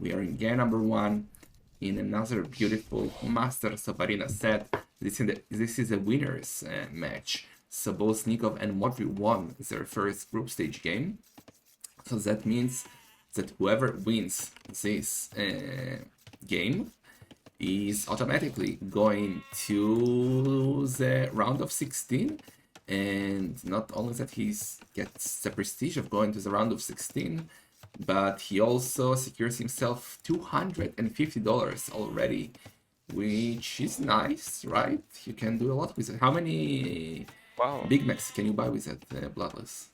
We are in game number 1 in another beautiful Masters of Arena set. This is a winners match. So both Nicov and Modri won their first group stage game. So that means that whoever wins this game is automatically going to the round of 16. And not only that he gets the prestige of going to the round of 16, but he also secures himself $250 already, which is nice, right? You can do a lot with it. How many Big Macs can you buy with that, Bloodless?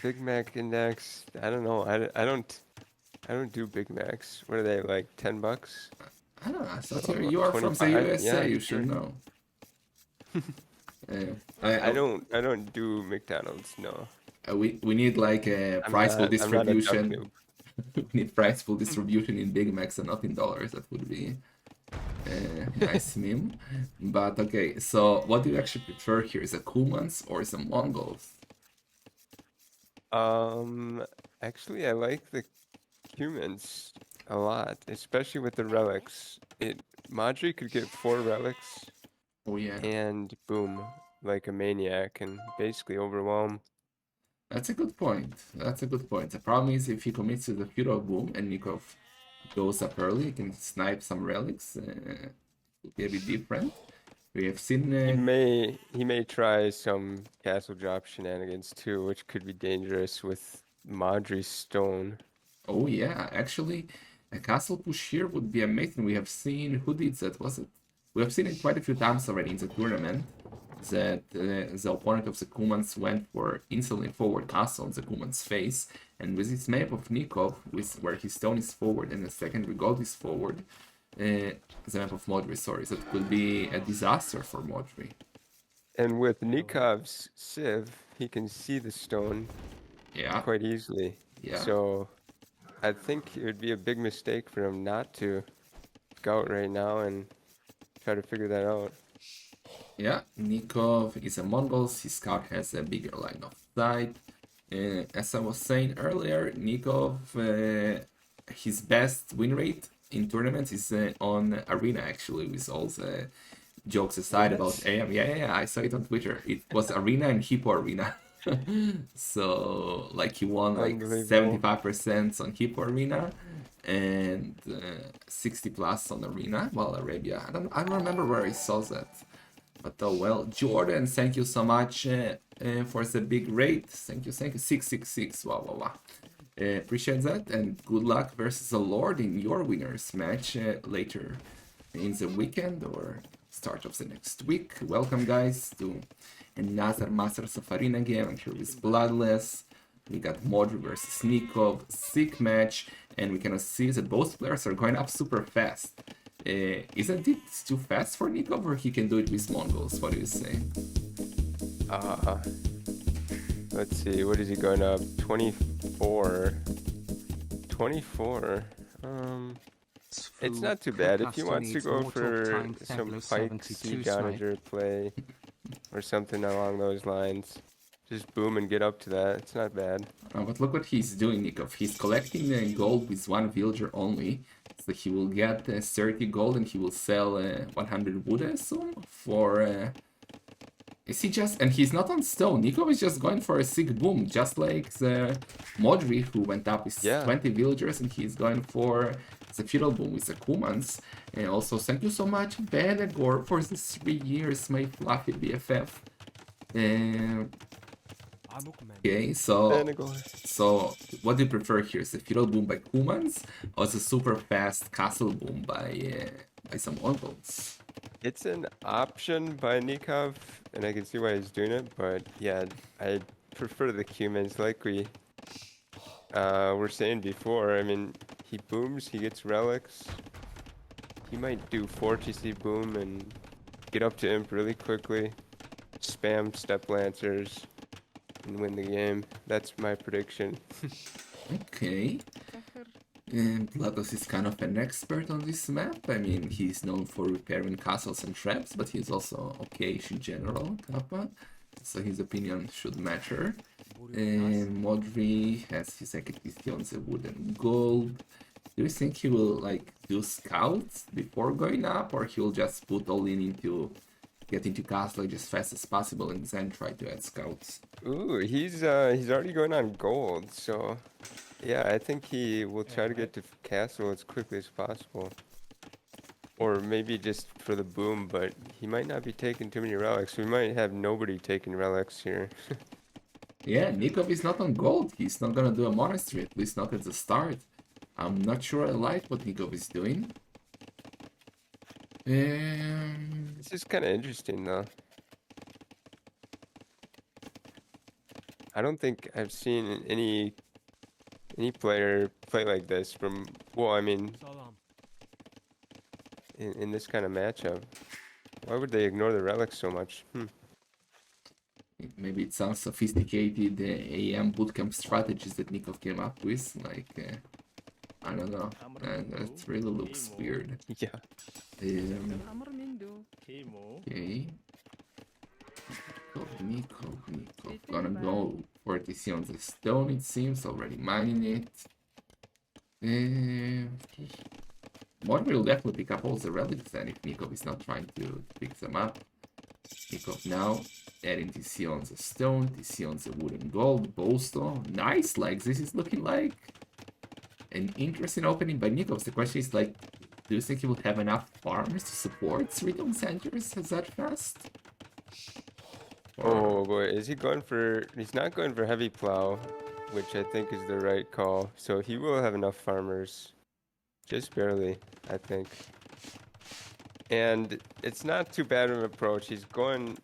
Big Mac index. I don't know. I don't do Big Macs. What are they, like $10? I don't know. I thought So you are from the 25? USA. Yeah, You sure. should know. I don't do McDonald's. No. We need like a priceful I'm not a duck distribution. noob. We need priceful distribution in Big Macs and not in dollars. That would be a nice meme. But okay, so what do you actually prefer here? Is it Kumans or the Mongols? Actually, I like the humans a lot, especially with the relics. Modri could get 4 relics Oh yeah, and boom, like a maniac, and basically overwhelm. that's a good point. That's a good point. The problem is if he commits to the Feudal Boom and Nicov goes up early, he can snipe some relics. It will be a bit different. We have seen. He may try some castle drop shenanigans too, which could be dangerous with Modri's stone. Oh yeah, actually, a castle push here would be amazing. We have seen who did that. Was it? We have seen it quite a few times already in the tournament. That the opponent of the Kumans went for instantly forward castle on the Kuman's face, and with this map of Nicov, where his stone is forward and the secondary gold is forward, the map of Modri, sorry, that could be a disaster for Modri. And with Nikov's Civ, he can see the stone quite easily. Yeah. So I think it would be a big mistake for him not to scout right now and try to figure that out. Yeah, Nicov is a Mongols. His scout has a bigger line of sight. As I was saying earlier, Nicov, his best win rate in tournaments is on Arena, actually, with all the jokes aside about AM. Yeah, I saw it on Twitter. It was Arena and Hippo Arena. So, like, he won like 75% on Hippo Arena and 60 plus on Arena, while Arabia. I don't remember where I saw that. But oh well, Jordan, thank you so much for the big rate. Thank you. 666. Wow. Appreciate that, and good luck versus the Lord in your winners match later in the weekend or start of the next week. Welcome, guys, to another Masters of Arena game. I'm here with Bloodless. We got Modri versus Nicov, sick match, and we can see that both players are going up super fast. Isn't it too fast for Nicov, or he can do it with Mongols? What do you say? Let's see, what is he going up? 24. 24. It's not too bad. If he wants to go for some Pike Siege Onager play or something along those lines, just boom and get up to that. It's not bad. But look what he's doing, Nicov. He's collecting gold with one villager only. So he will get 30 gold and he will sell 100 wood, I assume, for... Is he just... And he's not on stone. Nicov is just going for a sick boom, just like the Modri, who went up with 20 villagers, and he's going for the feudal boom with the Kumans. And also, thank you so much, Benegor, for the 3 years, my fluffy BFF. Okay, so what do you prefer here? Is the feudal boom by Kumans or the super fast castle boom by some Mongols? It's an option by Nicov, and I can see why he's doing it, but yeah, I prefer the Cumans. Like we were saying before, I mean, he booms, he gets relics. He might do 4 TC boom and get up to imp really quickly, spam step lancers, and win the game. That's my prediction. Okay. And Platos is kind of an expert on this map. I mean, he's known for repairing castles and traps, but he's also okay in general, Kappa. So his opinion should matter. And Modri has his acquisitions a wood and gold. Do you think he will like do scouts before going up, or he'll just put all in into get into castle as fast as possible and then try to add scouts? Ooh, he's already going on gold, so yeah, I think he will try to get to castle as quickly as possible. Or maybe just for the boom, but he might not be taking too many relics. We might have nobody taking relics here. Yeah, Nicov is not on gold. He's not gonna do a monastery, at least not at the start. I'm not sure I like what Nicov is doing. This is kind of interesting, though. I don't think I've seen any player play like this from, well, I mean, in this kind of matchup. Why would they ignore the relics so much? Maybe it sounds sophisticated AM bootcamp strategies that Nicov came up with, like, I don't know, that really looks weird. Yeah. Okay. Nicov. Gonna go for TC on the stone, it seems, already mining it. Modri will definitely pick up all the relics then if Nicov is not trying to pick them up. Nicov now adding TC on the stone, TC on the wood and gold, Bolsto. Nice, like this is looking like an interesting opening by Nicov. The question is like, do you think he will have enough farmers to support 3 Dome Centers that fast? Oh boy, is he going for, he's not going for heavy plow, which I think is the right call. So he will have enough farmers. Just barely, I think. And it's not too bad of an approach. He's going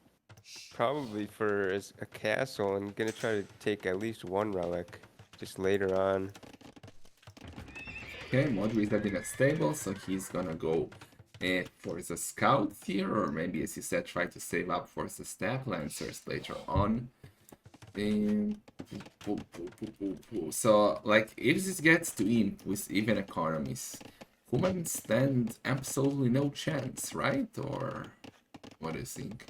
probably for a castle and gonna try to take at least one relic just later on. Okay, Modri is in a stable, so he's gonna go for the scout here, or maybe as you said, try to save up for the step lancers later on. So, like, if this gets to imp with even economies, who might stand absolutely no chance, right? Or what do you think?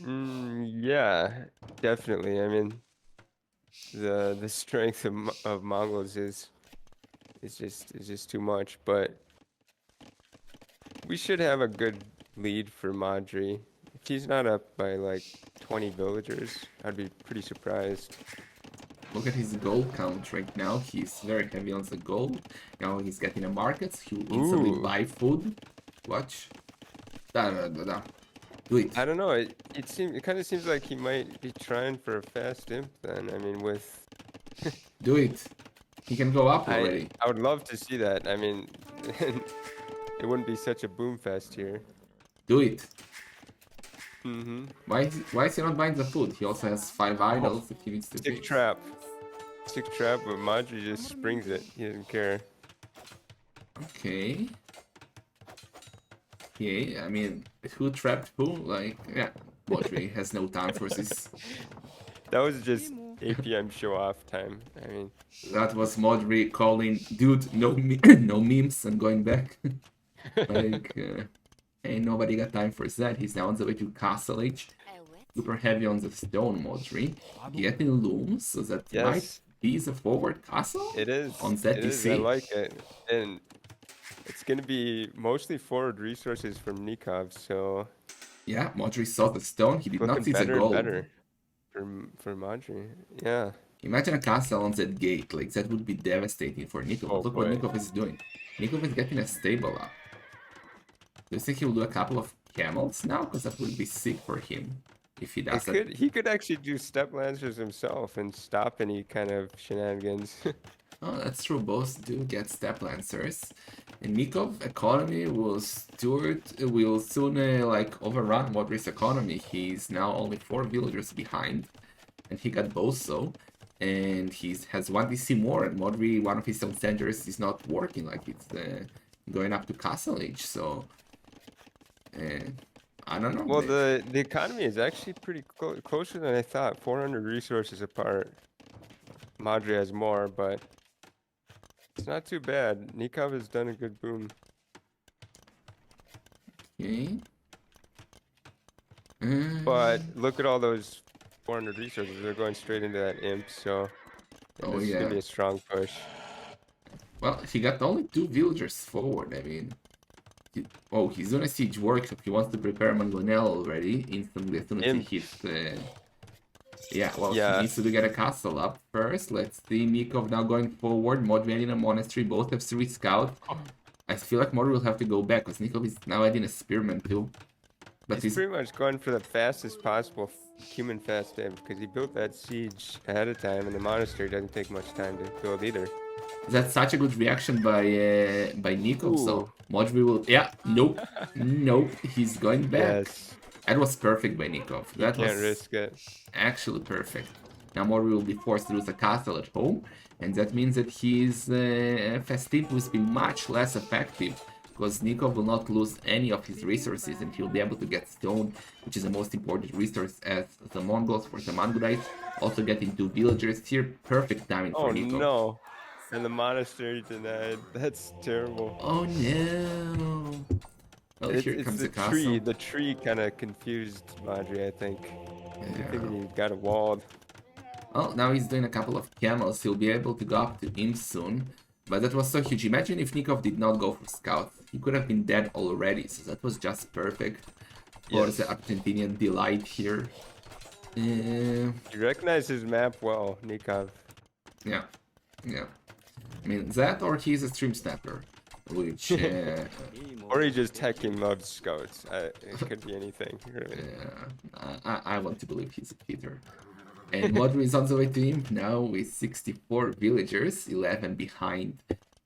Yeah, definitely. I mean, the strength of Mongols is just too much, but we should have a good lead for Modri. If he's not up by like 20 villagers, I'd be pretty surprised. Look at his gold count right now. He's very heavy on the gold. Now he's getting a market. He'll instantly Ooh. buy food. Watch. Da, da, da, da. Do it. I don't know. It kind of seems like he might be trying for a fast imp then. I mean, with Do it. He can go up already. I would love to see that. I mean, it wouldn't be such a boom fest here. Do it. Mm-hmm. Why is he not buying the food? He also has 5 idols that he needs to Stick fix. trap. Stick trap, but Modri just springs it. He doesn't care. Okay. Okay, I mean, who trapped who? Like, yeah, Modri has no time for this. That was just APM show off time. I mean, That was Modri calling, dude, no, no memes and going back. Like, ain't nobody got time for that. He's now on the way to Castle Age. Super heavy on the stone, Modri. Getting looms, so that might be the forward castle? it is. On ZTC. It is. I like it. And it's going to be mostly forward resources from Nicov, so... Yeah, Modri saw the stone. He did not see the better gold. and better for Modri. Yeah. Imagine a castle on that gate. Like, that would be devastating for Nicov. Oh, But look boy. what Nicov is doing. Nicov is getting a stable up. Do you think he'll do a couple of camels now? Because that would be sick for him if he does that. He could actually do step lancers himself and stop any kind of shenanigans. Oh, that's true. Both do get step lancers. And Nicov economy will soon like overrun Modri's economy. He's now only 4 villagers behind, and he got Boso, and he has 1 DC more. And Modri, one of his own centers, is not working. Like it's going up to Castle Age. So I don't know. Well, the economy is actually pretty closer than I thought. 400 resources apart. Modri has more, but it's not too bad. Nicov has done a good boom. Okay. But look at all those 400 resources. They're going straight into that imp, so yeah, Oh this is gonna yeah. be a strong push. Well, he got only 2 villagers forward. I mean, oh, he's doing a siege workshop. He wants to prepare Mangonel already instantly as soon as he Imp, hits. Yeah, well, he yeah, needs to get a castle up first. Let's see. Nicov now going forward. Modri in a monastery. Both have 3 scouts. I feel like Modri will have to go back because Nicov is now adding a spearman too. But he's pretty much going for the fastest possible human fast imp because he built that siege ahead of time, and the monastery doesn't take much time to build either. that's such a good reaction by Nicov. So Ooh, Modri will. Yeah, nope, nope. He's going back. yes, That was perfect by Nicov. you That can't was risk it. actually perfect. Now Mori will be forced to lose a castle at home, and that means that his festive will be much less effective, because Nicov will not lose any of his resources, and he'll be able to get stone, which is the most important resource as the Mongols for the Mongolites. Also getting 2 villagers here, perfect timing for Oh Nicov. no, and the monastery denied. That's terrible. Oh no! Oh, here It's comes the the castle. tree. The tree kind of confused Modri, I think. You're Yeah. thinking he got it walled. Well, now he's doing a couple of camels. He'll be able to go up to him soon. But that was so huge. Imagine if Nicov did not go for scout. He could have been dead already. So that was just perfect for Yes. the Argentinian delight here. You recognize his map well, Nicov. Yeah, yeah. I mean, that or he's a stream snapper. Which, Or he just hecking loves scouts. It could be anything, really. I want to believe he's a cheater. And Modri is on the way to him now with 64 villagers, 11 behind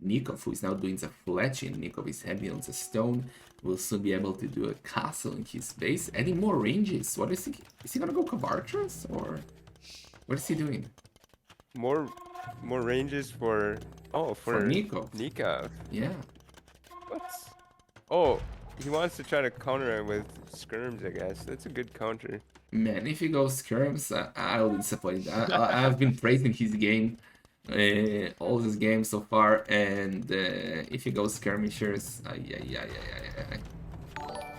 Nicov, who is now doing the fletching. Nicov is heavy on the stone. Will soon be able to do a castle in his base, adding more ranges. What is he? Is he gonna go Cavartras or what is he doing? More ranges for for Nicov. Nicov. Yeah. What? Oh, he wants to try to counter it with skirms, I guess. That's a good counter. Man, if he goes skirms, I'll be disappointed. I've been praising his game, all this game so far, and if he goes skirmishers, yeah.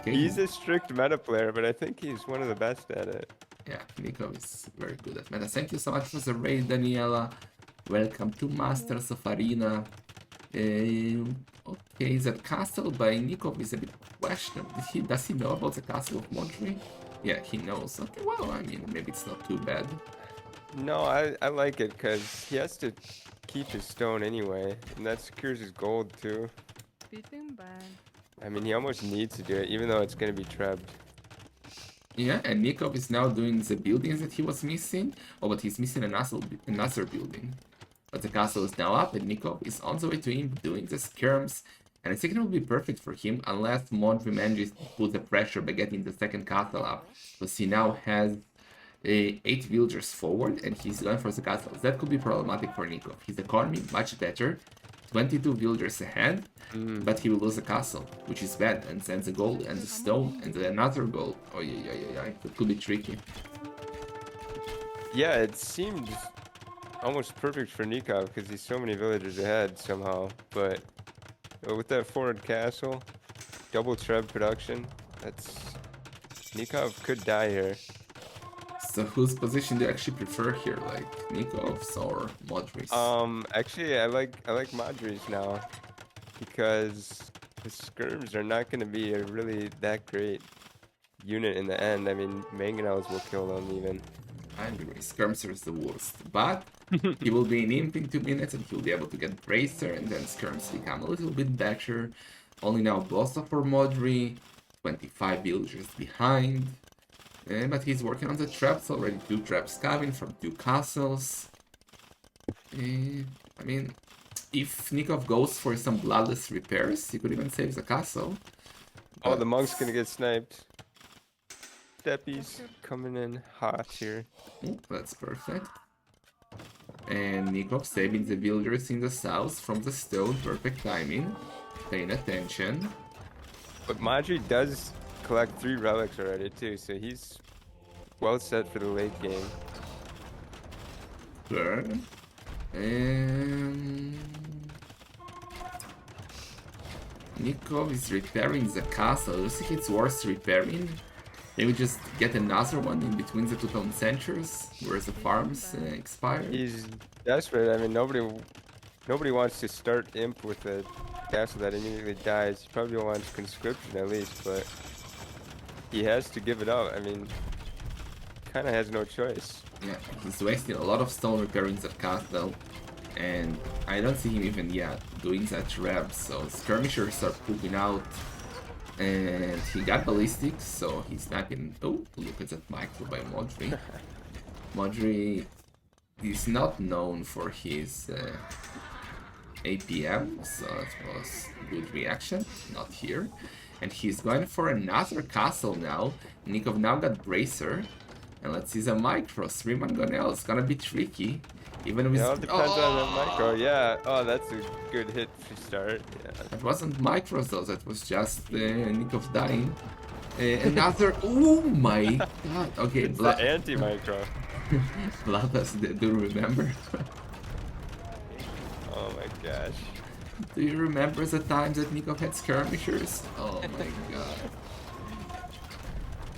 Okay. He's a strict meta player, but I think he's one of the best at it. Yeah, Nicov is very good at meta. Thank you so much for the raid, Daniela. Welcome to Masters of Arena. Okay, that castle by Nicov is a bit questionable. Does he know about the castle of Modri? Yeah, he knows. Okay, well, I mean, maybe it's not too bad. No, I like it because he has to keep his stone anyway, and that secures his gold too. I mean, he almost needs to do it, even though it's going to be trebbed. Yeah, and Nicov is now doing the buildings that he was missing. Oh, but he's missing another building. But the castle is now up, and Nicov is on the way to him doing the skirms. And I think it will be perfect for him, unless Modri manages to put the pressure by getting the second castle up. Because he now has 8 villagers forward, and he's going for the castle. That could be problematic for Nicov. His economy much better, 22 villagers ahead, but he will lose the castle, which is bad, and sends the gold and the stone and another gold. Oh yeah. It could be tricky. Yeah, it seemed almost perfect for Nicov because he's so many villagers ahead somehow. But with that forward castle, double treb production, Nicov could die here. So whose position do you actually prefer here, like Nikov's or Modri's? Actually, I like Modri's now because the skirms are not going to be a really that great unit in the end. I mean, mangonels will kill them even. I agree, Skirmser is the worst, but he will be in imp in 2 minutes and he'll be able to get Bracer, and then Skirms become a little bit better. Only now Bossa for Modri, 25 villagers behind. But he's working on the traps already. 2 traps coming from 2 castles. I mean, if Nicov goes for some bloodless repairs, he could even save the castle. Oh, the monk's gonna get sniped. Steppies coming in hot here. Oh, that's perfect. And Nicov saving the villagers in the south from the stone. Perfect timing. Paying attention. But Modri does collect 3 relics already too, so he's well set for the late game. Sure. Nicov is repairing the castle. Do you think it's worth repairing? Maybe just get another one in between the 2,000 centuries, where the farms expire. He's desperate. I mean, nobody wants to start imp with a castle that immediately dies. He probably wants conscription at least, but he has to give it up. I mean, kind of has no choice. Yeah, he's wasting a lot of stone repairing that castle, and I don't see him even yet doing that rep, so skirmishers are pooping out, and he got ballistics, so he's not getting... Oh, look at that micro by Modri. Modri is not known for his APM, so it was good reaction, not here. And he's going for another castle now. Nicov now got Bracer. And let's see the micros. 3 Mangonel. It's gonna be tricky. Even with... It all depends on the micro. Yeah. Oh, that's a good hit to start. Yeah. That wasn't micros though. That was just Nicov dying. Another... Oh my god. Okay, It's the anti-micro. Bladas, do you remember? Oh my gosh. Do you remember the times that Nicov had skirmishers? Oh my god.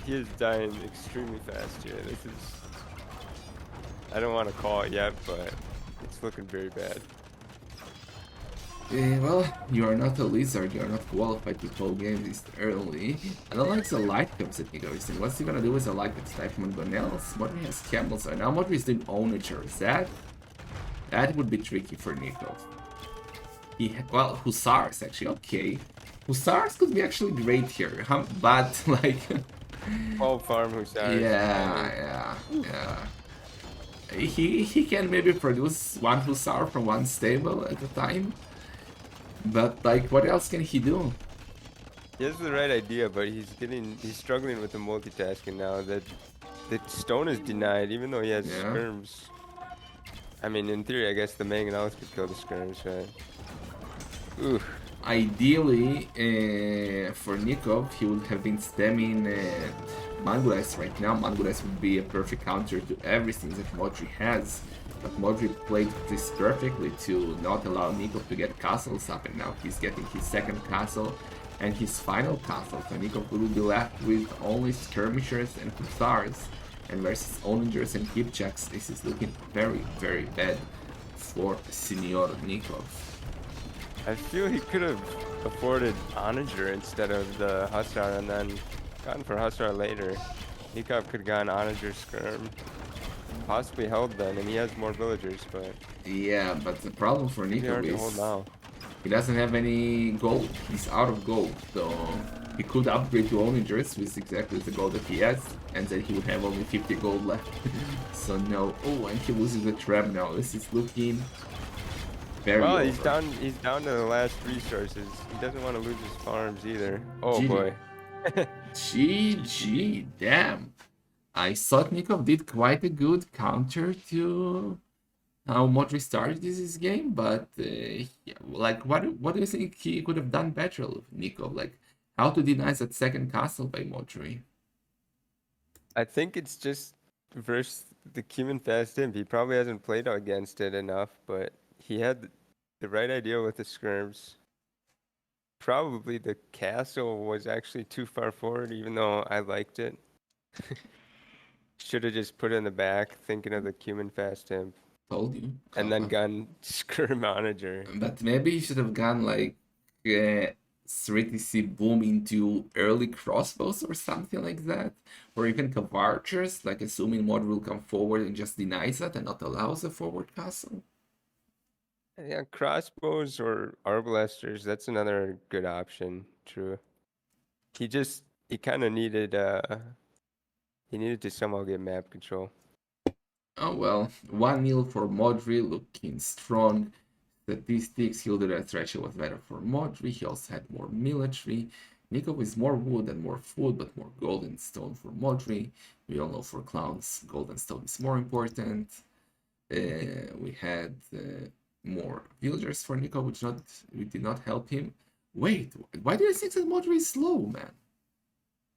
He is dying extremely fast here. This is... I don't want to call it yet, but it's looking very bad. Well, you are not a lizard, you are not qualified to call games this early. I don't like the light caps that Nicov is doing. What's he gonna do with the light caps type Mangonels? Modri has camels right now. Modri is doing onagers. That would be tricky for Nicov. Well, Hussars actually, okay. Hussars could be actually great here, huh? But like... 12 farm Hussars. Yeah. He can maybe produce one Hussar from one stable at a time. But like, what else can he do? He has the right idea, but he's struggling with the multitasking now. That the stone is denied, even though he has skirms. I mean, in theory, I guess the Mangonels could kill the skirms, right? Ooh. Ideally, for Nicov, he would have been stemming Mangules right now. Mangules would be a perfect counter to everything that Modri has. But Modri played this perfectly to not allow Nicov to get castles up, and now he's getting his second castle and his final castle. So Nicov will be left with only skirmishers and hussars, and versus onagers and kipchaks. This is looking very, very bad for Senior Nicov. I feel he could have afforded Onager instead of the Hussar and then gone for Hussar later. Nicov could have gone Onager Skirm. Possibly held then, and he has more villagers, but... Yeah, but the problem for Nicov is... He doesn't have any gold. He's out of gold, so... He could upgrade to Onagers with exactly the gold that he has, and then he would have only 50 gold left. So no... Oh, and he loses the trap now. This is looking... very well, over. he's down to the last resources. He doesn't want to lose his farms either. Oh GG. boy. GG, damn. I thought Nicov did quite a good counter to how Modri started this game, but yeah, like what do you think he could have done better with Nicov? Like how to deny that second castle by Modri? I think it's just versus the Cumin Fast Imp. He probably hasn't played against it enough, but he had the right idea with the skirms. Probably the castle was actually too far forward, even though I liked it. Should have just put it in the back, thinking of the Cumin Fast Imp. Told you. And then gone Skirm Manager. But maybe you should have gone like 3TC boom into early crossbows or something like that. Or even Cavarchers, like assuming Modri will come forward and just denies that and not allows a forward castle. Yeah, crossbows or arbalesters, that's another good option, true. He kind of needed he needed to somehow get map control. Oh well, 1-0 for Modri, looking strong. Statistics, Hildered ratio was better for Modri, he also had more military. Nicov with more wood and more food, but more gold and stone for Modri. We all know for clowns, gold and stone is more important. We had more villagers for Nicov, which did not help him. Wait, why do you think that Modri is slow, man?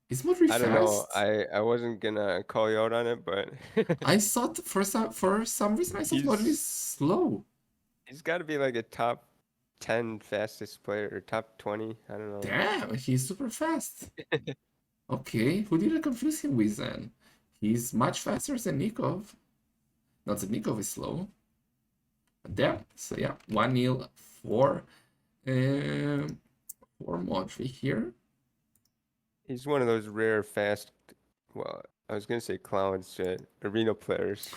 Is Modri fast? I don't know. I wasn't gonna call you out on it, but I thought for some reason I thought Modri is slow. He's got to be like a top 10 fastest player or top 20. I don't know. Damn, he's super fast. Okay, who did I confuse him with then? He's much faster than Nicov. Not that Nicov is slow. But yeah, so yeah, 1-0 for Modri here. He's one of those rare fast, well, I was gonna say clowns, arena players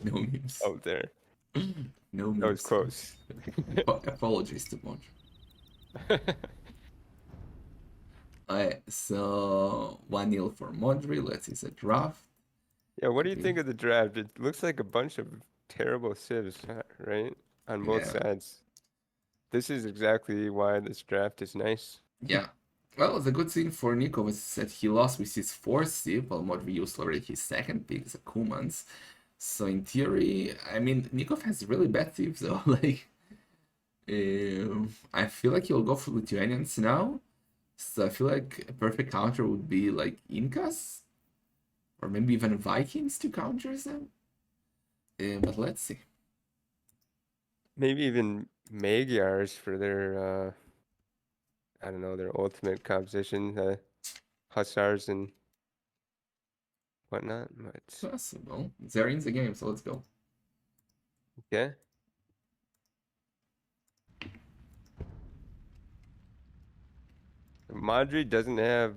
No memes. out there. No That was memes. close. Apologies to Modri. Alright, so 1-0 for Modri. Let's see the draft. Yeah, what do you Okay. think of the draft? It looks like a bunch of terrible civs, right? On both Yeah, sides. This is exactly why this draft is nice. yeah. Well, the good thing for Nico was that he lost with his fourth seed, while Modri used already his second pick, the Kumans. So in theory, I mean, Nikov has really bad teams though. Like, I feel like he'll go for Lithuanians now. So I feel like a perfect counter would be like Incas, or maybe even Vikings to counter them. But let's see. Maybe even Magyars for their, I don't know, their ultimate composition, Hussars and whatnot. But Possible. They're in the game, so let's go. okay. Modri doesn't have,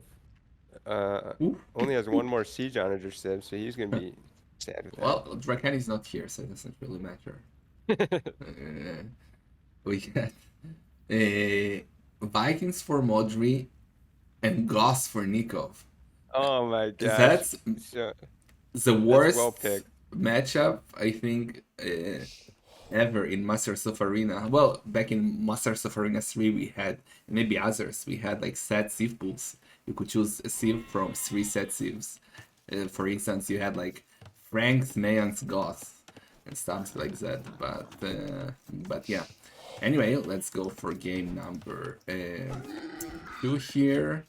uh, Ooh. only has one more siege on it or civ, so he's gonna be sad with Well, Drakan is not here, so it doesn't really matter. that. Uh, we got Vikings for Modri and Goss for Nikov. Oh my gosh. That's So the that's well worst picked. matchup I think ever in Masters of Arena. Well, back in Masters of Arena 3 we had, and maybe others, we had like set sieve pools. You could choose a sieve from 3 set sieves. For instance, you had like Frank's, Mayan's, Goth, and stuff like that. But yeah. Anyway, let's go for game number 2 here.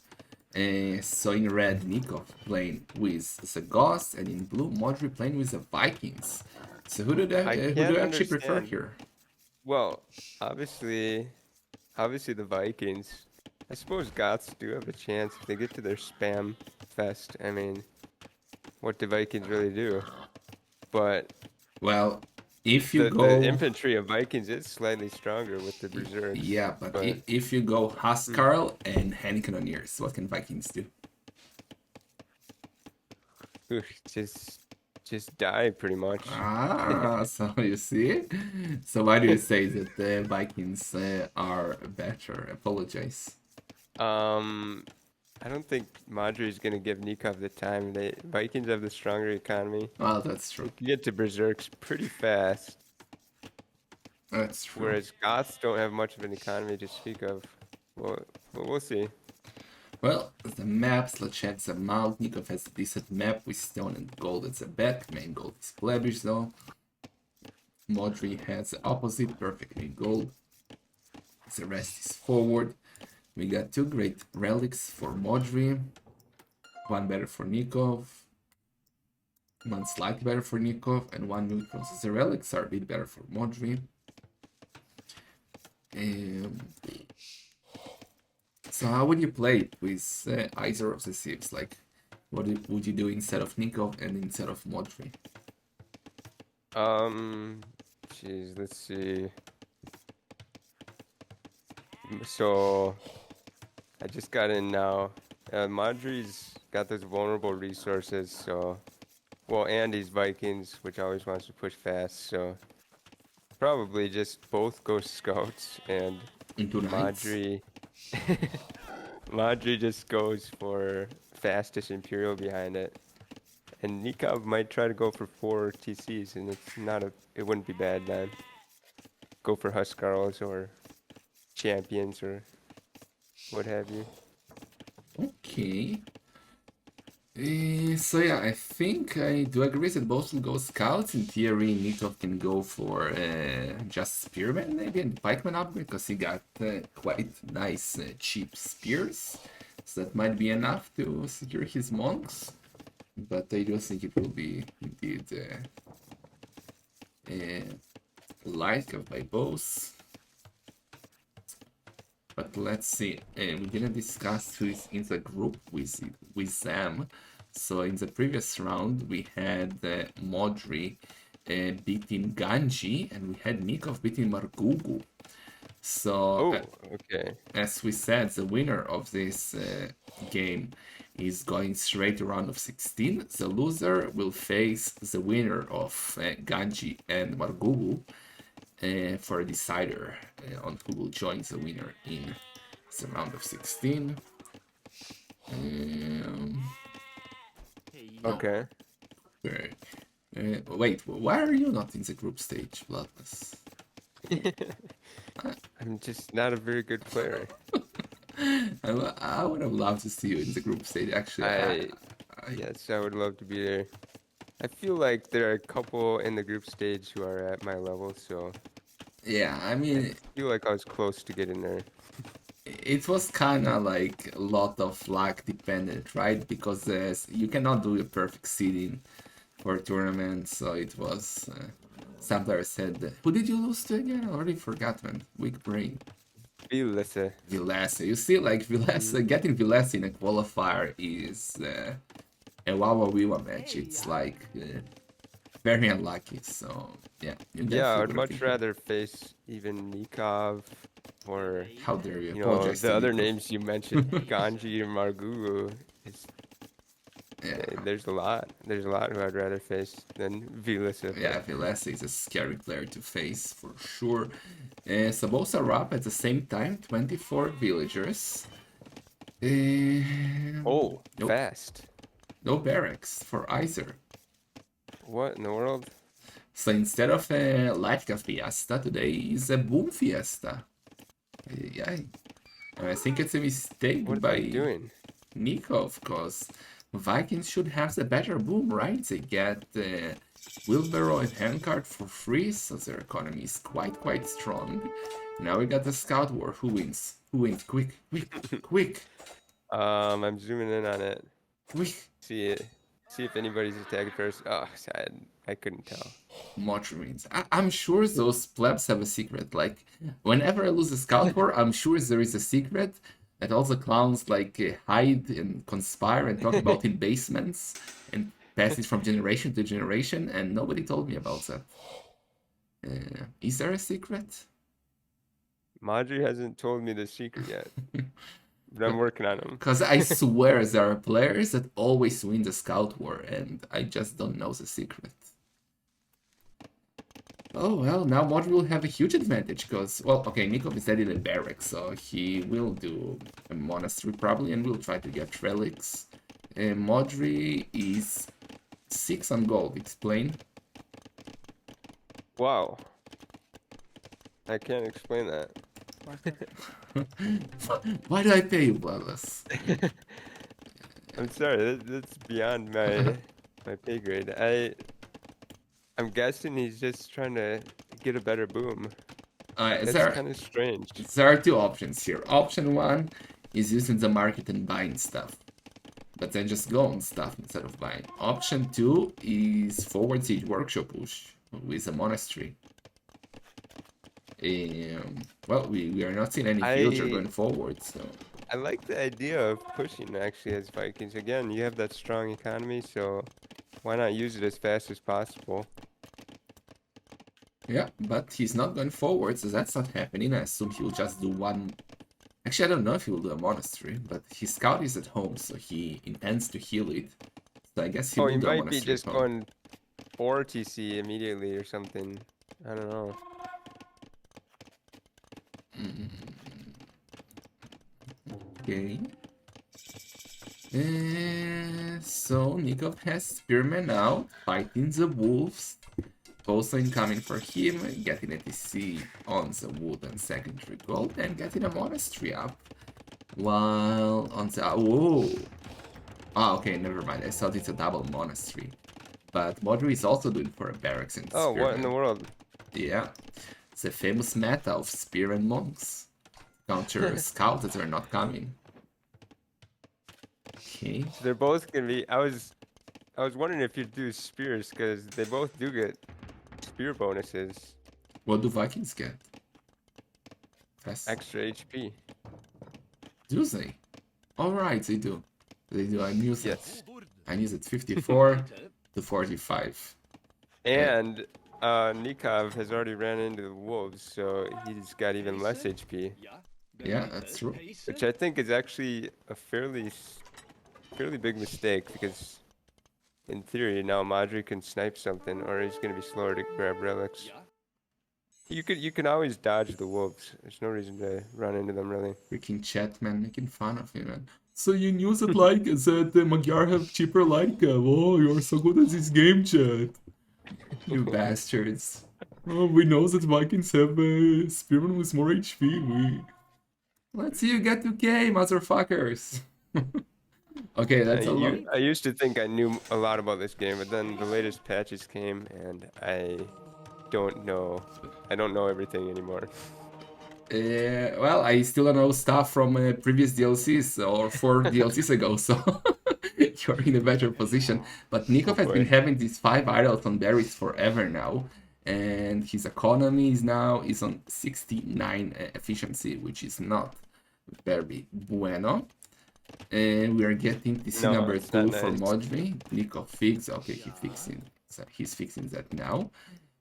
So in red, Nicov playing with the Ghost, and in blue, Modri playing with the Vikings. So I who do can't you actually prefer understand. here? Well, obviously, obviously the Vikings. I suppose Goths do have a chance if they get to their spam fest. I mean, what do Vikings really do? But Well, if you the go, infantry of Vikings is slightly stronger with the berserks. yeah, but But if you go hmm, Huskarl and Hand Cannoneers, what can Vikings do? oof, just die pretty much. Ah, so you see? So why do you say that the Vikings are better? Apologize. Um, I don't think Modri is gonna give Nicov the time. They Vikings have the stronger economy. Well, that's They true. can get to berserks pretty fast. That's true. Whereas Goths don't have much of an economy to speak of. Well, we'll see. Well, the maps, let's check them out. Nikov has a decent map with stone and gold at the back. Main gold is Plebish though. Modri has the opposite, perfect main gold. The rest is forward. We got 2 great relics for Modri. One better for Nikov. One slightly better for Nikov. And one neutral. So the relics are a bit better for Modri. So how would you play it with either of the sieves? Like, what would you do instead of Nikov and instead of Modri? Um, Jeez, let's see. So I just got in now. Modri's got those vulnerable resources, so well, and he's Vikings, which always wants to push fast. So probably just both Ghost Scouts and Into Knights? Modri. Modri just goes for fastest Imperial behind it. And Nikov might try to go for 4 TCs, and it wouldn't be bad, man. Go for Huskarls or Champions or what have you. Okay. So yeah, I think I do agree that both will go scouts. In theory, Nikov can go for just spearman maybe and pikeman upgrade because he got quite nice cheap spears. So that might be enough to secure his monks. But I do think it will be indeed light by both. But let's see. We didn't discuss who is in the group with them. So in the previous round, we had Modri beating Ganji, and we had Nicov beating Margugu. So, Oh, okay. as we said, the winner of this game is going straight to round of 16. The loser will face the winner of Ganji and Margugu for a decider on who will join the winner in the round of 16. No. Okay. Wait, why are you not in the group stage, Bloodless? I'm just not a very good player. I would have loved to see you in the group stage, actually. Yes, I would love to be there. I feel like there are a couple in the group stage who are at my level, so Yeah, I I mean, feel like I was close to getting there. it was kind of like a lot of luck dependent, right? Because you cannot do a perfect seeding for a tournament, so it was. Some players said, "Who did you lose to again?" I already forgot, man. Weak brain. Vilesa. Vilesa. You see, like Vilesa, getting Vilesa in a qualifier is a Wawa Wiwa match. It's like very unlucky. So yeah, you Yeah, I definitely would would have much rather face even Nicov or, How dare you you know, apologize to the other Nico? names you mentioned, Ganji or Margugu. It's, Yeah. there's a lot. There's a lot who I'd rather face than Vilesa. Yeah, Vilesa is a scary player to face for sure. So both are up at the same time, 24 villagers. Oh, Nope, fast. no barracks for either. What in the world? So instead of a Latka Fiesta, today is a Boom Fiesta. Yeah, I think it's a What mistake are they by doing? Nicov, because Vikings should have the better boom, right? They get wheelbarrow and handcart for free, so their economy is quite strong. Now we got the scout war. Who wins? Who wins? Quick, quick, quick, I'm zooming in on it. quick. See it. See if anybody's attacked first. Oh, sad. I couldn't tell. Modri wins. I'm sure those plebs have a secret. Like, whenever I lose a scout war, I'm sure there is a secret that all the clowns like hide and conspire and talk about in basements and pass it from generation to generation, and nobody told me about that. Is there a secret? Modri hasn't told me the secret yet, but I'm working on him. Because I swear there are players that always win the scout war, and I just don't know the secret. Oh well, now Modri will have a huge advantage because, well, okay, Nicov is dead in a barrack, so he will do a monastery probably and will try to get relics. Modri is 6 on gold, explain. Wow. I can't explain that. Why do I pay you, Bloodless? I'm sorry. That's beyond my pay grade. I'm guessing he's just trying to get a better boom. That's kind of strange. There are two options here. Option 1 is using the market and buying stuff, but then just go on stuff instead of buying. Option 2 is forward siege workshop push with a monastery. Well, we are not seeing any future going forward, so. I like the idea of pushing actually as Vikings. Again, you have that strong economy, so why not use it as fast as possible? Yeah, but he's not going forward, so that's not happening. I assume he'll just do one. Actually, I don't know if he will do a monastery, but his scout is at home, so he intends to heal it. So I guess he will do a might be monastery just at home. going 4 TC immediately or something. I don't know. Okay. So Nicov has Spearman out, fighting the wolves. Also incoming for him, getting a TC on the wood and secondary gold, and getting a monastery up. While on the whoa. Ah, okay, never mind. I thought it's a double monastery. But Modri is also doing for a barracks and Oh, what in the spearmen. world? Yeah. The famous meta of spear and monks. Counter scouts that are not coming. Okay. So they're both gonna be. I was wondering if you'd do spears because they both do get spear bonuses. What do Vikings get? Fast. Extra HP. Do they? Alright, they do. They do. I knew that. Yes. I knew that 54 to 45. And Nicov has already ran into the wolves, so he's got even less HP, Yeah, that's true. which I think is actually a fairly big mistake because in theory now Modri can snipe something, or he's gonna be slower to grab relics. You can always dodge the wolves. There's no reason to run into them really. Freaking chat, man, making fun of me, man. So you knew that, like, that Magyar have cheaper like, oh, you're so good at this game, chat. You bastards. Oh, we know that Vikings have Spearman with more HP. Let's see you get 2k, motherfuckers. Okay, that's a lot. I used to think I knew a lot about this game, but then the latest patches came and I don't know. I don't know everything anymore. Well, I still don't know stuff from previous DLCs or 4 DLCs ago, so you're in a better position. But Nicov has been having these 5 idols on berries forever now, and his economy is on 69 efficiency, which is not very bueno. And we are getting TC number 2 for Modri. Nicov fix. Okay, he's fixing that now.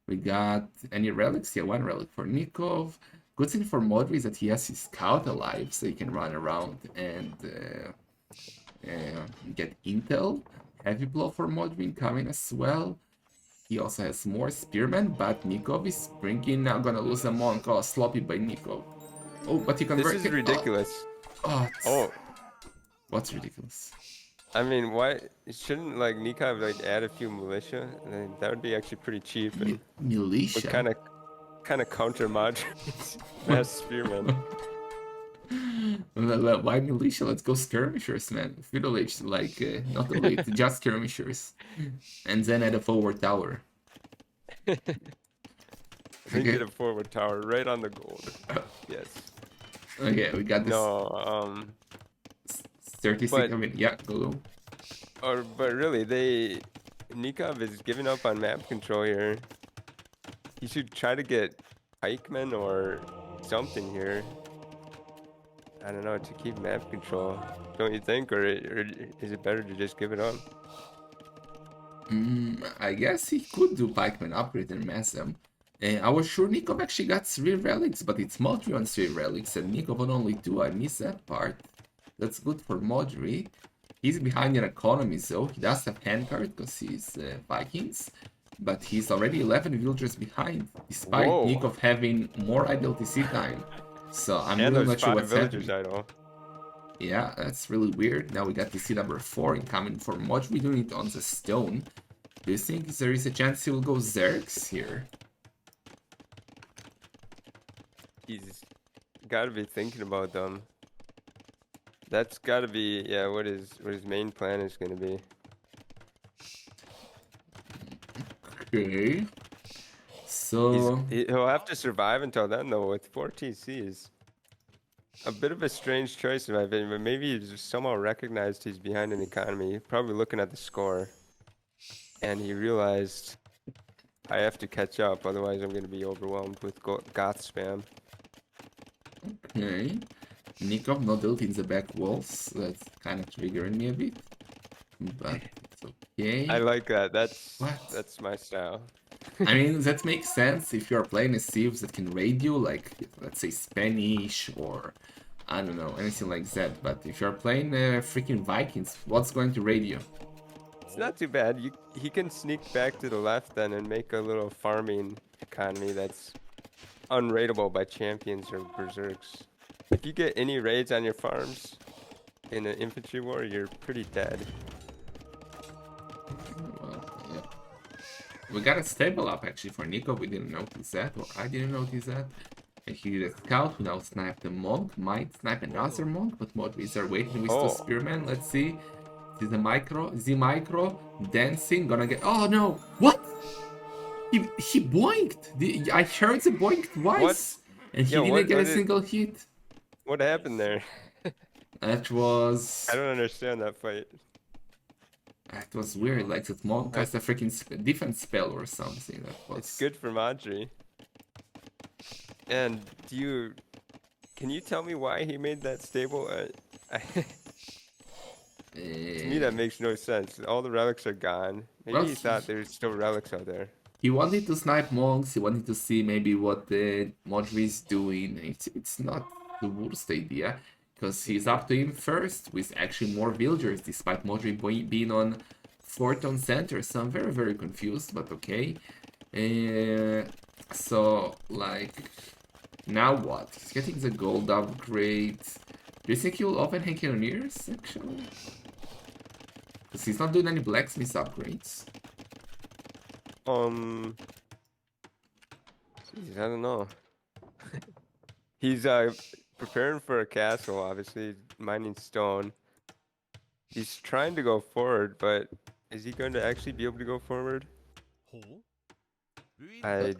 We got any relics? Yeah, 1 relic for Nicov. Good thing for Modri is that he has his scout alive, so he can run around and get intel. Heavy blow for Modri coming as well. He also has more spearmen, but Nicov is bringing. Now gonna lose a monk. Oh, sloppy by Nicov. Oh, but he converted. This is ridiculous. Oh. What's ridiculous? I mean, why shouldn't like Nicov like add a few militia? I mean, that would be actually pretty cheap and militia. Kind of counter Modri's mass spearmen. Why militia? Let's go skirmishers, man. Feudal age, like not elite, just skirmishers, and then add a forward tower. Then get a forward tower right on the gold. Yes. Okay, we got this. No, 36. I mean, yeah, go. But really, Nicov is giving up on map control here. He should try to get pikemen or something here. I don't know, to keep map control. Don't you think? Or is it better to just give it up? I guess he could do pikemen upgrade and mass them. I was sure Nicov actually got 3 relics, but it's Modri on 3 relics and Nicov on only 2. I missed that part. That's good for Modri. He's behind in economy, so he does have handguard because he's Vikings. But he's already 11 villagers behind, despite Nicov having more idle TC time. So I'm really not sure what's happening. Yeah, that's really weird. Now we got TC number 4 incoming for Modri, doing it on the stone. Do you think there is a chance he will go Zergs here? He's got to be thinking about them. That's got to be, yeah, what his main plan is going to be. Okay. So he'll have to survive until then, though, with 4 TCs. A bit of a strange choice, in my opinion, but maybe he's somehow recognized he's behind in economy. Probably looking at the score, and he realized I have to catch up, otherwise I'm going to be overwhelmed with goth spam. Okay. Nicov not built in the back walls. That's kind of triggering me a bit, but it's okay. I like that. That's my style. I mean, that makes sense if you're playing a Civ that can raid you, like, let's say Spanish or, I don't know, anything like that. But if you're playing freaking Vikings, what's going to raid you? It's not too bad. He can sneak back to the left then and make a little farming economy that's unraidable by champions or berserks. If you get any raids on your farms in an infantry war, you're pretty dead. Well, yeah. We got a stable up actually for Nicov. We didn't notice that, or I didn't notice that. And he did a scout who now sniped a monk. Might snipe another monk, but Modris are waiting with 2 spearmen. Let's see. This is the micro. Dancing. Gonna get. Oh no! What? He boinked. I heard the boink twice. What? And he didn't get a single hit. What happened there? That was... I don't understand that fight. That was weird, like that monk cast a freaking defense spell or something. That was... It's good for Modri. And can Can you tell me why he made that stable? To me, Uh, that makes no sense. All the relics are gone. Maybe well, he thought there's still relics out there. he wanted to snipe monks. He wanted to see maybe what the Modri is doing. It's not the worst idea because he's up to him first with actually more villagers, despite Modri being on fourth on center. So I'm very confused, but okay. So like now what? He's getting the gold upgrade. Do you think he'll open Cannoneers actually? Because he's not doing any blacksmith upgrades. Jeez, I don't know. He's preparing for a castle, obviously, mining stone. He's trying to go forward, but is he going to actually be able to go forward? I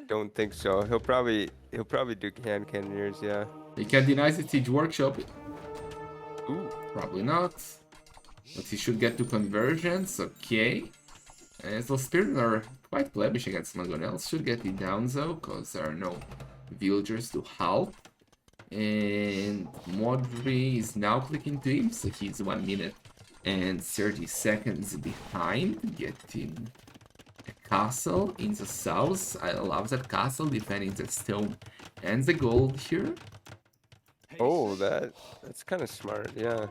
don't think so. He'll probably do hand cannoneers, yeah. He can deny the siege workshop. Ooh. Probably not. But he should get to conversions, okay. So Spirit are quite blemish against Mangonel. Should get it down though, because there are no villagers to help. And Modri is now clicking to him, so he's 1 minute and 30 seconds behind, getting a castle in the south. I love that castle, defending the stone and the gold here. Oh, that's kind of smart, yeah.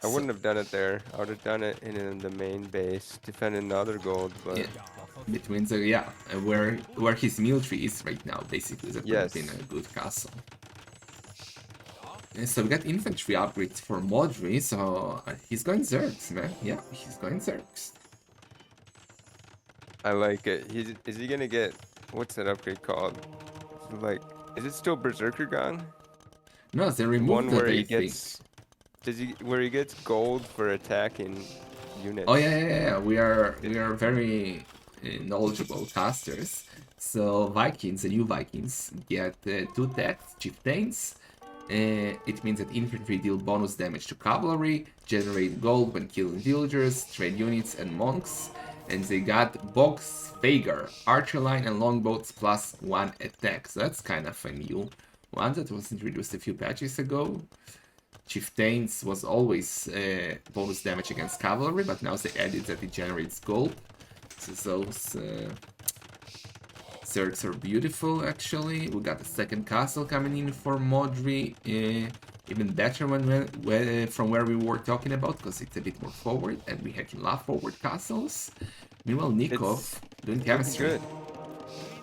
I wouldn't have done it there. I would have done it in the main base, defending the other gold, but... Yeah. Between the, where his military is right now, basically, that would have been a good castle. And so we got infantry upgrades for Modri, so he's going Zergs, man. Yeah, he's going Zergs. I like it. Is he gonna get, what's that upgrade called? Like, is it still Berserker Gong? No, they removed one where he think. gets, where he gets gold for attacking units. Oh yeah. We are very knowledgeable casters. So Vikings, the new Vikings, get 2 tax chieftains. It means that infantry deal bonus damage to cavalry, generate gold when killing villagers, trade units, and monks. And they got Box Fager, archer line and longbows plus 1 attack. So that's kind of a new one that was introduced a few patches ago. Chieftains was always bonus damage against cavalry, but now they added that it generates gold. So those Zergs are beautiful, actually. We got a second castle coming in for Modri. Even better from where we were talking about, because it's a bit more forward, and we can love forward castles. Meanwhile, Nicov doing chemistry.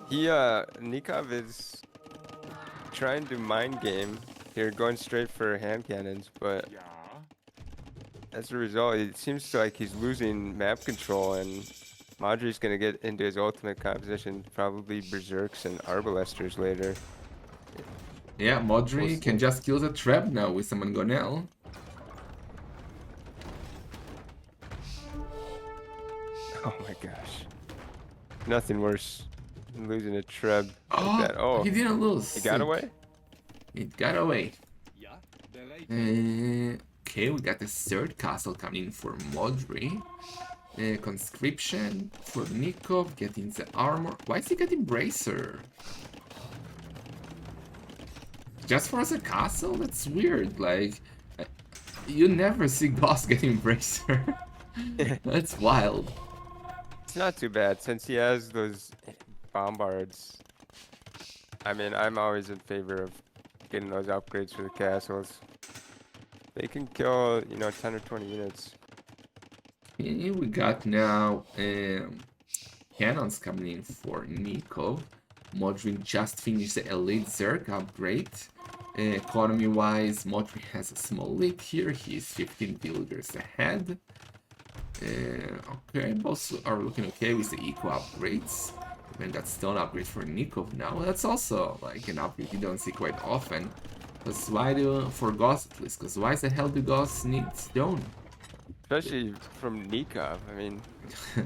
Good. Nicov is trying to mind game here, going straight for hand cannons, but as a result, it seems like he's losing map control, and Modri's gonna get into his ultimate composition, probably Berserks and Arbalesters later. Yeah, Modri can just kill the trap now with some Mangonel. Oh my gosh. Nothing worse than losing a Treb like that. Oh, he didn't lose. He got away? It got away. Okay, we got the third castle coming in for Modri. Conscription for Nicov, getting the armor. Why is he getting Bracer? Just for the castle? That's weird. Like, you never see Goss getting Bracer. That's wild. It's not too bad since he has those bombards. I mean, I'm always in favor of getting those upgrades for the castles. They can kill, 10 or 20 units. Okay, we got now cannons coming in for Nicov. Modri just finished the Elite Zerg upgrade. Economy-wise, Modri has a small lead here. He's 15 villagers ahead. Okay, both are looking okay with the eco upgrades. Even that stone upgrade for Nicov now. That's also like an upgrade you don't see quite often. Because why for Goss at least? Because why the hell do Goss need stone? Especially from Nicov. I mean,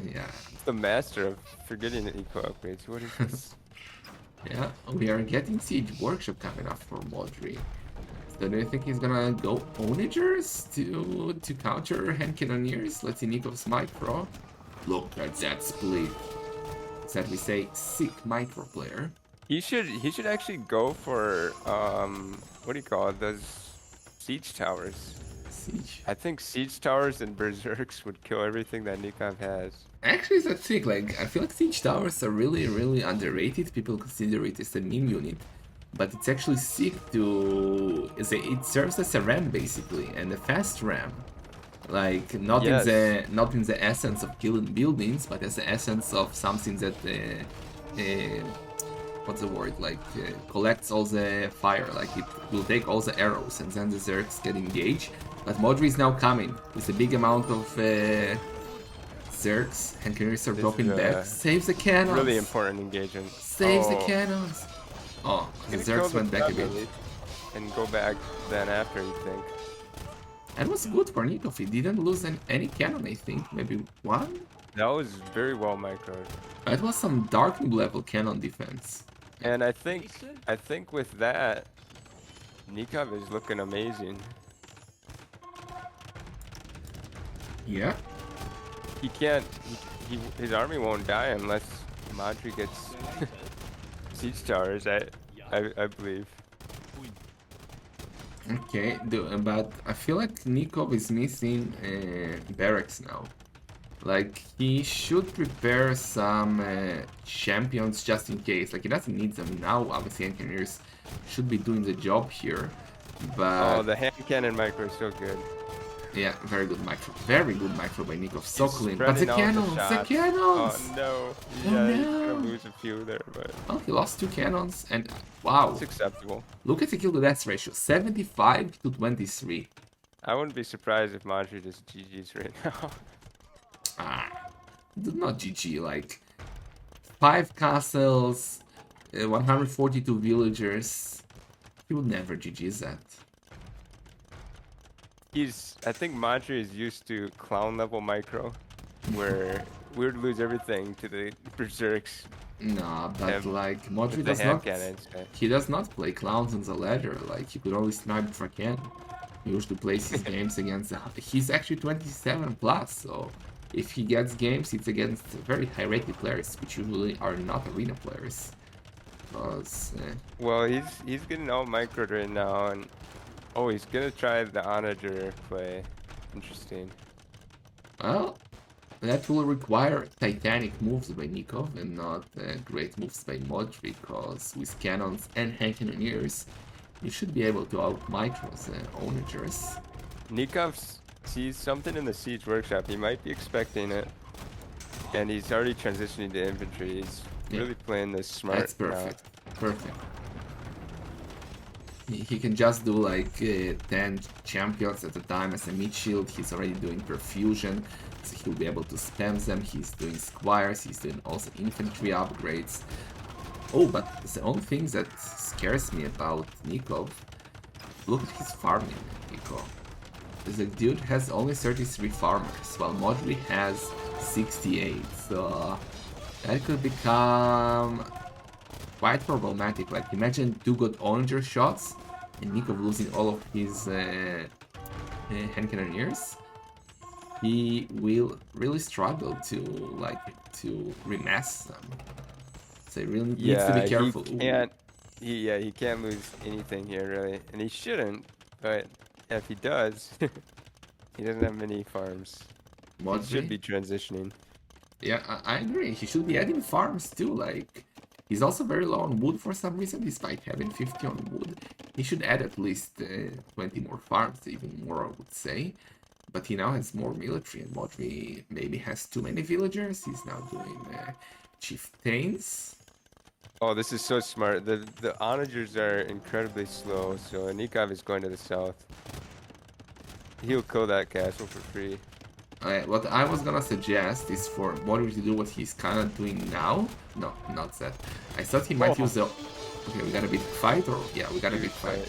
yeah. The master of forgetting the eco upgrades. What is this? Yeah, we are getting Siege Workshop coming up for Modri. So do you think he's gonna go Onagers to counter Hand Cannoneers? Let's see Nikov's micro. Look at that split. That we say sick micro player. He should actually go for what do you call it? Those siege towers. Siege. I think siege towers and berserks would kill everything that Nicov has. Actually, it's a trick. Like, I feel like siege towers are really, really underrated. People consider it as a meme unit, but it's actually sick to. It serves as a ram basically, and a fast ram. Like Yes, not in the essence of killing buildings, but as the essence of something that what's the word, like collects all the fire. Like it will take all the arrows, and then the Zergs get engaged. But Modri is now coming with a big amount of Zergs, and Canarians are this is dropping back. a Saves the really cannons! important engagement. Saves the Oh, cannons! Oh, he's the gonna kill Zergs the went back a trap bit. elite and go back then after, you think. That was good for Nicov. He didn't lose any cannon, I think. Maybe one? That was very well microed. That was some Dark Noob level cannon defense. And I think with that, Nicov is looking amazing. Yeah. He can't. His army won't die unless Modri gets siege towers. I believe. Okay, but I feel like Nicov is missing barracks now. Like, he should prepare some champions just in case. Like, he doesn't need them now. Obviously, engineers should be doing the job here. Oh, But, the hand cannon micro is so good. yeah, very good micro. Very good micro by Nicov. So He's clean. But the spreading out the cannons! The shots. Oh cannons! no! Oh Yeah, he's gonna no! lose a few there, but Oh, he lost 2 cannons. And, wow. it's acceptable. Look at the kill to death ratio. 75 to 23. I wouldn't be surprised if Modri just GG's right now. Ah, not GG, like 5 castles, 142 villagers. He would never GG that. I think Modri is used to clown level micro, where we would lose everything to the berserks Nah, but and like with Modri the does hand not. cannons. He does not play clowns on the ladder. Like he could always snipe if I can. He usually plays his games against. He's actually 27 plus, so if he gets games, it's against very high-rated players, which usually are not arena players. Because Well, he's getting all microed right now, and oh, he's gonna try the onager play. Interesting. well, that will require titanic moves by Nicov and not great moves by Modri, because with cannons and hand cannoneers, you should be able to out micros and onagers. Nicov sees something in the siege workshop. He might be expecting it, and he's already transitioning to infantry. He's Yeah, really playing this smart that's now. perfect. Perfect. He can just do like 10 champions at a time as a mid shield. He's already doing perfusion, so he'll be able to spam them. He's doing squires, he's doing also infantry upgrades. Oh, but the only thing that scares me about Nicov, look at his farming, Nicov. The dude has only 33 farmers, while Modri has 68, so that could become quite problematic. Like, imagine 2 good onager shots and Nicov losing all of his hand cannoneers. He will really struggle to remass them. So he really needs to be Yeah, he careful. Ooh. can't. He can't lose anything here really, and he shouldn't. But if he does, he doesn't have many farms. He should be Modri? transitioning. Yeah, I agree. He should be adding farms too. Like, he's also very low on wood for some reason, despite having 50 on wood. He should add at least 20 more farms, even more, I would say. But he now has more military, and Modri maybe has too many villagers. He's now doing chieftains. Oh, this is so smart. The onagers are incredibly slow, so Nicov is going to the south. He'll kill that castle for free. What I was gonna suggest is for Modri to do what he's kind of doing now. No, not that. I thought he might Oh. use the. Okay, we got a big fight, or yeah, we got a big fight.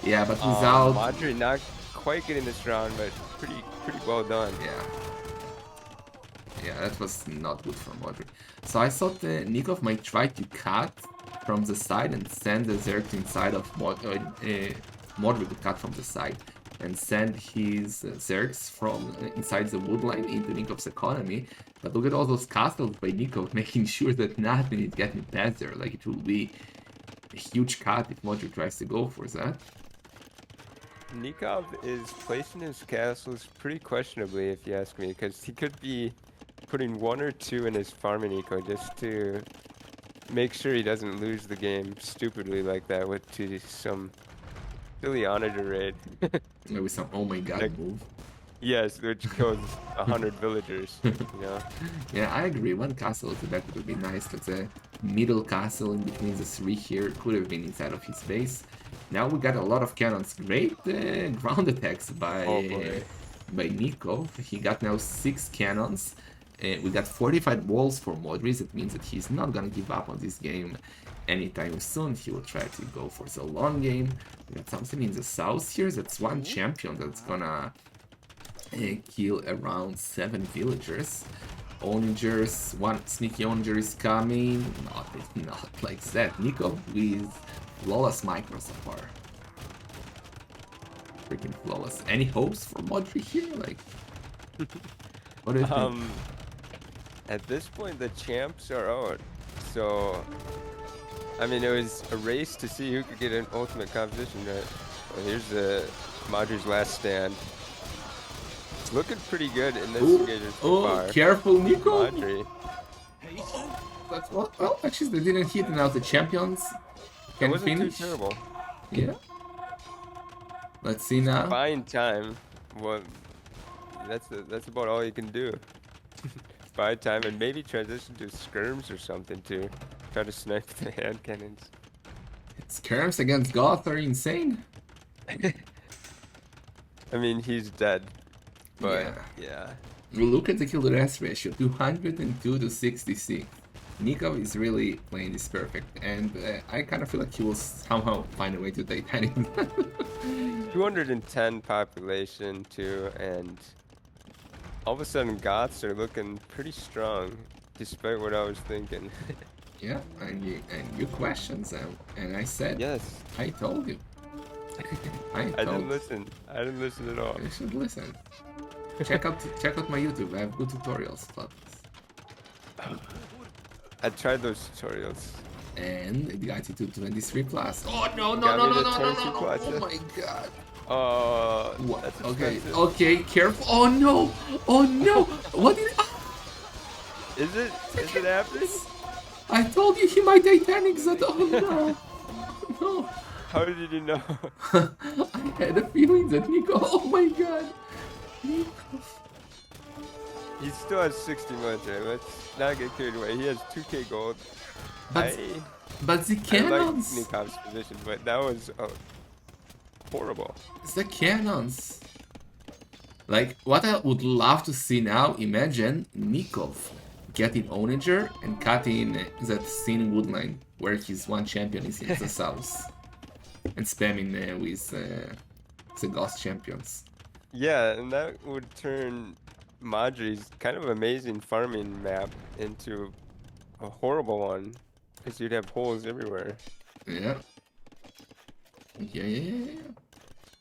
Yeah, but without. Modri not quite getting this round, but pretty well done. Yeah. Yeah, that was not good for Modri. So I thought Nicov might try to cut from the side and send the Zerg inside of Modri would cut from the side. and send his Zergs from inside the woodline into Nikov's economy. But look at all those castles by Nikov, making sure that nothing is getting past there. Like, it will be a huge cut if Modri tries to go for that. Nicov is placing his castles pretty questionably, if you ask me, because he could be putting 1 or 2 in his farming eco just to make sure he doesn't lose the game stupidly like that with to some silly onager raid. Maybe some oh my god Like, move. yes, which kills 100 villagers, you know? Yeah, I agree. One castle at the back would be nice, but the middle castle in between the 3 here could have been inside of his base. Now we got a lot of cannons. Great ground attacks Oh boy. by Nicov. He got now 6 cannons. We got fortified walls for Modri. That means that he's not gonna give up on this game anytime soon. He will try to go for the long game. We got something in the south here. That's one champion that's gonna kill around 7 villagers. Onagers, one sneaky onager is coming. Not like that. Nicov with flawless micro so far. Freaking flawless. Any hopes for Modri here? Like, what do you think? At this point, the champs are out. So, I mean, it was a race to see who could get an ultimate composition. Right? Well, here's Modri's last stand. It's looking pretty good in this engagement so far. Careful, Nicov! Modri. That's what? Well, actually, they didn't hit, and now the champions can It wasn't finish. too terrible. Yeah. Let's see now. Buying time. Well, that's about all you can do. Buy time and maybe transition to skirms or something to try to snipe the hand cannons. Skirms against Goth are insane. I mean, he's dead. But yeah. Look at the kill to death ratio, 202 to 66. Nicov is really playing this perfect, and I kind of feel like he will somehow find a way to Titanic. 210 population too, and all of a sudden Goths are looking pretty strong, despite what I was thinking. Yeah, and you questioned them, and I said, Yes. I told you. I didn't listen. I didn't listen at all. You should listen. check out my YouTube. I have good tutorials about this. I tried those tutorials. And it got you to 23 plus. Oh no no Got no me no to no no 22 no! plus, Oh yeah. my god! What? What? That's Okay, expensive. okay, careful! Oh no! Oh no! What did? Is it happening? I told you he might Titanic that. Oh no! No! How did you know? I had a feeling that Nico. Oh my god! Nico. He still has 60 military. Let's not get carried away. He has 2k gold. But the I like cannons. Nikov's position, but that was horrible. It's the cannons. Like, what I would love to see now, imagine Nicov getting Onager and cutting that scene woodline where his one champion is in the south. And spamming with the Ghost champions. Yeah, and that would turn Modri's kind of amazing farming map into a horrible one. Because you'd have holes everywhere. Yeah. Yeah.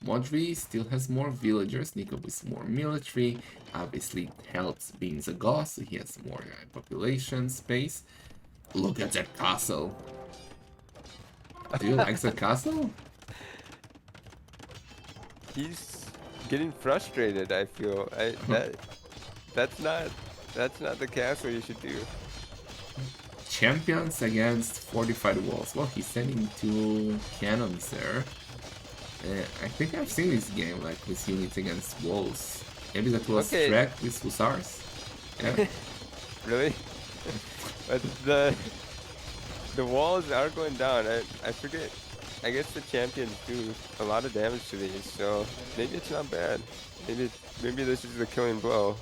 Modri still has more villagers, Nicov is more military, obviously it helps being the Ghost, so he has more population space. Look at that castle! Do you like the castle? He's getting frustrated, I feel. That's not the castle you should do. Champions against fortified walls. Well, he's sending 2 cannons there. I think I've seen this game, like, with units against walls. Maybe that was Trek with Hussars. Yeah. Really? But the walls are going down. I forget. I guess the champions do a lot of damage to these, so maybe it's not bad. Maybe this is the killing blow.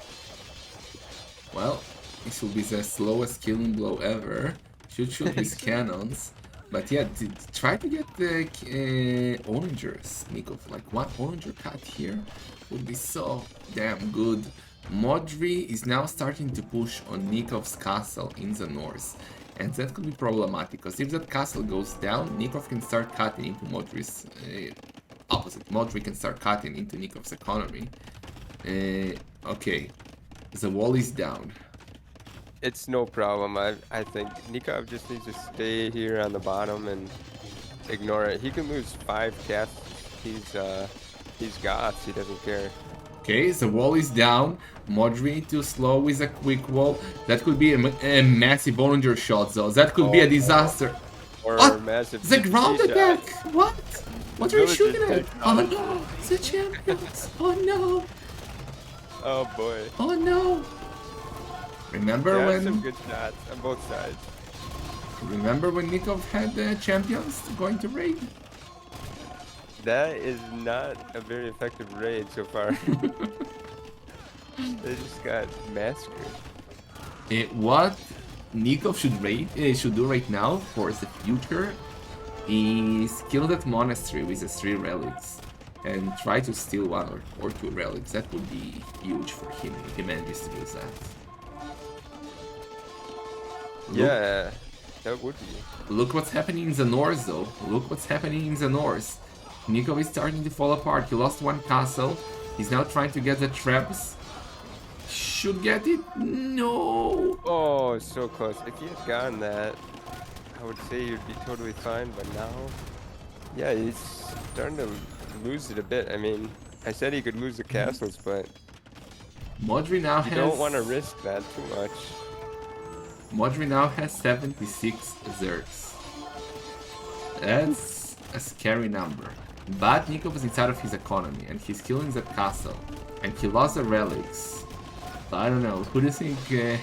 Well, this will be the slowest killing blow ever. Should shoot his cannons. But yeah, try to get the Onagers, Nicov. Like, one Onager cut here would be so damn good. Modri is now starting to push on Nikov's castle in the north. And that could be problematic, because if that castle goes down, Nicov can start cutting into Modri's opposite. Modri can start cutting into Nikov's economy. Okay, the wall is down. It's no problem. I think Nicov just needs to stay here on the bottom and ignore it. He can lose 5 casts. He's goths. He doesn't care. Okay, the wall is down. Modri too slow with a quick wall. That could be a massive Bollinger shot, though. That could be a disaster. Or What? massive The ground TP shot. attack! What? What are you Villagers shooting at? technology. Oh no! The champions! Oh no! Oh boy. Oh no! Remember That's some when? good shots on both sides. Remember when Nicov had the champions going to raid? That is not a very effective raid so far. They just got massacred. What Nicov should do right now for the future is kill that monastery with the 3 relics and try to steal 1 or 2 relics. That would be huge for him if he manages to do that. Yeah, that would be. Look what's happening in the north, though. Look what's happening in the north. Nicov is starting to fall apart. He lost 1 castle. He's now trying to get the traps. Should get it. No. Oh, so close. If he had gotten that, I would say he'd be totally fine, but now, yeah, he's starting to lose it a bit. I mean, I said he could lose the castles, but Modri now you has. don't want to risk that too much. Modri now has 76 zergs. That's a scary number. But Nicov is inside of his economy, and he's killing the castle, and he lost the relics. But I don't know. Who do you think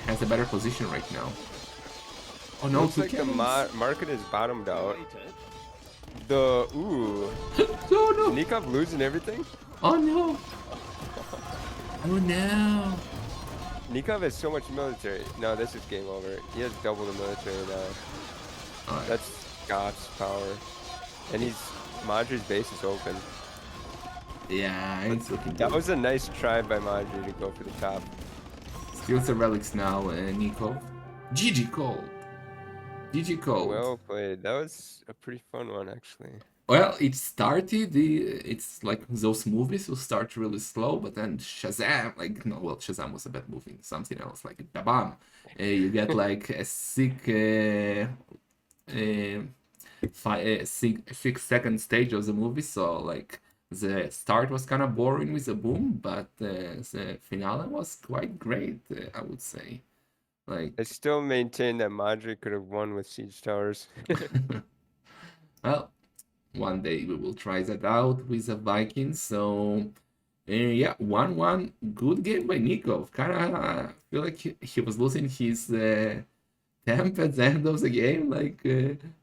has a better position right now? Oh no, Looks 2 like the cannons. market is bottomed out. The ooh, Oh no! Nicov losing everything. Oh no! Oh no! Nicov has so much military. No, this is game over. He has double the military now. Alright. That's God's power. And Modri's base is open. Yeah, it's looking That good. was a nice try by Modri to go for the top. Steals the relics now, Nicov. GG Cold. GG Cold. Well played. That was a pretty fun one, actually. Well, it started, it's like those movies will start really slow, but then Shazam, like, no, well, Shazam was a bad movie, something else, like, bam, you get like a sick, 6 second stage of the movie, so like, the start was kind of boring with the boom, but the finale was quite great, I would say. Like, I still maintain that Modri could have won with Siege Towers. well, one day we will try that out with the Vikings. So, yeah, 1-1. Good game by Nicov. Kind of feel like he was losing his temp at the end of the game, like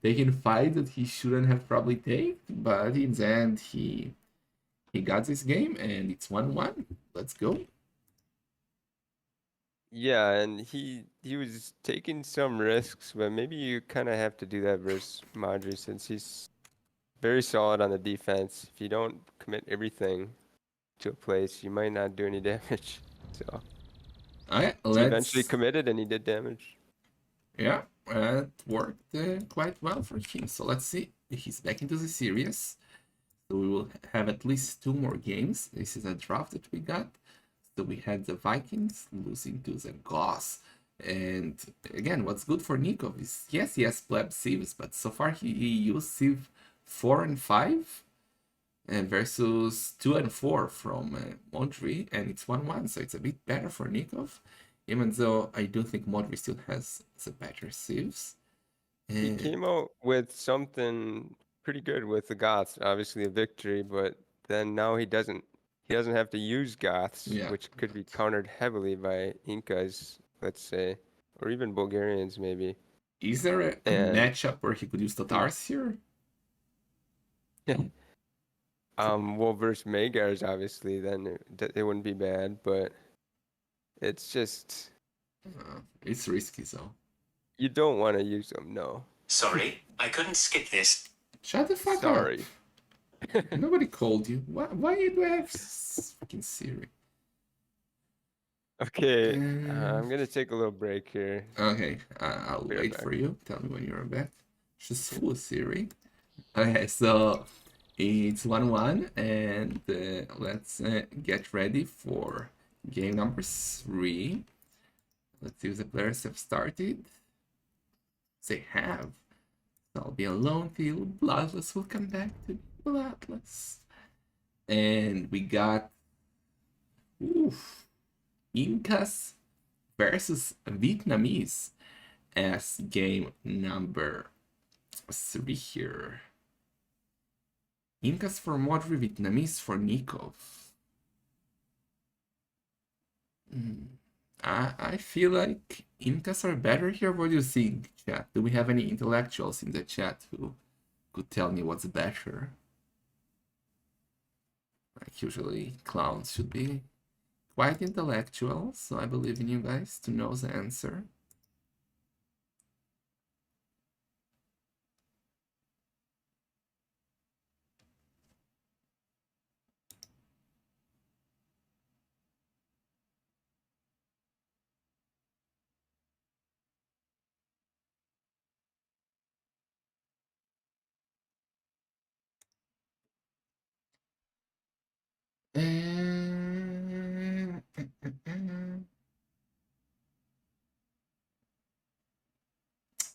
taking fights that he shouldn't have probably taken. But in the end, he got this game, and it's 1-1. Let's go. Yeah, and he was taking some risks, but maybe you kind of have to do that versus Modri since he's very solid on the defense. If you don't commit everything to a place, you might not do any damage. So All right, he eventually let's. committed and he did damage. Yeah, it worked quite well for him. So let's see. He's back into the series. So we will have at least 2 more games. This is a draft that we got. So we had the Vikings losing to the Goths. And again, what's good for Nicov is, yes, he has pleb civs, but so far he used civ 4 and 5 versus 2 and 4 from Modri, and it's 1-1, so it's a bit better for Nicov, even though I do think Modri still has the better civs. He came out with something pretty good with the Goths, obviously a victory, but then now he doesn't have to use Goths, Yeah. which could be countered heavily by Incas, let's say, or even Bulgarians maybe. Is there a And matchup where he could use Tatars here? well, versus Magars, obviously, then it wouldn't be bad, but it's just It's risky, though. you don't want to use them. No. Sorry, I couldn't skip this. Shut the fuck Sorry. up. Nobody called you. Why do I have fucking Siri? Okay, I'm gonna take a little break here. Okay, I'll Be right wait back. for you. Tell me when you're back. Just full Siri. Okay, so It's 1-1, and let's get ready for game number 3. Let's see if the players have started. They have. I'll be alone till Bloodless will come back to Bloodless. And we got Incas versus Vietnamese as game number 3 here. Incas for Modri, Vietnamese for Nicov. I feel like Incas are better here. What do you think, chat? Do we have any intellectuals in the chat who could tell me what's better? Like usually clowns should be quite intellectual, so I believe in you guys to know the answer.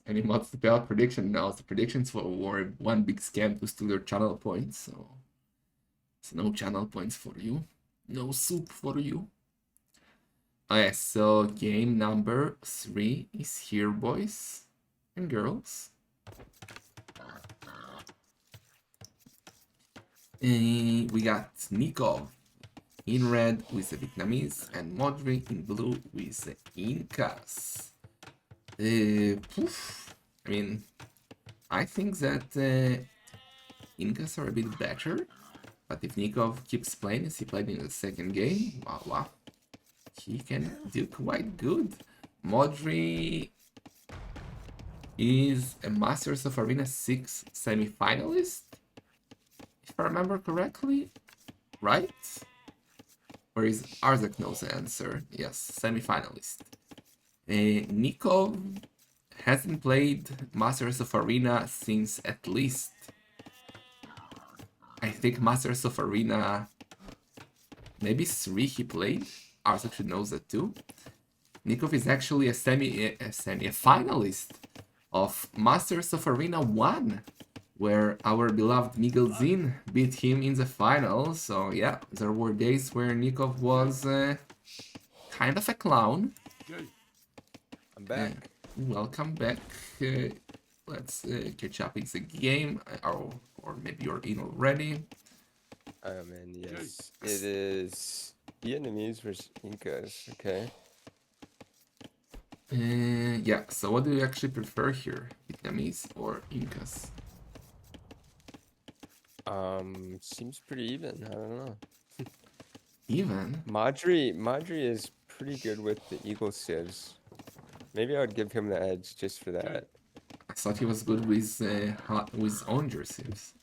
Any multiple prediction? No, the predictions were one big scam to steal your channel points, so it's no channel points for you. No soup for you. Okay, so game number 3 is here, boys and girls. We got Nicov in red with the Vietnamese and Modri in blue with the Incas. I mean, I think that Incas are a bit better, but if Nicov keeps playing as he played in the second game, wow, he can do quite good. Modri is a Masters of Arena 6 semi-finalist, if I remember correctly, right? Or is Arzak knows the answer? Yes, semi-finalist. Nicov hasn't played Masters of Arena since at least, I think, Masters of Arena maybe 3 he played. Arzak should know that too. Nicov is actually a finalist of Masters of Arena 1, where our beloved Miguel Zin beat him in the final. So yeah, there were days where Nicov was kind of a clown. I'm back. Welcome back. Let's catch up in the game, or maybe you're in already. Oh man, yes. It is Vietnamese versus Incas, okay. Yeah, so what do you actually prefer here? Vietnamese or Incas? Seems pretty even. I don't know. Even? Modri is pretty good with the eagle sieves. Maybe I would give him the edge just for that. I thought he was good with Onger sieves.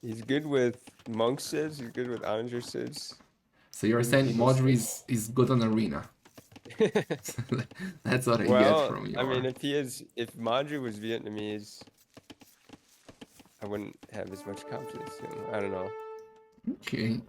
He's good with monk sieves, he's good with Onger sieves. So you're saying Eagle Modri sieves. is good on Arena? That's what I get Well, from you. I mean, if Modri was Vietnamese, I wouldn't have as much confidence in him. I don't know. Okay.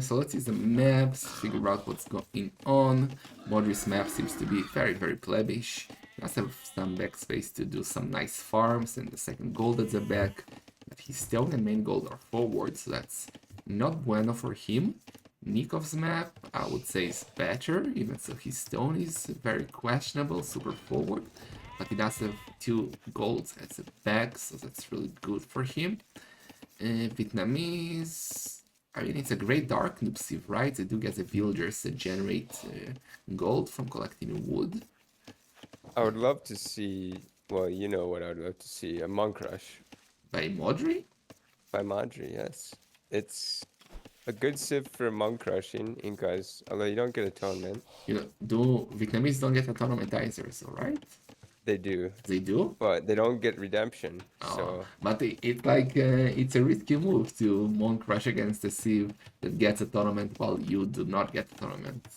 So let's use the maps, figure out what's going on. Modri's map seems to be very, very plebish. He must have some backspace to do some nice farms, and the second gold at the back. But his stone and main gold are forward, so that's not bueno for him. Nikov's map, I would say, is better, even so his stone is very questionable, super forward. But he does have 2 golds at the back, so that's really good for him. Vietnamese, I mean, it's a great dark noob sieve, right? They do get the villagers that generate gold from collecting wood. I would love to see, well, you know what I would love to see, a monk rush. By Modri? By Modri, yes. It's a good sieve for monk rushing Incas, although you don't get atonement. You know, Vietnamese don't get a tournament either, so right? They do. They do? But they don't get redemption, so... But it's like, it's a risky move to monk rush against a sieve that gets a tournament while you do not get a tournament.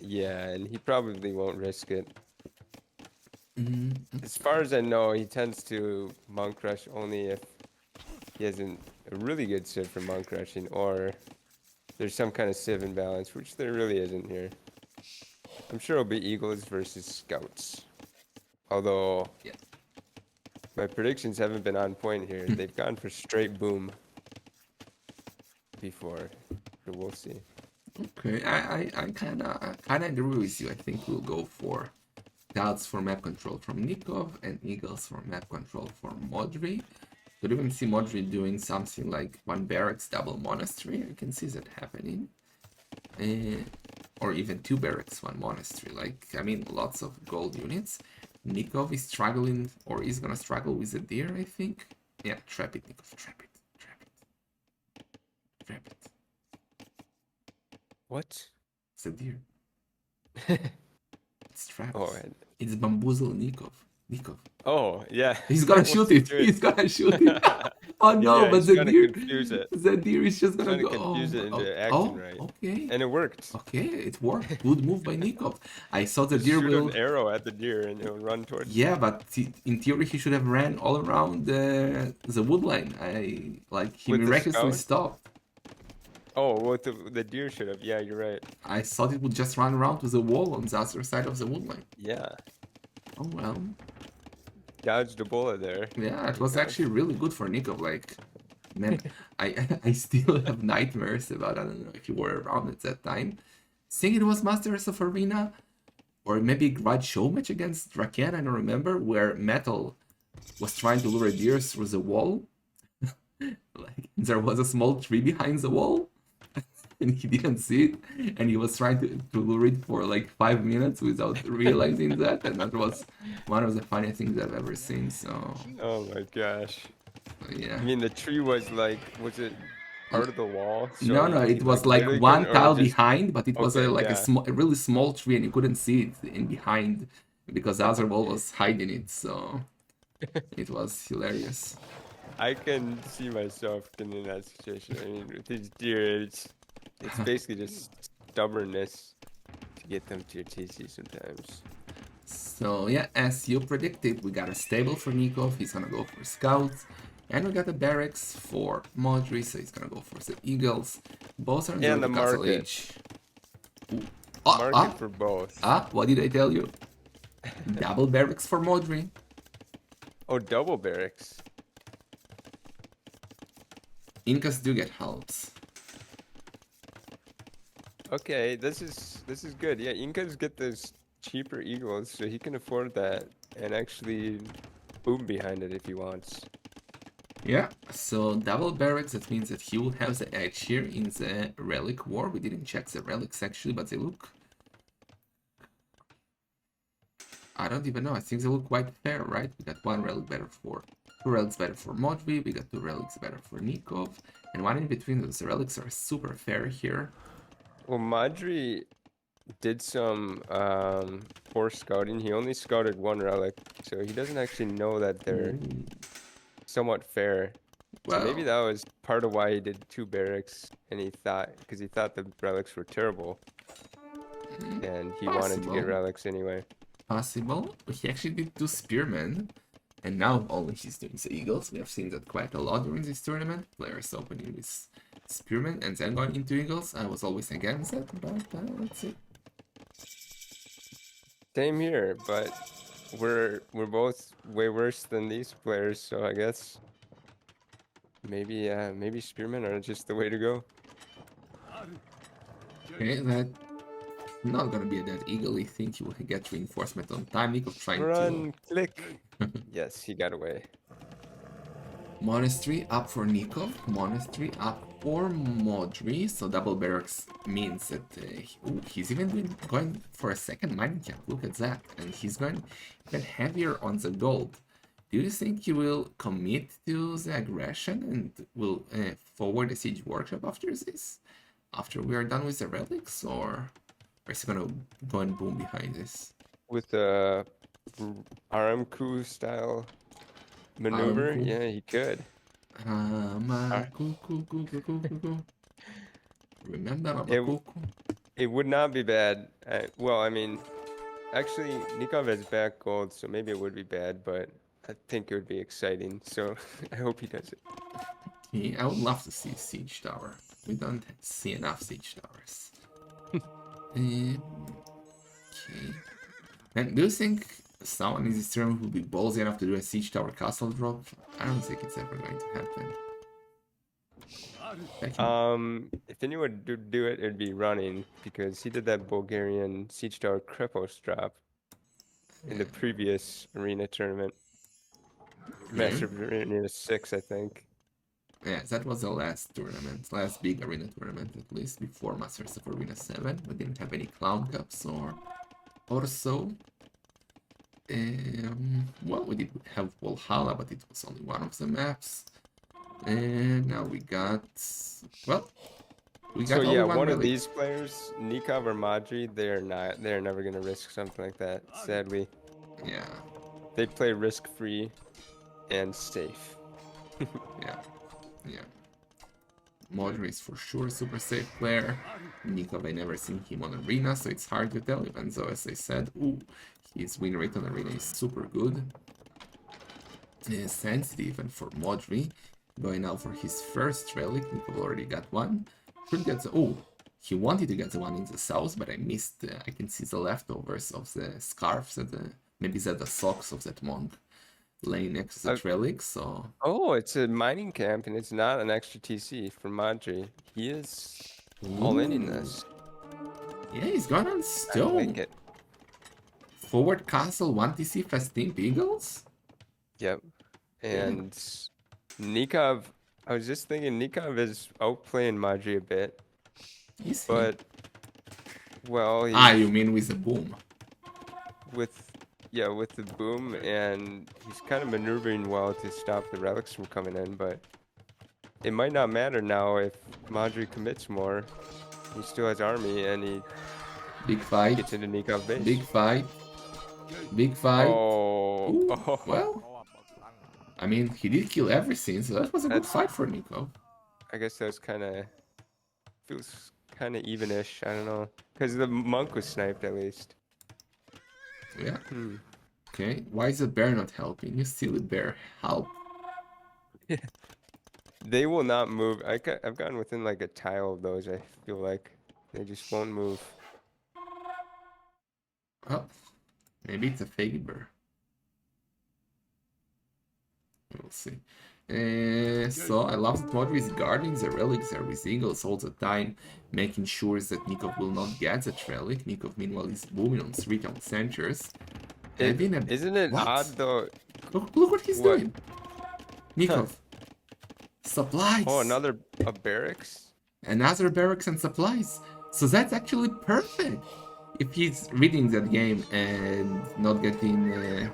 Yeah, and he probably won't risk it. As far as I know, he tends to monk rush only if he hasn't a really good civ for monk rushing, or there's some kind of civ imbalance, which there really isn't here. I'm sure it'll be eagles versus scouts. Although Yeah. my predictions haven't been on point here. They've gone for straight boom before. So we'll see. Okay, I kinda agree with you. I think we'll go for scouts for map control from Nicov and eagles for map control for Modri. Could even see Modri doing something like one barracks double monastery. I can see that happening. Or even two barracks, one monastery. Like, I mean, lots of gold units. Nicov is struggling, or is gonna struggle with the deer, I think. Yeah, trap it, Nicov, trap it, trap it, trap it. What? It's a deer. It's traps. Oh, It's bamboozle Nicov. Nicov. oh yeah. He's gonna What's shoot he it. doing? He's gonna shoot it. Oh no, Yeah, but he's the trying to deer, confuse it. the deer is just gonna Trying to go. confuse it into Oh, acting oh, right. okay. And it worked. Okay, it worked. Good move by Nicov. I thought the Just deer shoot will. an arrow at the deer and it'll run towards Yeah, but in theory he should have ran all around the wood line. He With the miraculously scout? stopped. Oh, well, the deer should have. Yeah, you're right. I thought it would just run around to the wall on the other side of the wood line. Yeah. Oh well. Dodged a bullet there. Yeah, it was Nicov. actually really good for Nicov. Like, man, I still have nightmares about. I don't know if you were around at that time. Think it was Masters of Arena, or maybe Grudge Show match against Draken. I don't remember, where Metal was trying to lure deer through the wall. Like, there was a small tree behind the wall, and he didn't see it, and he was trying to lure it for like 5 minutes without realizing that, and that was one of the funniest things I've ever seen. So Oh my gosh. yeah. I mean, the tree was like, was it part of the wall? So No, he it was like literally one couldn't, or tile just behind, but it was okay, like yeah. a really small tree, and you couldn't see it in behind because the other wall was hiding it. So it was hilarious. I can see myself getting in that situation. I mean, with these deer, it's basically just stubbornness to get them to your TC sometimes. So yeah, as you predicted, we got a stable for Nicov. He's gonna go for scouts, and we got a barracks for Modri, so he's gonna go for the eagles. Both are And the the castle market. age. Market for both. What did I tell you? Double barracks for Modri. Oh, double barracks. Incas do get helps. Okay, this is good. Yeah, Incas get those cheaper eagles, so he can afford that and actually boom behind it if he wants. Yeah, so double barracks, that means that he will have the edge here in the relic war. We didn't check the relics actually, but they look... I don't even know, I think they look quite fair, right? We got one relic better for... Two relics better for Modri, we got two relics better for Nicov, and one in between. Those relics are super fair here. Well, Modri did some poor scouting. He only scouted one relic, so he doesn't actually know that they're somewhat fair. Well, So maybe that was part of why he did two barracks, and he thought the relics were terrible, and he wanted to get Possible. relics anyway. Possible, but he actually did two spearmen, and now only he's doing the eagles. We have seen that quite a lot during this tournament. Players opening with spearmen and then going into eagles. I was always against that, but let's see. Same here, but we're both way worse than these players, so I guess maybe spearmen are just the way to go. Okay, that not gonna be that eagle. I think he will get reinforcement on time. Nicov trying Run, click. Yes, he got away. Monastery up for Nicov, Monastery up for Modri, so double barracks means that he's even going for a second mining camp, look at that, and he's going even heavier on the gold. Do you think he will commit to the aggression and will forward the siege workshop after this? After we are done with the relics, or is he gonna go and boom behind this? With the RM coup style maneuver, coup. yeah, he could. Remember It would not be bad. Well, I mean, Actually, Nicov has back gold, so maybe it would be bad, but I think it would be exciting. So I hope he does it. Yeah, I would love to see a siege tower. We don't see enough siege towers. Okay. And do you think someone in this tournament will be ballsy enough to do a siege tower castle drop? I don't think it's ever going to happen. If anyone would do it, it'd be running because he did that Bulgarian siege tower Krepos drop in the previous arena tournament. Master Arena 6, I think. Yeah, that was the last tournament, last big arena tournament at least, before Masters of Arena 7. We didn't have any Clown Cups or so. Well, we did have Valhalla, but it was only one of the maps. And now we got, well, we got So only yeah, one one of relic. these players, Nicov or Modri, they're never gonna risk something like that. Sadly, Yeah, they play risk-free and safe. yeah, yeah. Modri is for sure a super safe player. Nicov, I never seen him on Arena, so it's hard to tell, even though, as I said, his win rate on Arena is super good. Sensitive even for Modri. Going now for his first relic. Nicov already got one. Should get the, he wanted to get the one in the south, but I missed. I can see the leftovers of the scarves and maybe the socks of that monk laying next to the relic. So Oh, it's a mining camp, and it's not an extra TC for Modri. He is all in this. yeah, he's gone on I stone. like it. Forward castle 1 TC fast team Eagles. Yep. And Nicov, I was just thinking Nicov is outplaying Modri a bit. Is he? But, well, you mean with the boom? with the boom, and he's kind of maneuvering well to stop the relics from coming in, but it might not matter now if Modri commits more. He still has army, and he Big fight. gets into Nicov base. Big fight. Big fight. Oh. Ooh, well, I mean, he did kill everything, so that was a good fight for Nicov. I guess that was feels kind of evenish. I don't know, because the monk was sniped at least. Yeah. Okay, why is the bear not helping? You steal the bear. Help. They will not move. I've gotten within like a tile of those. I feel like they just won't move. Well, maybe it's a fake bear. We'll see. So I love that Modri is guarding the relics there with Eagles all the time, making sure that Nicov will not get that relic. Nicov meanwhile is booming on 3 count centers. Isn't it odd though? Look what he's doing. Nicov. Supplies. Oh, another barracks? Another barracks and supplies. So that's actually perfect. If he's reading that game and not getting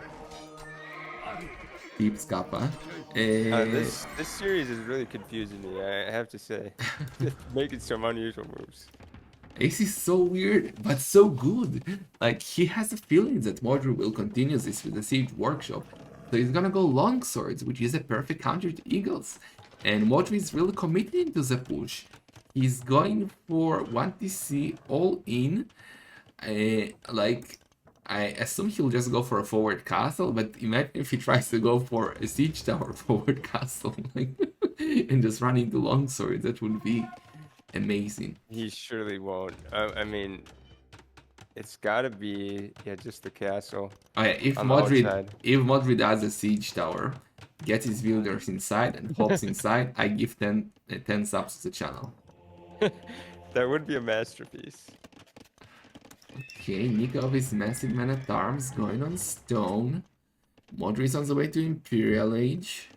Deep Scappa. This series is really confusing me, I have to say. Making some unusual moves. Ace is so weird, but so good. Like, he has a feeling that Modri will continue this with the Siege Workshop. So he's gonna go Longswords, which is a perfect counter to Eagles. And Modri is really committed to the push. He's going for 1 TC all in. I assume he'll just go for a forward castle, but imagine if he tries to go for a siege tower forward castle, and just run into longsword. That would be amazing. He surely won't. I mean, it's gotta be just the castle. Oh yeah, if Modri does a siege tower, gets his builders inside and hops inside, I give 10 subs to the channel. That would be a masterpiece. Okay, Nicov is massive man at arms, going on stone. Modri is on the way to Imperial Age.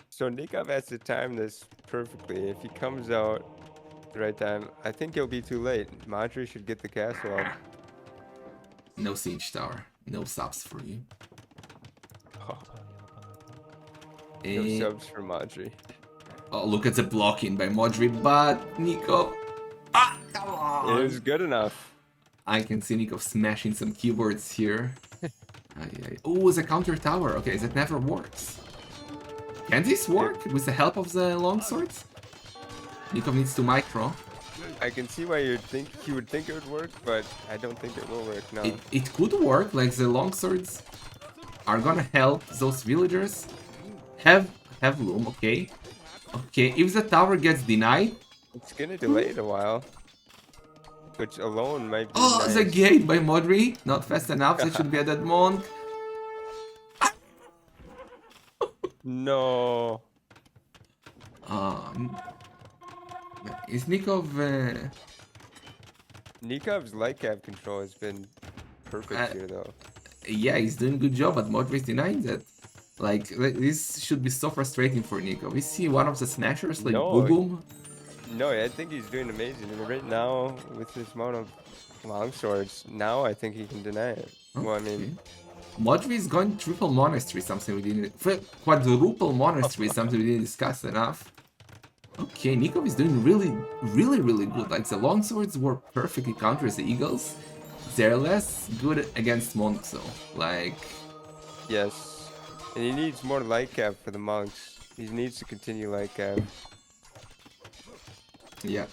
So Nicov has to time this perfectly. If he comes out the right time, I think he'll be too late. Modri should get the castle up. No siege tower, no subs for you. No subs for Modri. Oh, look at the blocking by Modri, but Nicov. Come on! It was good enough. I can see Nicov smashing some keyboards here. Oh, it's a counter tower. Okay, that never works. Can this work with the help of the longswords? Nicov needs to micro. I can see why you would think it would work, but I don't think it will work. No. It could work, like the longswords are gonna help those villagers have room, okay? Okay, if the tower gets denied. It's gonna delay it a while, which alone might be Oh, nice. the gate by Modri, not fast enough, that should be a dead monk. No. Is Nicov Nikov's light cap control has been perfect here, though. yeah, he's doing a good job, but Modric is denying that. Like, this should be so frustrating for Nicov. We see one of the smashers, like, No. boom. No, I think he's doing amazing. I mean, right now, with this amount of longswords, now I think he can deny it. Well, I mean, Modri is going triple monastery, something we didn't... Quadruple monastery, something we didn't discuss enough. Okay, Nicov is doing really good. Like, the longswords were perfectly counter as the eagles. They're less good against monks, though. Like... yes. And he needs more light cap for the monks. He needs to continue light cap. Yeah.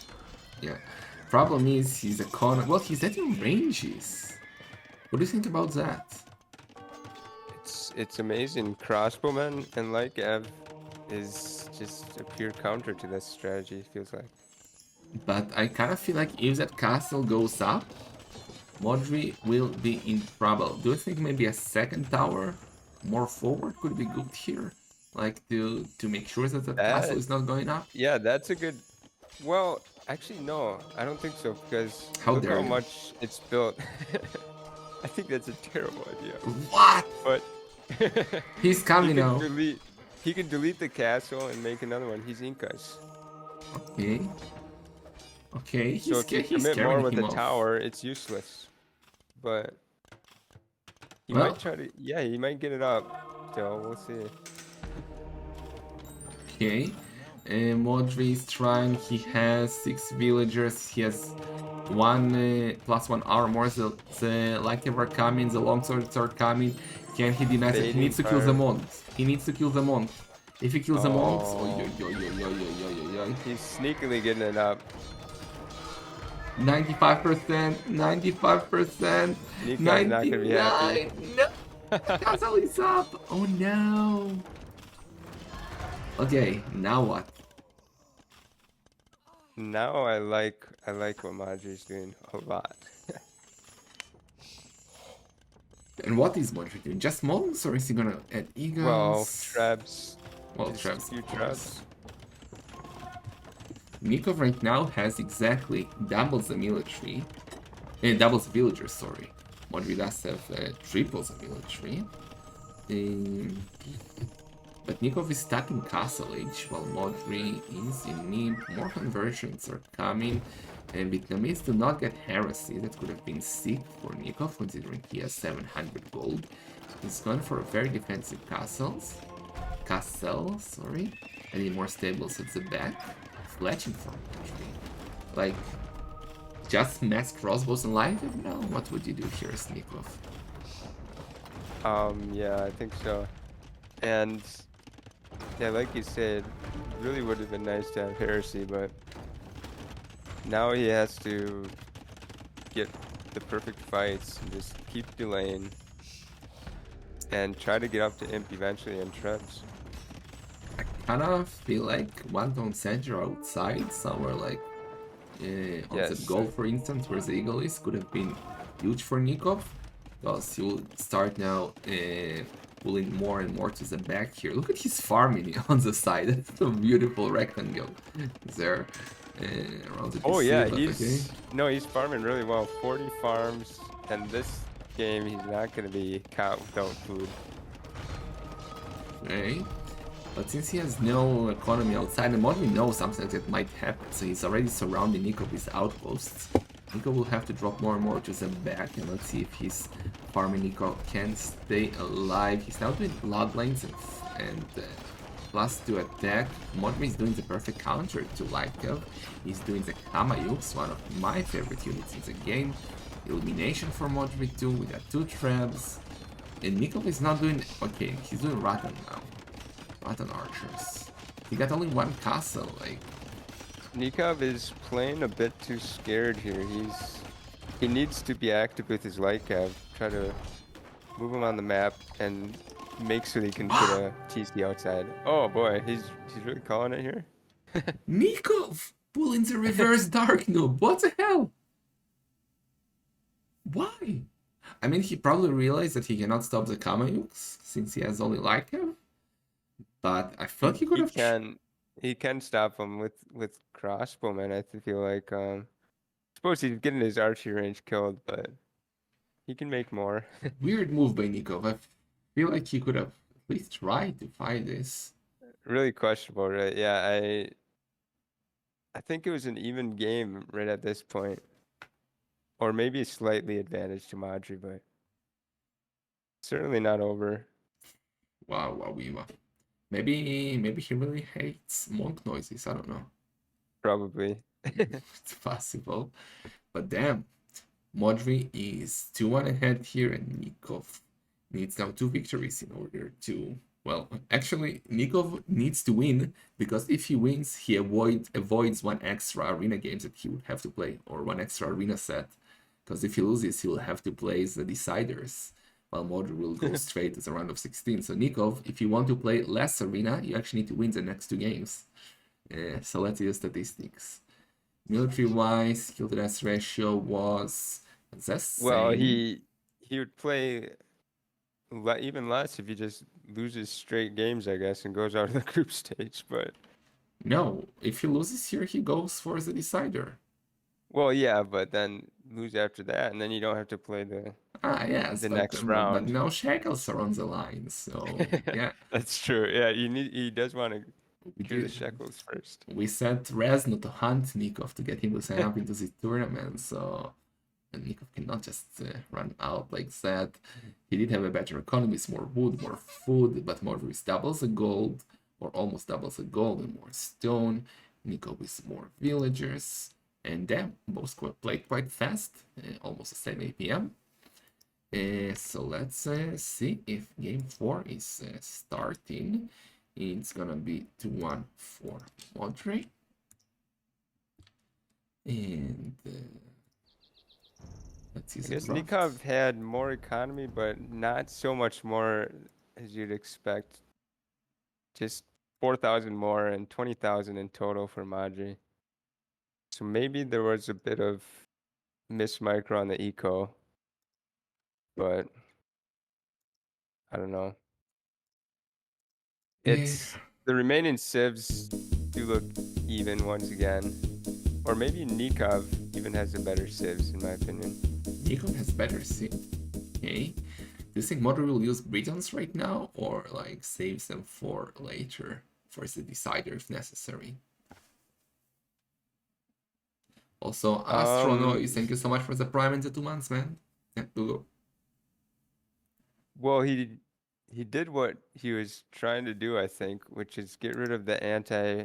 Problem is, he's a con... Well, he's getting ranges. What do you think about that? It's amazing. Crossbowman and light cap is just a pure counter to this strategy, it feels like. But I kind of feel like if that castle goes up, Modri will be in trouble. Do you think maybe a second tower more forward could be good here? Like to make sure that the castle is not going up? Yeah, that's a good... Well, actually, no. I don't think so, because look dare how you. much it's built. I think that's a terrible idea. What? But... He's coming now. He can delete the castle and make another one. He's Incas. Okay, So if you commit more with the tower, it's useless. But he might try to... Yeah, he might get it up. So we'll see. Okay. Modri is trying. He has 6 villagers. He has +1 armor. The light are coming. The longswords are coming. Can he deny it? He needs to kill the monks. He needs to kill the monks. If he kills the monks, He's sneakily getting it up. 95%, 95%, Nico's not gonna be happy. No, castle is up. Oh no. Okay, now what? Now I like what Modri's doing a lot. And what is Modri doing? Just monks, or is he gonna add eagles? Well, traps. Well, Just traps. a few Of course. traps. Nicov right now has exactly doubles the military, doubles the villagers. Sorry, Modri does have triples the military. But Nicov is stuck in Castle Age while Modri is in need. More conversions are coming. And Vietnamese do not get heresy. That could have been sick for Nicov, considering he has 700 gold. He's gone for very defensive castles. Sorry. Adding more stables at the back. Fletching for Modri. Like, just mass crossbows and light? No, what would you do here as Nicov? Yeah, I think so. And yeah, like you said, really would have been nice to have heresy, but now he has to get the perfect fights and just keep delaying and try to get up to imp eventually and trebs. I kind of feel like one on center outside, somewhere like on the goal, for instance, where the eagle is, could have been huge for Nicov, because he will start now pulling more and more to the back here. Look at his farming on the side. That's a beautiful rectangle there. Around the Oh yeah, he's he's farming really well. 40 farms, and this game he's not going to be caught without food. Okay. But since he has no economy outside, and Modri knows something like that might happen, so he's already surrounding Nicov with outposts. Nicov will have to drop more and more to the back, and let's see if his farming Nicov can stay alive. He's now doing bloodlines and +2 attack. Modri is doing the perfect counter to Nicov. He's doing the Kamayuks, one of my favorite units in the game. Illumination for Modri too, we got 2 traps. And Nicov is not doing... Okay, he's doing Rattan now. Rattan archers. He got only 1 castle, like... Nicov is playing a bit too scared here. He needs to be active with his light cav. Try to move him on the map and make so he can get a TC outside. Oh boy, he's really calling it here. Nicov pulling the reverse dark noob. What the hell? Why? I mean, he probably realized that he cannot stop the Kamayuks since he has only Lycan. But I felt he could He have. he can stop him with crossbowmen. I feel like suppose he's getting his archery range killed, but he can make more. Weird move by Nicov. I feel like he could have at least tried to fight this. Really questionable, right? Yeah, I think it was an even game right at this point. Or maybe slightly advantage to Modri, but certainly not over. Wow, Wawima. Maybe he really hates monk noises. I don't know. Probably. It's possible. But damn, Modri is 2-1 ahead here, and Nicov needs now 2 victories in order to. Well, actually, Nicov needs to win because if he wins, he avoids 1 extra arena games that he would have to play, or 1 extra arena set. Because if he loses, he will have to play the deciders, while Modri will go straight to the round of 16. So Nicov, if you want to play less arena, you actually need to win the next 2 games. So let's see the statistics. Military-wise, kill to death ratio was the same. Well, he would play even less if he just loses straight games, I guess, and goes out of the group stage. But No, if he loses here, he goes for the decider. well, yeah, but then lose after that, and then you don't have to play Yes, the but, next but round. now shackles are on the line, so yeah. That's true. Yeah, he does want to We clear the did. shackles first. We sent Resno to hunt Nicov to get him to sign up into the tournament, so and Nicov cannot just run out like that. He did have a better economy, more wood, more food, but Modri doubles the gold, or almost doubles the gold, and more stone. Nicov with more villagers, and them both played quite fast, almost the same APM. So let's see if game 4 is starting. It's gonna be 2-1 for Modri. And let's see I the guess draft. Nicov had more economy, but not so much more as you'd expect. Just 4,000 more and 20,000 in total for Modri. So maybe there was a bit of miss micro on the eco, but I don't know. Eh, It's the remaining civs do look even once again. Or maybe Nicov even has a better civs in my opinion. Nicov has better sim. Okay. Do you think Modri will use Britons right now, or like saves them for later, for the decider if necessary? Also, Astronoise, thank you so much for the prime in the 2 months, man. Yeah, go. Well, he did what he was trying to do, I think, which is get rid of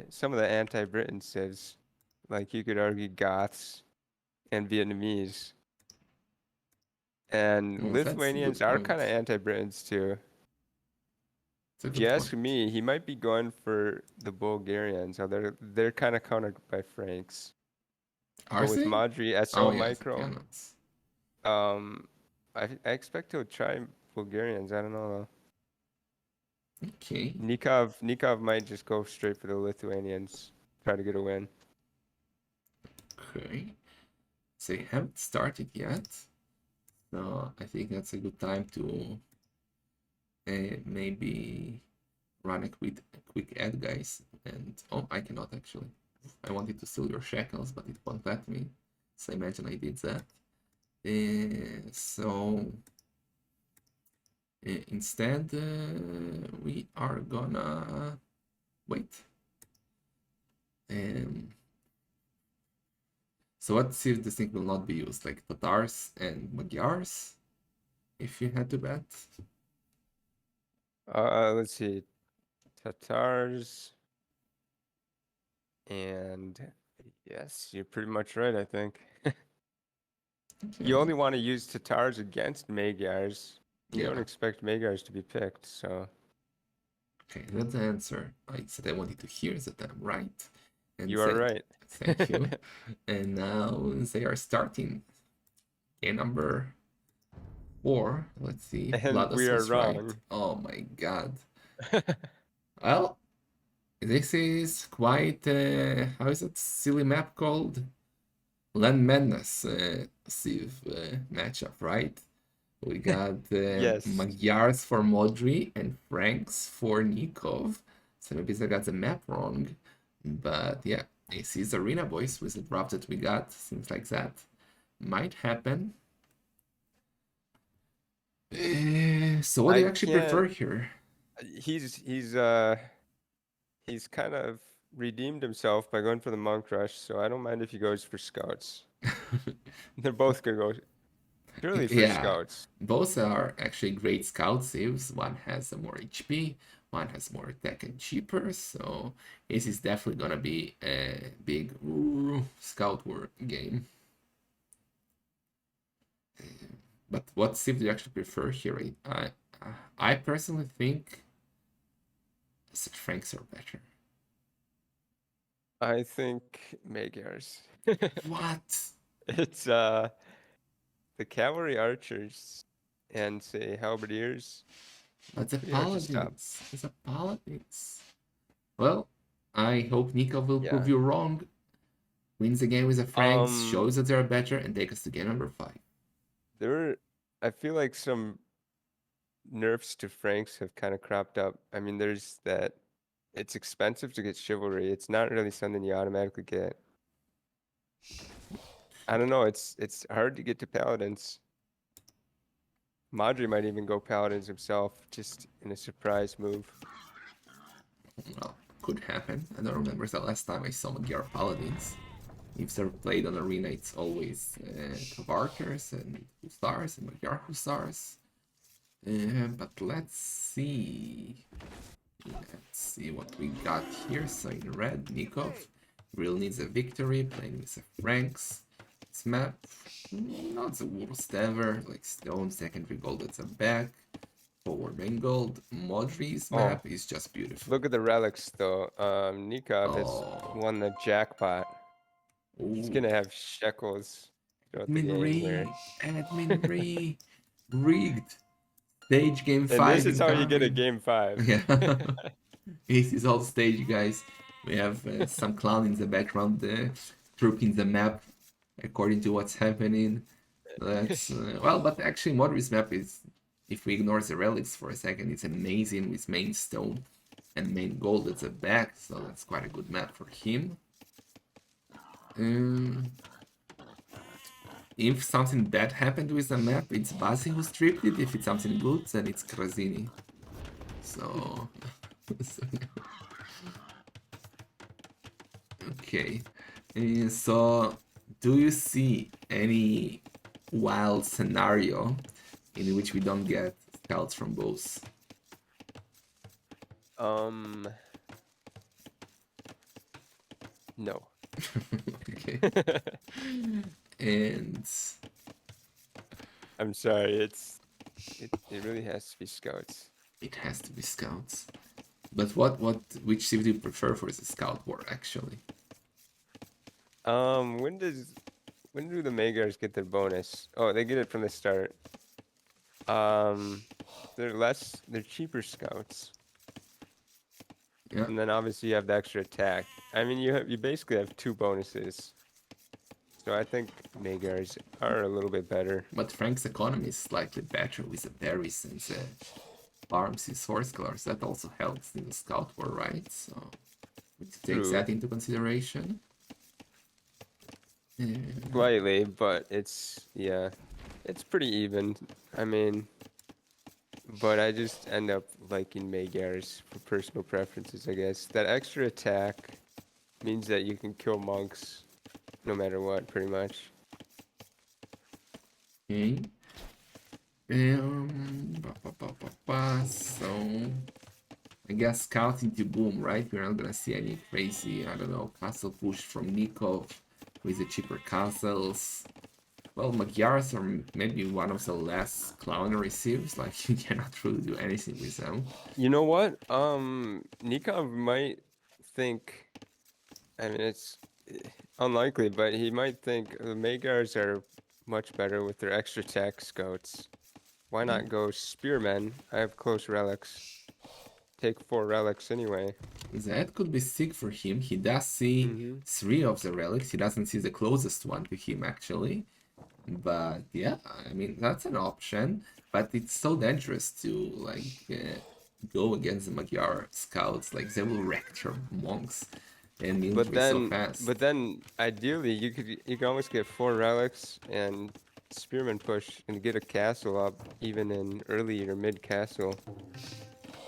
some of the anti-Britain civs, like you could argue Goths and Vietnamese. And Oh, that's a Lithuanians good are point. kind of anti-Britons too. It's a If you good ask point. me, he might be going for the Bulgarians. They're kind of countered by Franks. Are But with they? Modri Oh SO yes, micro, cannons. um, I expect he'll try Bulgarians. I don't know though. Okay. Nicov might just go straight for the Lithuanians, try to get a win. Okay. So they haven't started yet. So I think that's a good time to maybe run a quick ad, guys. And oh, I cannot actually. I wanted to steal your shackles, but it won't let me. So imagine I did that. So instead, we are gonna wait. So what cities do you think will not be used? Like Tatars and Magyars, if you had to bet? Let's see, Tatars, and yes, you're pretty much right. I think you Okay. only want to use Tatars against Magyars. You don't Yeah. expect Magyars to be picked, so Okay, that's the answer I said I wanted to hear that I'm right. And You are right. Thank you. And now they are starting game number 4. Let's see. And we Vlados are was right. wrong. Oh my god. Well, this is quite how is it silly map called? Land Madness Civ matchup, right? We got Yes. Magyars for Modri and Franks for Nicov. So maybe I got the map wrong. But yeah, this is Arena Boys with the drop that we got. Seems like that might happen. So what do you I actually can't. prefer here? He's kind of redeemed himself by going for the monk rush, so I don't mind if he goes for scouts. They're both gonna go purely for Yeah, scouts. both are actually great scout saves. One has a more HP, one has more attack and cheaper. So this is definitely gonna be a big scout war game. But what civ do you actually prefer here? I personally think that Franks are better. I think Magyars. What? It's the cavalry archers and say halberdiers. But the Pretty hard to stop. paladins. It's a paladins. Well, I hope Nico will prove Yeah. you wrong. Wins the game with the Franks, Um, shows that they're better, and take us to game number 5. there were, I feel like some nerfs to Franks have kind of cropped up. I mean, there's that it's expensive to get chivalry. It's not really something you automatically get. I don't know. It's hard to get to paladins. Modri might even go paladins himself, just in a surprise move. Well, could happen. I don't remember the last time I saw Magyar Paladins. If they're played on Arena, it's always Kavarkers and Hussars and Magyar Hussars. But let's see. Let's see what we got here. So in red, Nicov really needs a victory, playing with the Franks. This map, not the worst ever. Like stone, secondary gold at the back. Forward main gold. Modri's Oh. map is just beautiful. Look at the relics, though. Nicov has Oh. won the jackpot. He's Ooh. gonna have shekels throughout the game. Where Admin Re, rigged. Stage game and 5. this is how you get a incoming. game 5. Yeah. This is all stage, guys. We have some clown in the background tricking the map according to what's happening. That's well, but actually, Modri's map is, if we ignore the relics for a second, it's amazing with main stone and main gold at the back. So that's quite a good map for him. If something bad happened with the map, it's Basi who stripped it. If it's something good, then it's Krasini. So, okay. So, do you see any wild scenario in which we don't get scouts from both? No. Okay. And I'm sorry. It really has to be scouts. it has to be scouts. But which civ do you prefer for the scout war actually? When do the Magyars get their bonus? Oh, they get it from the start. They're cheaper scouts. Yeah. And then obviously you have the extra attack. I mean, you basically have 2 bonuses. So I think Magyars are a little bit better. But Frank's economy is slightly better with the berries and the farms his horse colors. That also helps in the scout war, right? So we need to take True. that into consideration. Slightly, but it's pretty even. I mean, but I just end up liking Magyars for personal preferences, I guess. That extra attack means that you can kill monks no matter what, pretty much. Okay. So I guess scouting to boom, right? We're not gonna see any crazy, I don't know, castle push from Nicov with the cheaper castles. Well, Magyars are maybe one of the less clownery civs, like you cannot really do anything with them. You know what? Nicov might think I mean, it's unlikely, but he might think the Magars are much better with their extra tech scouts. Why not go Spearmen? I have close relics. Take 4 relics anyway. That could be sick for him. He does see Mm-hmm. 3 of the relics. He doesn't see the closest one to him, actually. But yeah, I mean, that's an option. But it's so dangerous to, like, go against the Magyar scouts. Like, they will wreck your monks and military so fast. But then, ideally, you could almost get 4 relics and Spearman push and get a castle up even in early or mid castle.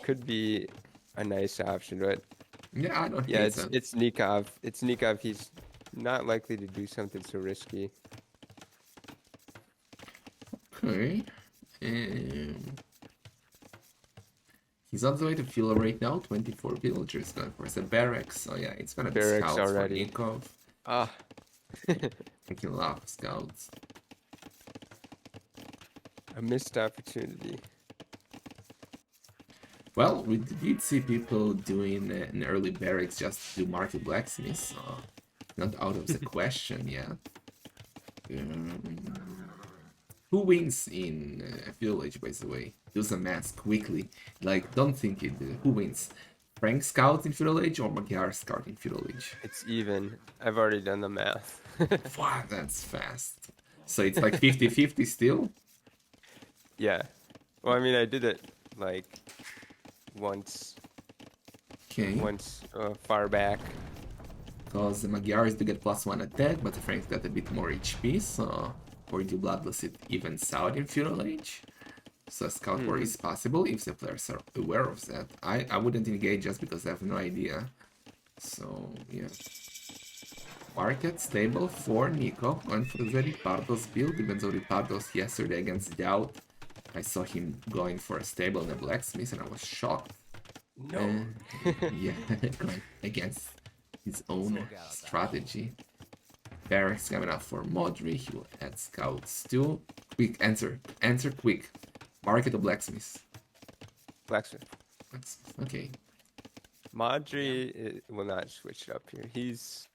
Could be a nice option, but Yeah, I don't yeah, hate that. it's Nicov. It's Nicov. He's not likely to do something so risky. Okay. He's on the way to Philo right now. 24 villagers going for the barracks. So yeah, it's gonna be Barracks scouts already. for Nicov. Ah, Taking a lot of scouts. a missed opportunity. Well, we did see people doing an early barracks just to do market blacksmiths, so not out of the question yet. Who wins in village, by the way? Do some math quickly. Like, don't think it. Who wins? Frank Scout in village or Magyar Scout in village? It's even. I've already done the math. Wow, that's fast. So it's like 50-50 still? Yeah. Well, I mean, I did it like once Okay. far back. Because the Magyars do get +1 attack, but the Franks got a bit more HP, so for the Bloodless it evens out in Feudal Age. So a Scout War is possible if the players are aware of that. I wouldn't engage just because I have no idea. So, yeah. Market stable for Nicov, going for the Ripardo's build, even though Ripardo's yesterday against Doubt, I saw him going for a stable in the Blacksmith and I was shocked. No. Yeah, going against his own strategy. Barracks coming up for Modri, he will add scouts too. Quick, answer quick. Market or Blacksmith? Blacksmith. Blacksmith, okay. Modri will not switch it up here. He's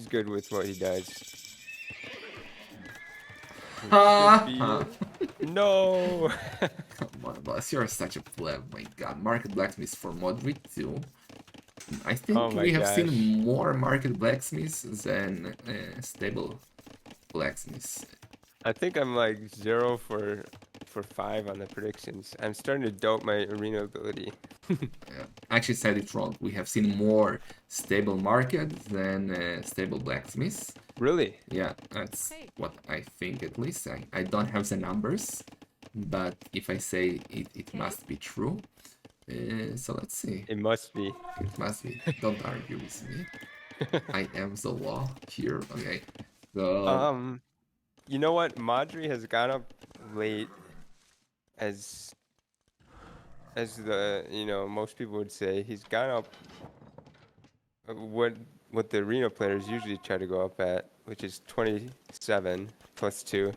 good with what he does. No. Come on, boss, you're such a pleb, my god. Market Blacksmith for Modri too. I think Oh my we have gosh. seen more Market Blacksmiths than stable Blacksmiths. I think I'm like 0 for 5 on the predictions. I'm starting to doubt my arena ability. I actually said it wrong. We have seen more stable market than stable blacksmiths. Really? Yeah, that's what I think at least. I don't have the numbers, but if I say it, it must be true. So let's see. It must be. It must be. Don't argue with me. I am the law here. Okay. So You know what? Modri has gone up late as the, most people would say. He's gone up what the arena players usually try to go up at, which is 27 plus 2.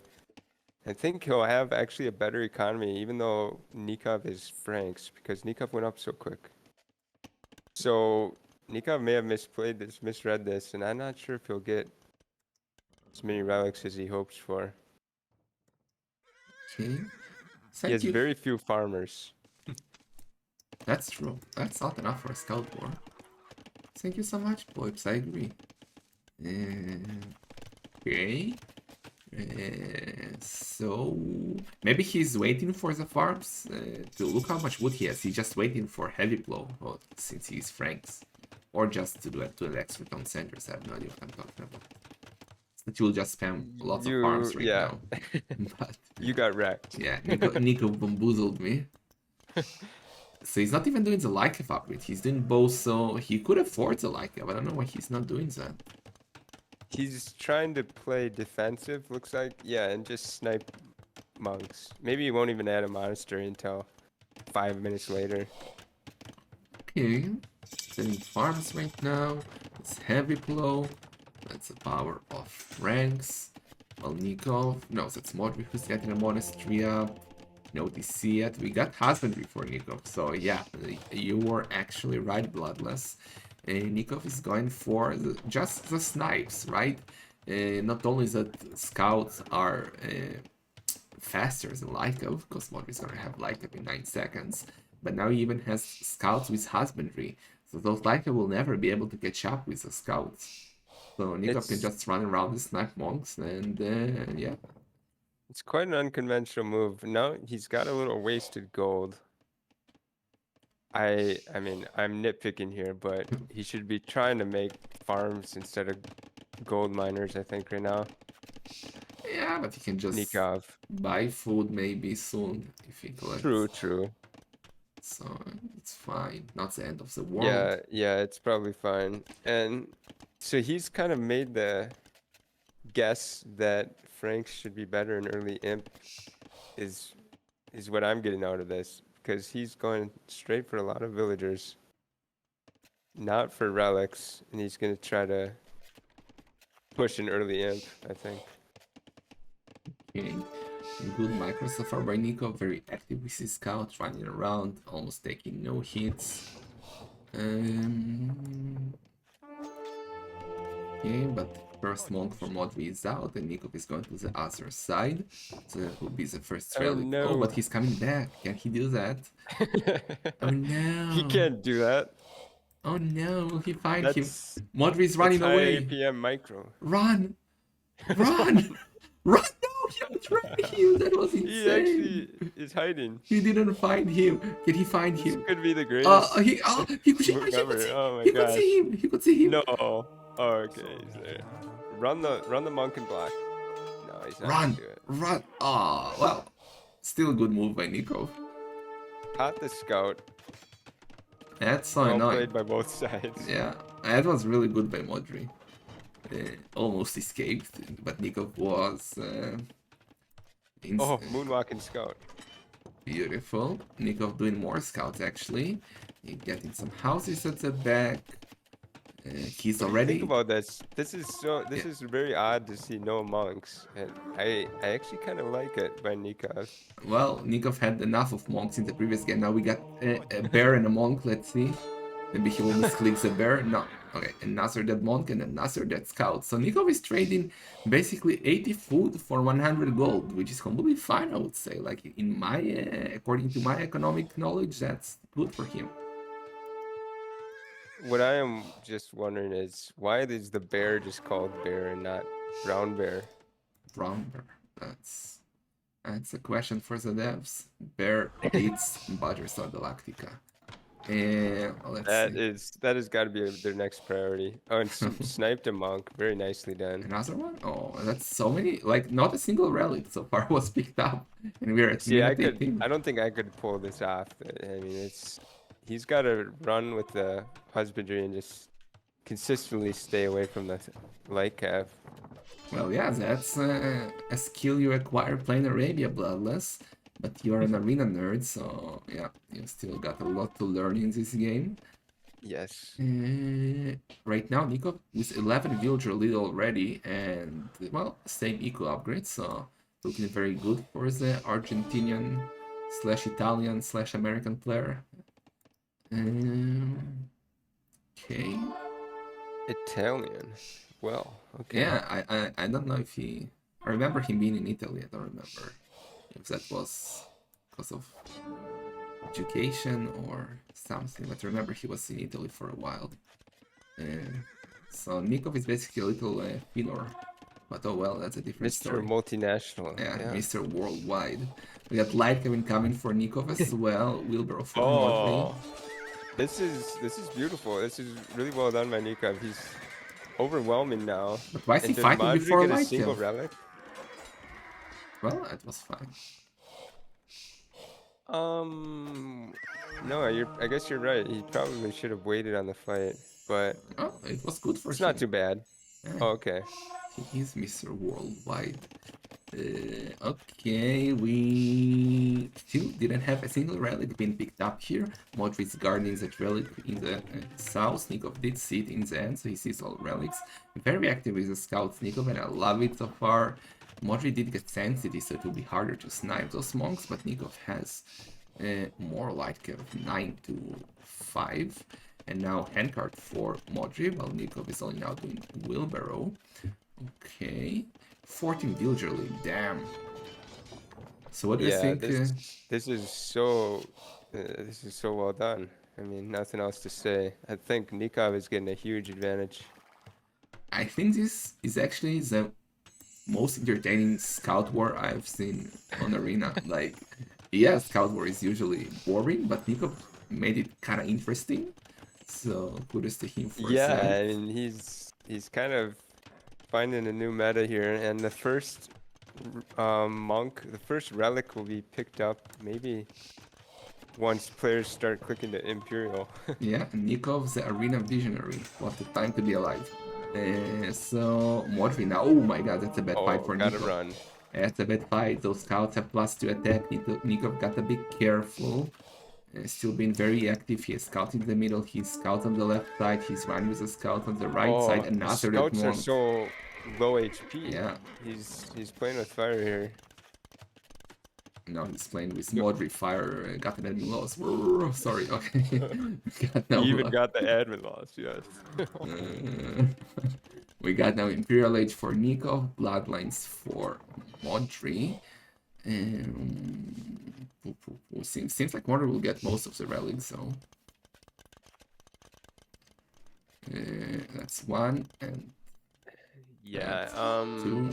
I think he'll have actually a better economy, even though Nicov is Franks, because Nicov went up so quick. So Nicov may have misread this, and I'm not sure if he'll get as many relics as he hopes for. okay. He has very few farmers. That's true. That's not enough for a scout war. Thank you so much, Poips. I agree. Okay. So maybe he's waiting for the farms to look how much wood he has. He's just waiting for heavy blow since he's Franks, or just to do it to the extra town centers. I have no idea what I'm talking about. That you will just spam lots of farms right now. But you got wrecked. Yeah, Nico bamboozled me. So he's not even doing the Lycav upgrade. He's doing both, so he could afford the Lycav. I don't know why he's not doing that. He's trying to play defensive, looks like. Yeah, and just snipe monks. Maybe he won't even add a monastery until 5 minutes later. Okay, setting farms right now. It's heavy blow. That's the power of ranks. Well, Nicov. No, that's Modri who's getting a monastery up. No DC yet. We got husbandry for Nicov. So yeah, you were actually right, Bloodless. Nicov is going for just the snipes, right? Not only that scouts are faster than Nicov, because Modri is gonna have Nicov in 9 seconds, but now he even has scouts with husbandry, so those Nicov will never be able to catch up with the scouts. So Nicov can It's just run around and snipe monks, and yeah. it's quite an unconventional move. Now he's got a little wasted gold. I mean, I'm nitpicking here, but he should be trying to make farms instead of gold miners, I think, right now. Yeah, but he can just Nicov. buy food maybe soon if he collects. True. So it's fine. Not the end of the world. Yeah, it's probably fine. And so he's kind of made the guess that Franks should be better in early imp is what I'm getting out of this, because he's going straight for a lot of villagers, not for relics, and he's going to try to push an early imp, I think. Okay. Good micro so far by Nico, very active with his scout, running around, almost taking no hits. Okay, but first monk for Modri is out, and Nicov is going to the other side. So that will be the first Oh, relic. no. Oh, but he's coming back. Can he do that? Oh no. He can't do that. Oh no, he find him. That's Modri is running high away. APM micro. Run! Run! Run! No, he betrayed him. That was insane. He actually is hiding. He didn't find him. Can he find This him? could be the greatest. He could see move him. ever. Oh my He could gosh. see him. He could see him. No. Oh, okay, he's there. Run the monk in black. No, he's not Run! gonna do it. Run! Ah, well, still a good move by Nico. Caught the scout. That's so Well annoying. played by both sides. Yeah, that was really good by Modri. Almost escaped, but Nicov was Oh, moonwalking scout. beautiful. Nicov doing more scouts actually. He getting some houses at the back. He's already. Think about this. This is very odd to see no monks, and I actually kind of like it by Nicov. Well, Nicov had enough of monks in the previous game. Now we got a bear and a monk. Let's see. Maybe he will misclick the bear. No. Okay, another dead monk and another dead scout. So Nicov is trading basically 80 food for 100 gold, which is completely fine, I would say. Like in my, according to my economic knowledge, that's good for him. What I am just wondering is, why is the bear just called bear and not brown bear? Brown bear. That's a question for the devs. Bear eats Battlestar Galactica. Let's see. That has got to be their next priority. Oh, and sniped a monk. Very nicely done. Another one? Oh, that's so many. Like, not a single relic so far was picked up. And we're at See, I minute 18. don't think I could pull this off. I mean, he's got to run with the husbandry and just consistently stay away from the light cap. Well, yeah, that's a skill you acquire playing Arabia Bloodless, but you're an arena nerd, so yeah, you still got a lot to learn in this game. Yes. Right now, Nico with 11 villager lead already, and well, same eco upgrade, so looking very good for the Argentinian / Italian / American player. Okay. Italian. Well, okay. Yeah, I don't know if he. I remember him being in Italy. I don't remember if that was because of education or something. But I remember he was in Italy for a while. So Nicov is basically a little filler. But oh well, that's a different Mr. story. Multinational. Yeah, Mr. Worldwide. We got Light coming for Nicov as well. Wilbur for Oh, Modri. this is beautiful. This is really well done by Nicov. He's overwhelming now. But why is he And does fighting Modri before get a Light single kill? relic? Well, it was fine. No, I guess you're right. He probably should have waited on the fight, but Oh, it was good for it's him. not too bad. Yeah. Oh, okay. He is Mr. Worldwide. Okay, we still didn't have a single relic being picked up here. Modri is guarding that relic in the south. Nicov did see it in the end, so he sees all relics. Very active with the scouts, Nicov, and I love it so far. Modri did get Sanctity, so it will be harder to snipe those monks, but Nicov has more like 9 to 5. And now handcart for Modri, while Nicov is only now doing wheelbarrow. Okay. 14 villager lead, damn. So what do you Yeah, think? this is so well done. I mean, nothing else to say. I think Nicov is getting a huge advantage. I think this is actually the most entertaining Scout War I've seen on Arena. Like, yeah, Scout War is usually boring, but Nicov made it kind of interesting. So kudos to him for Yeah, that. I mean, he's kind of finding a new meta here, and the first monk, the first relic will be picked up maybe once players start clicking to Imperial. Yeah, Nicov, the Arena Visionary. What a time to be alive. So, Modri now. Oh my god, that's a bad fight Oh, for gotta Nicov. run. That's a bad fight. Those scouts have +2 attack. Nicov got to be careful. Still being very active. He is scouting the middle. He's scout on the left side. He's running with a scout on the right side. Oh, the Another red scouts are monk. so low HP. Yeah. He's playing with fire here. Now he's playing with Yep. Modri fire. Got an admin loss. Sorry. Okay. got no He even loss. got the admin loss, yes. We got now Imperial Age for Nicov, Bloodlines for Modri. Seems like Modri will get most of the relics, so that's one and Yeah, two.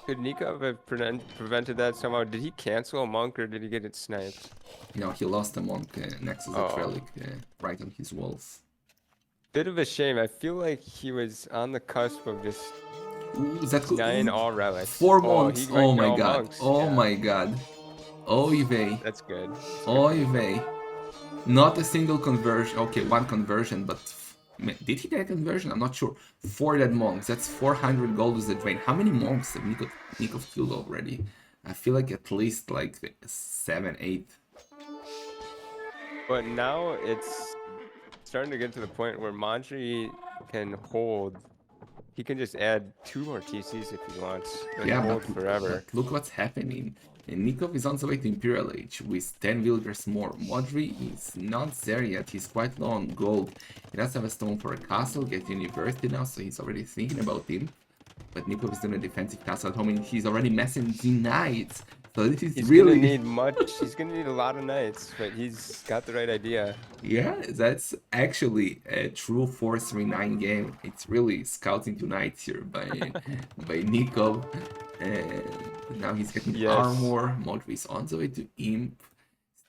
could Nicov have prevented that somehow? Did he cancel a monk or did he get it sniped? No, he lost a monk next to the Oh. relic, right on his walls. Bit of a shame. I feel like he was on the cusp of just Ooh, that could 9 all relics. 4 Oh, monks. he might Oh get my all god. monks, Oh yeah. my god. Oy vey. That's good. That's good for Oy Nicov. vey. Not a single conversion. Okay, one conversion, but did he get a conversion? I'm not sure. 4 dead monks. That's 400 gold with the drain. How many monks have Nicov killed already? I feel like at least like 7, 8. But now it's starting to get to the point where Modri can hold. He can just add 2 more TCs if he wants and Yeah, hold forever. but look what's happening. And Nicov is on the way to Imperial Age with 10 villagers more. Modri is not there yet. He's quite low on gold. He does have a stone for a castle, get university now, so he's already thinking about him. But Nicov is doing a defensive castle at home, and he's already messing the knights. So this is He's really... gonna need much. He's gonna need a lot of knights, but he's got the right idea. Yeah, that's actually a true 4-3-9 game. It's really scouting to knights here by Nicov. And now he's getting Yes. armor. Modri is on the way to imp.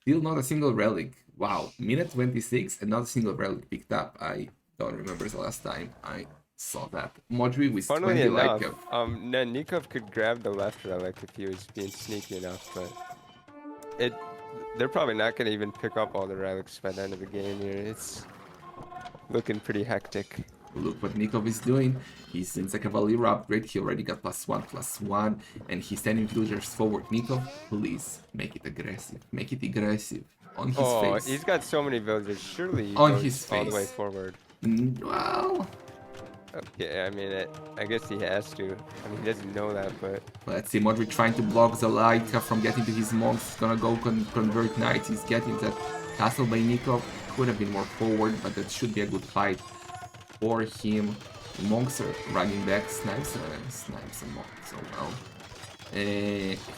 Still not a single relic. Wow, minute 26 and not a single relic picked up. I don't remember the last time I saw that. Modri with Funnily 20 enough, like Nicov could grab the left relic if he was being sneaky enough, but they're probably not gonna even pick up all the relics by the end of the game here. It's looking pretty hectic. Look what Nicov is doing. He's in the Cavalier upgrade. He already got +1/+1, and he's sending villagers forward. Nicov, please make it aggressive. Make it aggressive on his face. He's got so many villagers. Surely he On goes his all the way face. forward. Well, Okay, I mean, I guess he has to. I mean, he doesn't know that, but let's see. Modri trying to block the light from getting to his monks. He's gonna go convert knights. He's getting that castle by Nicov. Could have been more forward, but that should be a good fight for him. The monks are running back. Snipes and monks. So well.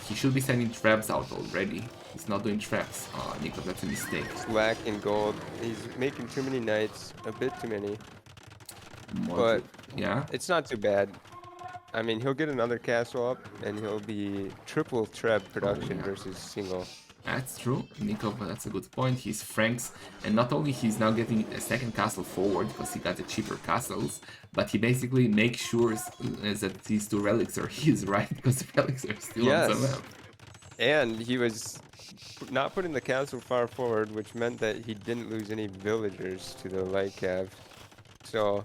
He should be sending traps out already. He's not doing traps. Nicov, that's a mistake. he's lacking gold. He's making too many knights, a bit too many. But yeah, it's not too bad. I mean, he'll get another castle up, and he'll be triple treb production versus single. that's true. Nicov, that's a good point. He's Franks, and not only he's now getting a second castle forward because he got the cheaper castles, but he basically makes sure that these 2 relics are his, right? Because the relics are still on the map. And he was not putting the castle far forward, which meant that he didn't lose any villagers to the light cav. So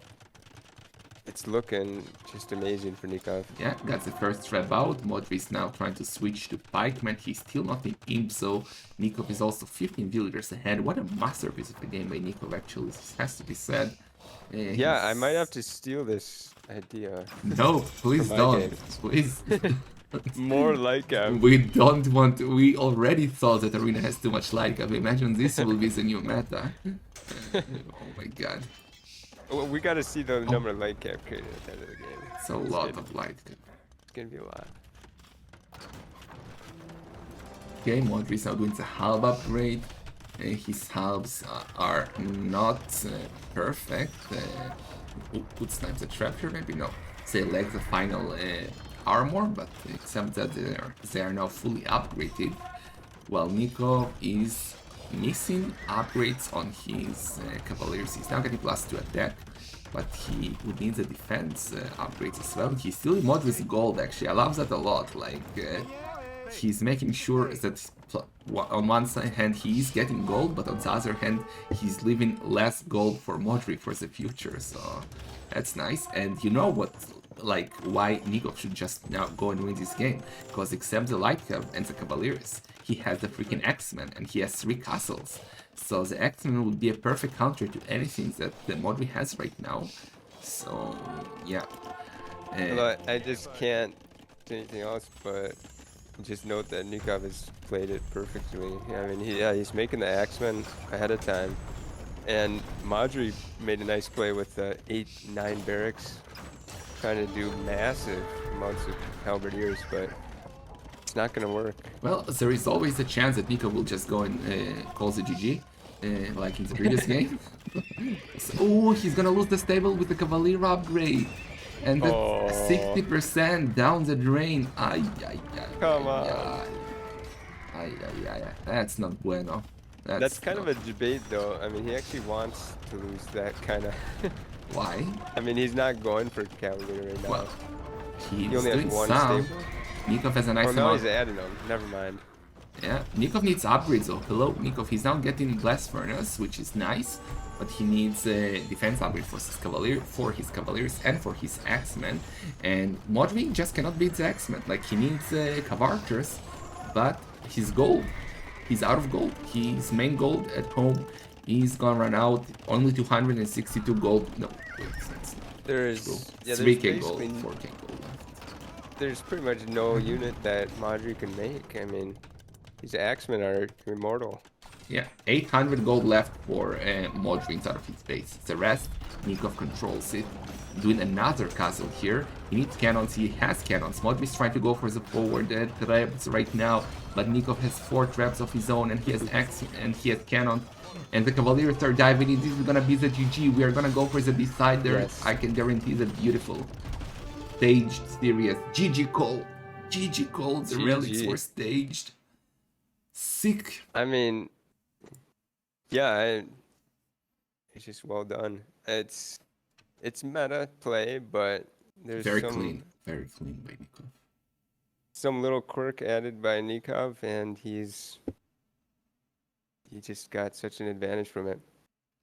it's looking just amazing for Nicov. Yeah, got the first trap out. Modri is now trying to switch to pikeman. He's still not in imp, so Nicov is also 15 villagers ahead. What a masterpiece of a game by Nicov, actually. This has to be said. Yeah, I might have to steal this idea. No, please my don't. games. Please. More Nicov. We don't want. We already thought that Arena has too much Nicov. Imagine this will be the new meta. Oh my god. Well, we got to see the number of Nicov created at the end of the game. It's a lot of Nicov. It's gonna be a lot. Okay, Modri is now doing the halb upgrade. His halves are not perfect. Would snipe the trap here, maybe no. They lack the final armor, but except that they are now fully upgraded. While Nicov is missing upgrades on his Cavaliers. He's now getting +2 attack, but he would need the defense upgrades as well. He's still in Modri's gold actually. I love that a lot. Like he's making sure that on one side hand he is getting gold, but on the other hand he's leaving less gold for Modri for the future. So that's nice. And you know what? Like why Nicov should just now go and win this game, because except the Light Cav and the Cavaliers, he has the freaking X-Men and he has 3 castles. So the X-Men would be a perfect counter to anything that the Modri has right now. So yeah. Well, I just can't do anything else but just note that Nicov has played it perfectly. I mean, he's making the X-Men ahead of time. And Modri made a nice play with the 8-9 barracks, trying to do massive amounts of halberdiers, but it's not going to work. Well, there is always a chance that Nicov will just go and call the GG, like in the previous game. Oh, he's gonna lose the stable with the Cavalier upgrade. And that's 60% down the drain. Ay, ay, ay. Come on. Ay, ay, ay. That's not bueno. That's kind of a debate, though. I mean, he actually wants to lose that kind of... Why? I mean, he's not going for Cavalier right now. Well, he he's only doing has one some. stable. Nicov has a nice Oh, now amount. he's adding them. Never mind. Yeah, Nicov needs upgrades though. Hello, Nicov. He's now getting Blast Furnace, which is nice, but he needs a defense upgrade for his Cavaliers and for his X-Men. And Modri just cannot beat the X-Men. Like he needs Cav Archers, but his gold, he's out of gold. His main gold at home is gonna run out. Only 262 gold. No, wait, that's not. There's 3k gold, 4k gold left. There's pretty much no unit that Modri can make. I mean, these Axemen are immortal. Yeah, 800 gold left for Modri inside of his base. The rest, Nicov controls it. Doing another castle here. He needs cannons, he has cannons. Modri's trying to go for the forward traps right now, but Nicov has 4 traps of his own, and he has Axe and he has cannons. And the Cavaliers are diving in. This is gonna be the GG. We are gonna go for the B-side there. Yes. I can guarantee the beautiful staged series. GG Cole. GG Cole. The GG. relics were staged. Sick. I mean, yeah, it's just well done. It's meta play, but there's Very clean by Nicov. some little quirk added by Nicov, and he just got such an advantage from it.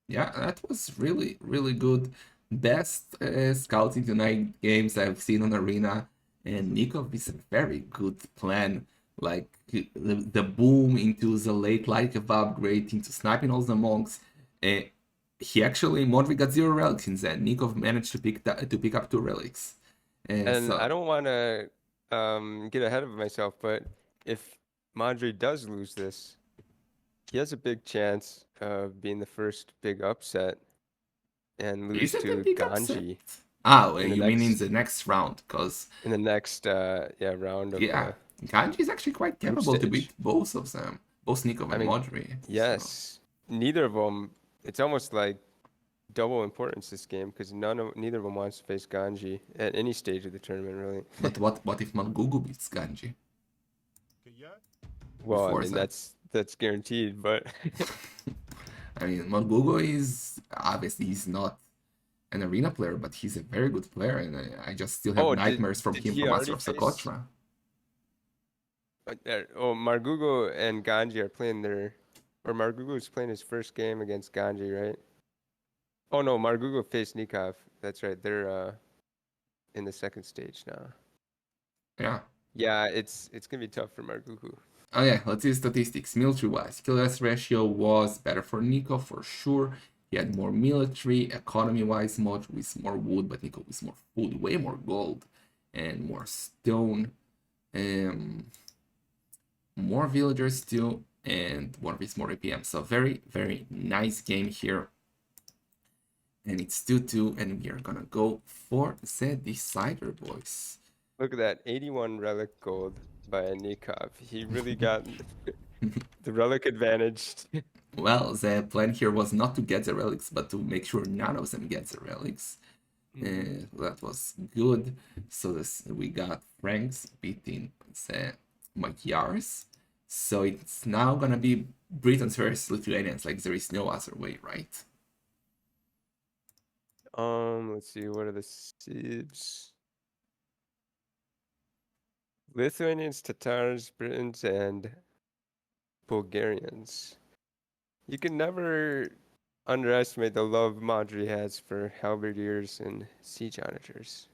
Yeah, that was really, really good. Best scouting tonight games I've seen on Arena, and Nicov is a very good plan. Like the boom into the late light of upgrade, into sniping all the monks. He actually, Modri got 0 relics in that. Nicov managed to pick up 2 relics. And so, I don't want to get ahead of myself, but if Modri does lose this, he has a big chance of being the first big upset and lose is it a to big Ganji upset? Ah, in the you mean in next- the next round? Because in the next round of yeah, Ganji is actually quite capable to stage. beat both of them, both Nicov and mean, Modri. yes, neither of them. It's almost like double importance this game because neither of them wants to face Ganji at any stage of the tournament, really. But what if Mangugu beats Ganji? Well, I Before mean that. that's guaranteed, but I mean, Mangugu is obviously he's not an arena player, but he's a very good player, and I just still have nightmares from did him he from Master already of Socotra. Margugo and Ganji are playing Margugo is playing his first game against Ganji, right? Oh no, Margugo faced Nicov. That's right. They're in the second stage now. Yeah. Yeah, it's gonna be tough for Margugo. Oh yeah, let's see the statistics. Military-wise, kill-death ratio was better for Nicov for sure. He had more military. Economy-wise, Modri with more wood, but Nicov with more food, way more gold, and more stone. Um, more villagers too, and one of his more APM. So very, very nice game here. And it's 2-2, and we are gonna go for the decider, boys. Look at that, 81 relic gold by Nicov. He really got the relic advantage. Well, the plan here was not to get the relics, but to make sure none of them get the relics. That was good. So we got Franks beating the Magyars. So it's now gonna be Britons versus Lithuanians. Like there is no other way, right? Let's see, what are the civs? Lithuanians, Tatars, Britons, and Bulgarians. You can never underestimate the love Modri has for halberdiers and siege onagers.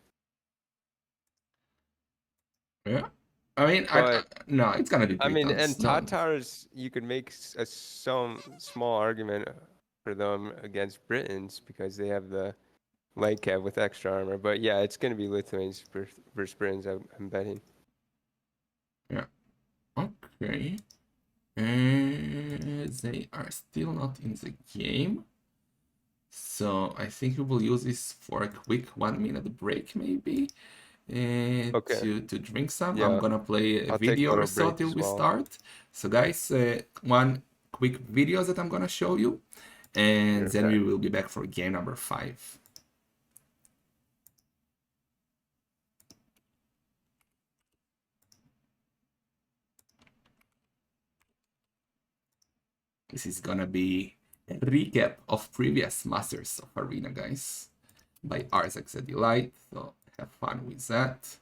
Yeah. I mean, But no, it's gonna be I mean, Britons. and No. Tatars, you could make some small argument for them against Britons because they have the light cap with extra armor. But yeah, it's going to be Lithuanians versus Britons, I'm betting. Yeah. Okay. They are still not in the game. So I think we will use this for a quick 1 minute break, maybe. Okay. To drink some. Yeah. I'm gonna play a I'll take a video or little so break till as we well. start. So guys, one quick video that I'm gonna show you, and then we Perfect. will be back for game number 5. This is gonna be a recap of previous Masters of Arena, guys, by Arzak the Delight. So have fun with that.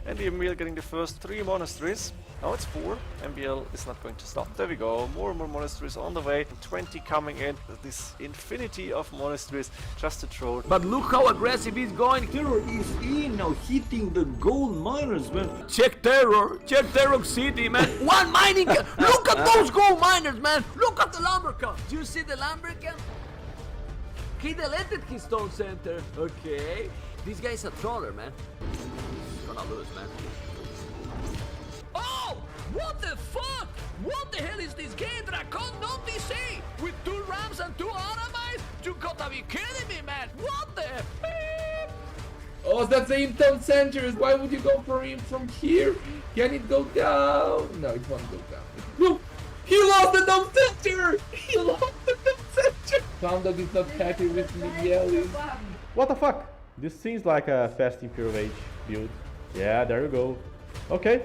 And the MBL getting the first 3 monasteries. Now it's 4. MBL is not going to stop. There we go. More and more monasteries on the way. 20 coming in. This infinity of monasteries just to troll. But look how aggressive he's going. Terror is in now, hitting the gold miners, man. Check Terror. Check Terror City, man. One mining camp. Look at those gold miners, man. Look at the lumber camp. Do you see the lumber camp? He deleted his stone center. Okay. This guy's a troller, man. He's gonna lose, man. Oh! What the fuck? What the hell is this game? Dracon not DC with 2 rams and 2 automites? You gotta be kidding me, man. What the beep? Oh, that's the Imtown Centers. Why would you go for him from here? Can it go down? No, it won't go down. No! He lost the Dome Center! He lost the Dome Center! Clown is not happy with me yelling. What the fuck? This seems like a fast Imperial Age build. Yeah, there you go. Okay.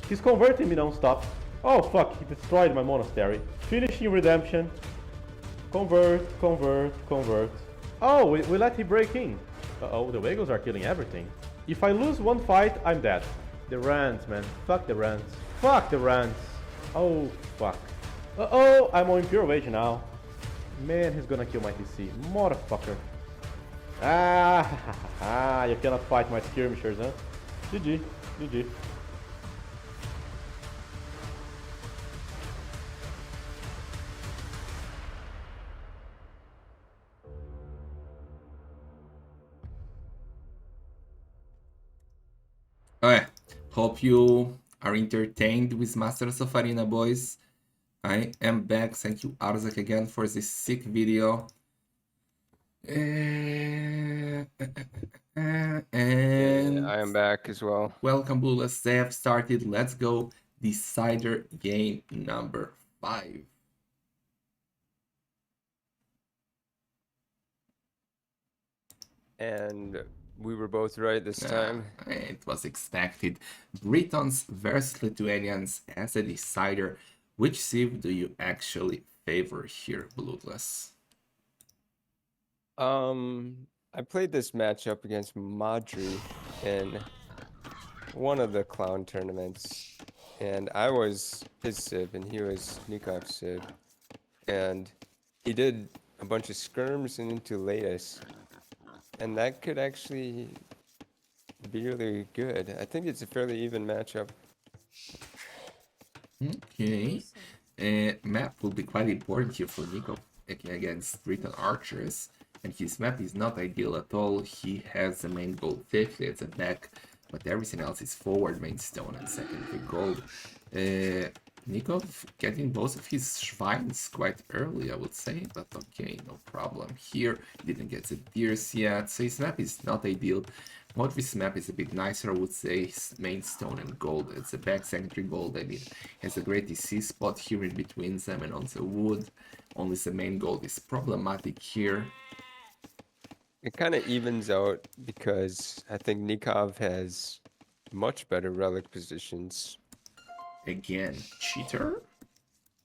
He's converting me non-stop. Oh fuck, he destroyed my monastery. Finishing redemption. Convert, convert, convert. Oh, we let him break in. Uh-oh, the Wagos are killing everything. If I lose one fight, I'm dead. The Rants, man. Fuck the Rants. Fuck the Rants. Oh, fuck. Uh-oh, I'm on Imperial Age now. Man, he's gonna kill my TC. Motherfucker. Ah, you cannot fight my skirmishers, huh? GG, GG. Okay, hope you are entertained with Masters of Arena, boys. I am back. Thank you, Arzak, again for this sick video. And I am back as well. welcome, Blueless. They have started. Let's go. Decider game number 5. And we were both right this time. It was expected. Britons versus Lithuanians as a decider. Which civ do you actually favor here, Bloodless? I played this matchup against Modri in one of the clown tournaments, and I was his civ and he was Nikov's civ, and he did a bunch of skirms and into Latus, and that could actually be really good. I think it's a fairly even matchup. Okay. map will be quite important here for Nicov against Briton archers. And his map is not ideal at all. He has the main gold safely at the back, but everything else is forward main stone and secondary gold. Nicov getting both of his shrines quite early, I would say, but okay, no problem here. Didn't get the deers yet, so his map is not ideal. Modri's map is a bit nicer, I would say. His main stone and gold, it's a back secondary gold. I mean, has a great EC spot here in between them and on the wood. Only the main gold is problematic here. It kind of evens out because I think Nicov has much better relic positions. Again, cheater?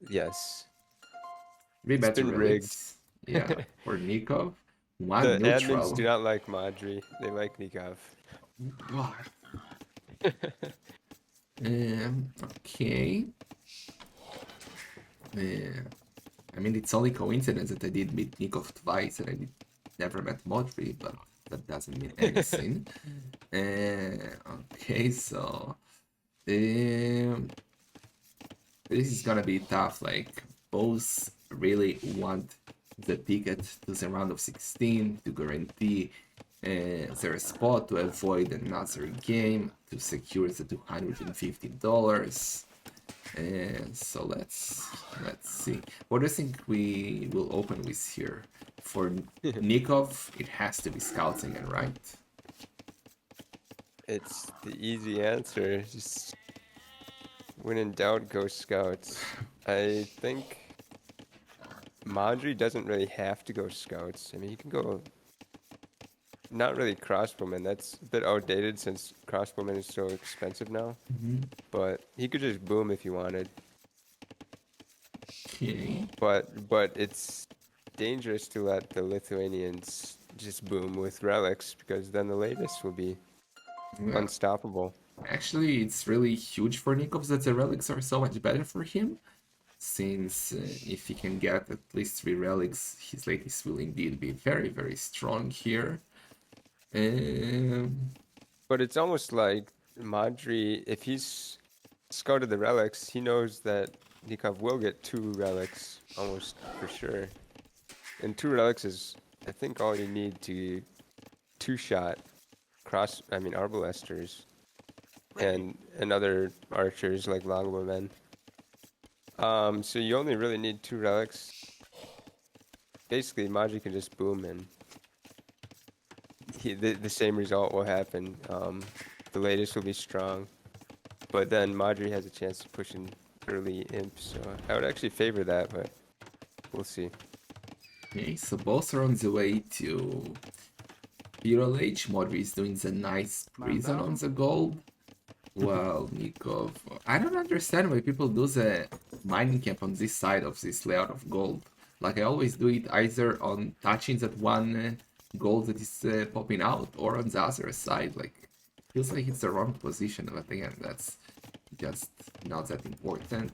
Yes. Be better been relics. Yeah, for Nicov. One The neutral. admins do not like Modri. They like Nicov. What? Okay. I mean, it's only coincidence that I did meet Nicov twice and I never met Modri, but that doesn't mean anything. Okay, so this is gonna be tough. Like, both really want the ticket to the round of 16 to guarantee their spot, to avoid another game, to secure the $250. So let's see. What do you think we will open with here? For Nicov, it has to be scouting, and right? It's the easy answer. Just when in doubt, go scouts. I think Modri doesn't really have to go scouts. I mean, he can go not really crossbowman. That's a bit outdated since crossbowman is so expensive now. But he could just boom if he wanted. Okay. But it's dangerous to let the Lithuanians just boom with relics because then the latest will be Yeah. unstoppable. Actually, it's really huge for Nicov that the relics are so much better for him, since if he can get at least 3 relics, his latest will indeed be very, very strong here. But it's almost like Modri, if he's scouted the relics, he knows that Nicov will get 2 relics almost for sure. And 2 relics is, I think, all you need to 2-shot arbalesters and other archers like longbowmen. So you only really need 2 relics. Basically, Modri can just boom and the same result will happen. The latest will be strong, but then Modri has a chance to push in early imp, so I would actually favor that, but we'll see. Okay, so both are on the way to Viral Age. Modri is doing the nice prison on the gold. Well, Nicov, I don't understand why people do the mining camp on this side of this layout of gold. Like, I always do it either on touching that one gold that is popping out or on the other side. Like, feels like it's the wrong position, but again, that's just not that important.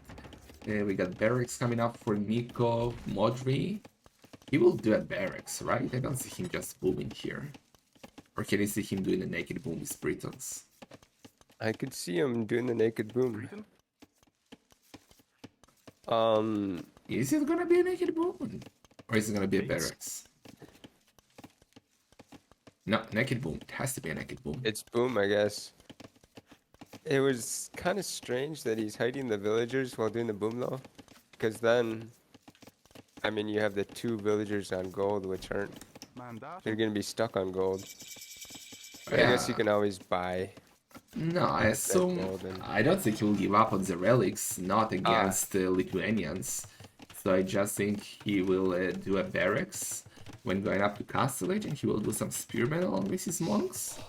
We got barracks coming up for Nicov. Modri, he will do a barracks, right? I don't see him just booming here. Or can you see him doing a naked boom with Britons? I could see him doing the naked boom. Is it gonna be a naked boom? Or is it gonna be a barracks? No, naked boom. It has to be a naked boom. It's boom, I guess. It was kind of strange that he's hiding the villagers while doing the boom, though. Because then, I mean, you have the 2 villagers on gold, which aren't... They're going to be stuck on gold. But I guess you can always buy. No, I assume... I don't think he will give up on the relics, not against Lithuanians. So I just think he will do a barracks when going up to Castle Age, and he will do some spearmen along with his monks.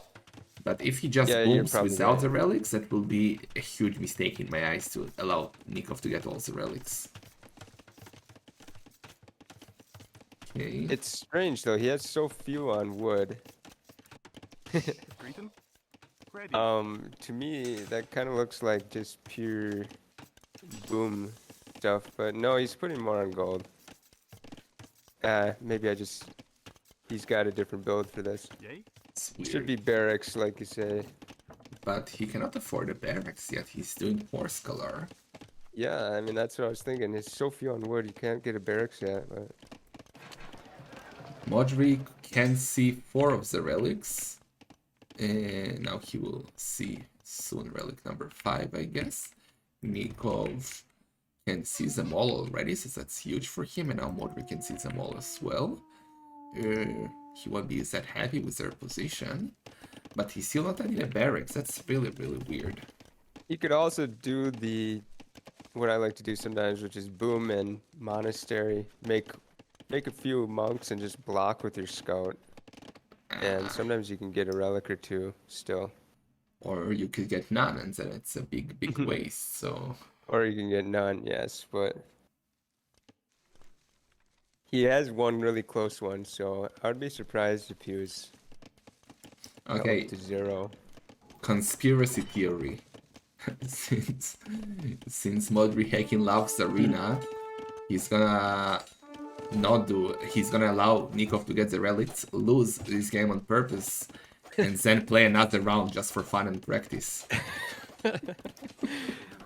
But if he just booms without the relics, that will be a huge mistake in my eyes to allow Nicov to get all the relics. Okay. It's strange, though. He has so few on wood. To me, that kind of looks like just pure boom stuff. But no, he's putting more on gold. Maybe he's got a different build for this. Should be barracks, like you say. But he cannot afford a barracks yet. He's doing Horse Color. Yeah, I mean, that's what I was thinking. There's so few on wood, you can't get a barracks yet, but... Modri can see 4 of the relics. And now he will see soon relic number 5, I guess. Nicov can see them all already, so that's huge for him. And now Modri can see them all as well. He won't be that happy with their position. But he's still not adding a barracks. That's really, really weird. You could also do what I like to do sometimes, which is boom and monastery. Make a few monks and just block with your scout. And sometimes you can get a relic or 2 still. Or you could get none, and then it's a big, big waste, so... Or you can get none, yes, but... He has one really close one, so I would be surprised if he was Okay, up to 0. conspiracy theory. since Modri hacking loves arena, he's gonna he's gonna allow Nicov to get the relics, lose this game on purpose, and then play another round just for fun and practice.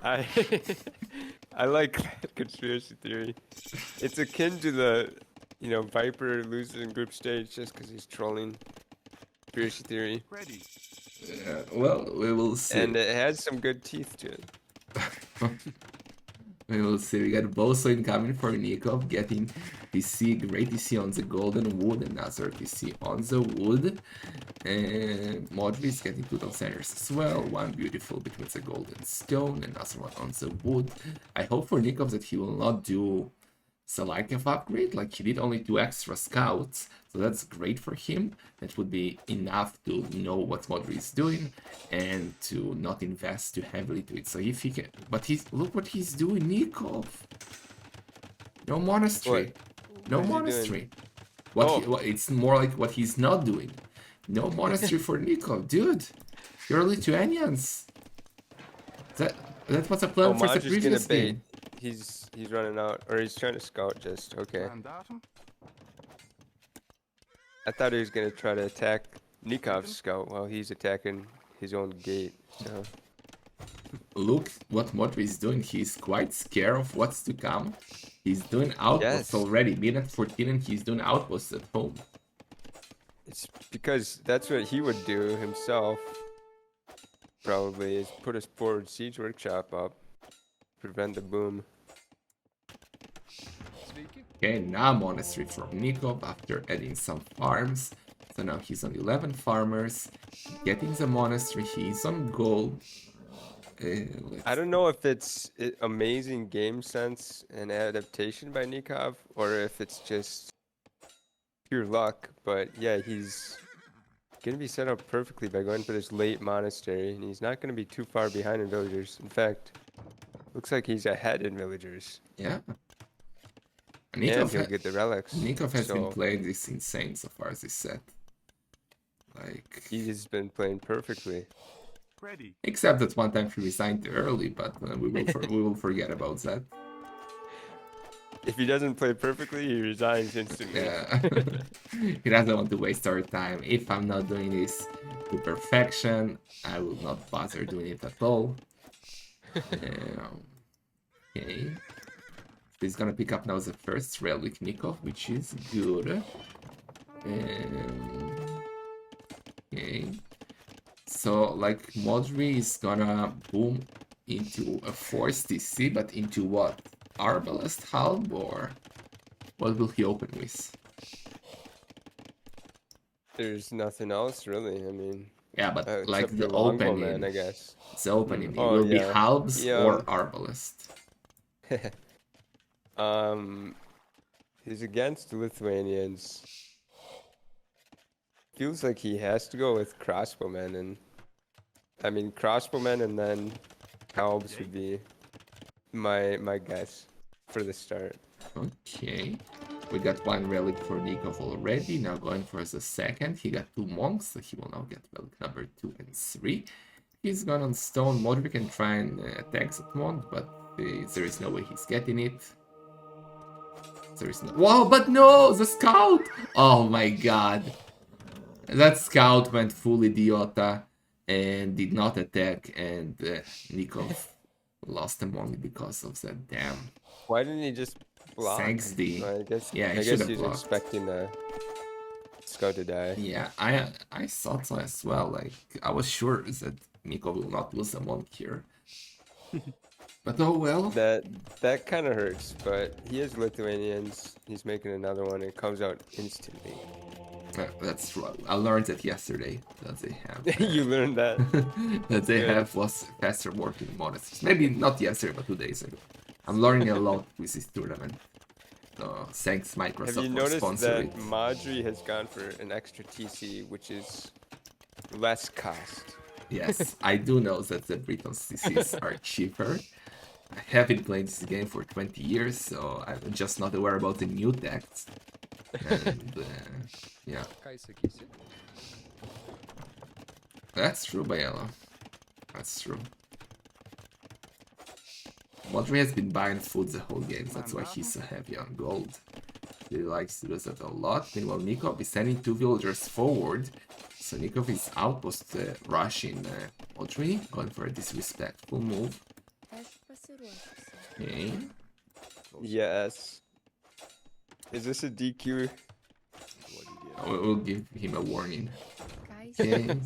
I like that conspiracy theory. It's akin to the, Viper loses in group stage just because he's trolling. Conspiracy theory. Well, we will see. And it has some good teeth to it. We will see. We got Boso incoming for Nicov, getting TC, great TC on the golden wood, another TC on the wood. And Modri is getting 2 centers as well. One beautiful between the golden stone, another one on the wood. I hope for Nicov that he will not do Selective upgrade, like he did only 2 extra scouts, so that's great for him. That would be enough to know what Modri is doing and to not invest too heavily to it. So if he can, but look what he's doing, Nicov. No monastery, no monastery. It's more like what he's not doing. No monastery for Nicov, dude. You're Lithuanians. That was a plan for the previous game. He's running out, or he's trying to scout just, okay. I thought he was going to try to attack Nikov's scout while he's attacking his own gate, so... Look what Modri is doing, he's quite scared of what's to come. He's doing outposts already, minute 14, and he's doing outposts at home. It's because that's what he would do himself, probably, is put his forward siege workshop up, prevent the boom. Okay, now monastery from Nicov after adding some farms. So now he's on 11 farmers, getting the monastery, he's on gold. I don't know if it's amazing game sense and adaptation by Nicov, or if it's just pure luck, but yeah, he's going to be set up perfectly by going for this late monastery, and he's not going to be too far behind in villagers. In fact, looks like he's ahead in villagers. Yeah. And he'll get the relics. Nicov has been playing this insane so far as this set. Like, he's been playing perfectly. Except that one time he resigned too early, but we will forget about that. If he doesn't play perfectly, he resigns instantly. Yeah. He doesn't want to waste our time. If I'm not doing this to perfection, I will not bother doing it at all. Okay. He's gonna pick up now the first relic Nicov, which is good. Okay. So, like, Modri is gonna boom into a Force TC, but into what? Arbalest Halb, or what will he open with? There's nothing else, really. I mean... Yeah, but like the opening, opening, I guess. The opening, it will be Halbs or Arbalest. He's against Lithuanians. Feels like he has to go with crossbowmen, and I mean crossbowmen and then Halbs would be my guess for the start. Okay, we got one relic for Nicov already. Now going for the second. He got 2 monks, so he will now get relic number 2 and 3. He's gone on stone. Modri can try and attack that monk, but there is no way he's getting it. There is no. Wow, but no, the scout! Oh my god. That scout went full idiota and did not attack, and Nicov Lost them only because of that damn. Why didn't he just block? Thanks, D. Well, I guess. Yeah, he I should guess have he's blocked. expecting the Scout to die. Yeah, I thought so as well. Like I was sure that Nico will not lose a monk here. But oh well. That kind of hurts, but he is Lithuanians. He's making another one. It comes out instantly. That's true. I learned that yesterday that they have. You learned that. That they Good. have was faster working monasteries. Maybe not yesterday, but 2 days ago. I'm learning a lot with this tournament. So thanks Microsoft Have you for noticed sponsoring. that Modri has gone for an extra TC, which is less cost? Yes, I do know that the Britons CCs are cheaper. I have been playing this game for 20 years, so I'm just not aware about the new tax. And yeah, that's true, Bayela. That's true. Modri has been buying food the whole game, that's why he's so heavy on gold. He likes to do that a lot. Meanwhile, Nicov is sending 2 villagers forward. So Nicov is outpost rushing Modri, going for a disrespectful move. Okay. Yes. Is this a DQ? We'll give him a warning. Okay.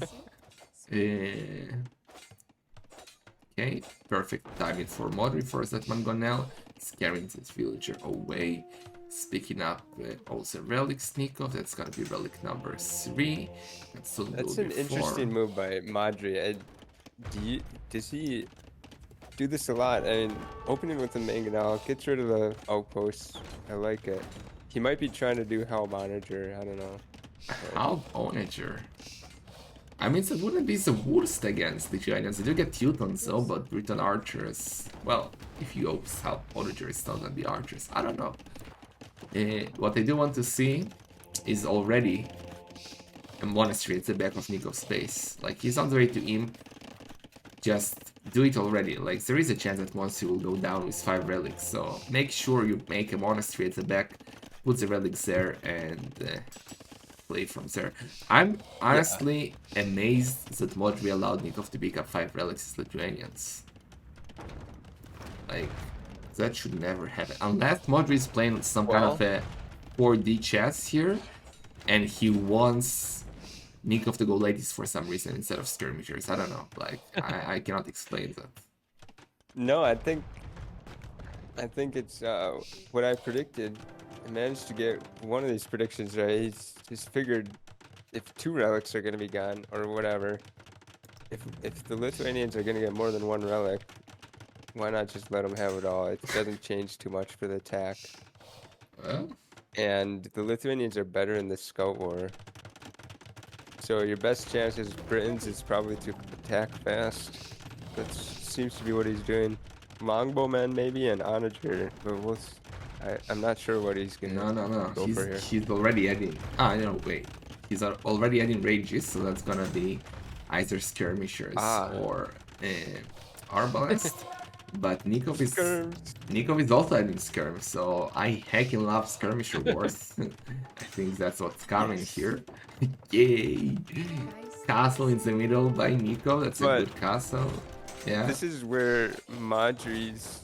Okay, perfect timing for Modri for that Mangonel. Scaring this villager away. Speaking up also relics Nicov, that's gonna be relic number 3. That's an interesting move by Modri. Does he do this a lot? I mean, opening with the Mangonel gets rid of the outposts. I like it. He might be trying to do Hell Manager. I don't know. How Onager? I mean, it wouldn't be the worst against Lithuanians. They do get Teutons though, but Briton archers. Well, if you open Help Onager, it's not gonna be archers. I don't know. What I do want to see is already a monastery at the back of Nikov's base. Like, he's on the way to Imp. Just do it already. Like, there is a chance that monastery will go down with 5 relics. So make sure you make a monastery at the back, put the relics there, and play from there. I'm honestly amazed that Modri allowed Nicov to pick up 5 relics as Lithuanians. Like, that should never happen. Unless Modri is playing some kind of a 4D chess here, and he wants Nicov to go ladies for some reason instead of skirmishers. I don't know. Like, I cannot explain that. No, I think it's what I predicted. I managed to get one of these predictions right. He's just figured if 2 relics are going to be gone or whatever, if the Lithuanians are going to get more than 1 relic, why not just let them have it all? It doesn't change too much for the attack. Well, And the Lithuanians are better in the Scout War. So your best chance as Britons is probably to attack fast. That seems to be what he's doing. Longbowmen maybe and Onager, but I'm not sure what he's gonna no. go for here. He's already adding. No, wait. He's already adding rages, so that's gonna be either skirmishers or arbalest. But Nicov is also adding skirm, so I heckin' love skirmisher wars. I think that's what's coming here. Yay! Castle in the middle by Nicov. That's a good castle. Yeah. This is where Modri's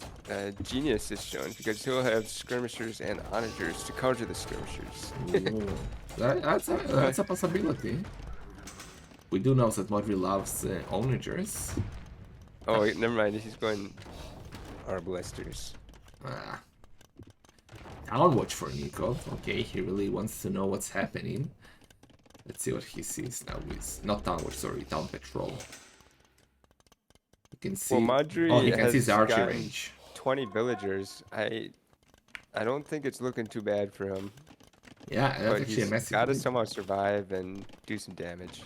genius is shown, because he'll have skirmishers and onagers to counter the skirmishers. Ooh, that's a possibility. We do know that Modri loves onagers. Oh, wait, never mind. He's going arbalesters. Downwatch for Nicov. Okay, he really wants to know what's happening. Let's see what he sees now with not downwatch, sorry, down patrol. You can see. Well, Modri he can see his archer gotten range. 20 villagers. I don't think it's looking too bad for him. Yeah, that's But actually a he's massive. got to lead. somehow survive and do some damage.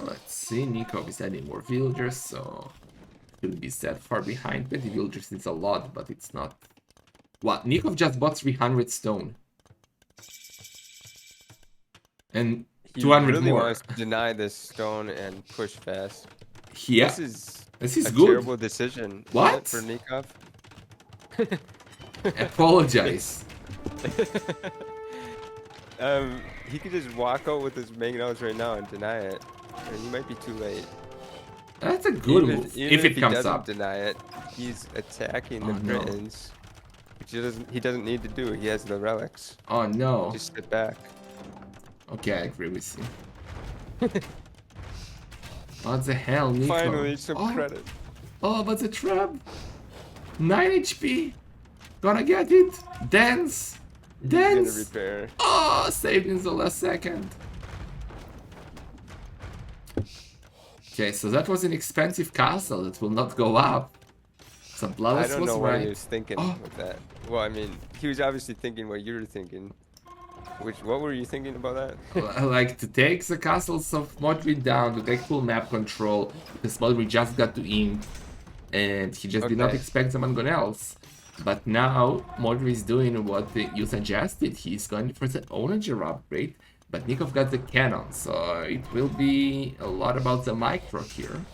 Let's see. Nicov is adding more villagers, so he'll be that far behind. 20 villagers is a lot, but it's not. What? Nicov just bought 300 stone. And He 200 really more. wants to deny this stone and push fast. Yeah. This is a good. terrible decision. isn't What? it, for Nicov? Apologize. He could just walk out with his mangonels right now and deny it. And he might be too late. That's a good Even move, even if it he comes doesn't up. deny it, he's attacking the Oh, no. Britons, which he doesn't need to do. He has the relics. Oh no. Just sit back. Okay, I agree with you. What the hell, Nico? Finally, some oh, credit. Oh, but the trap. 9 HP. Gonna get it. Dance. He's gonna Dance. repair. Oh, saved in the last second. Okay, so that was an expensive castle that will not go up. So I Bloodless don't was know what right. he was thinking Oh. with that. Well, I mean, he was obviously thinking what you were thinking. What were you thinking about that? Like to take the castles of Modri down, to take full map control, because Modri just got to Imp, and he just did not Okay. expect someone else. But now Modri is doing what you suggested. He's going for the Onager upgrade, but Nicov got the cannon, so it will be a lot about the micro here.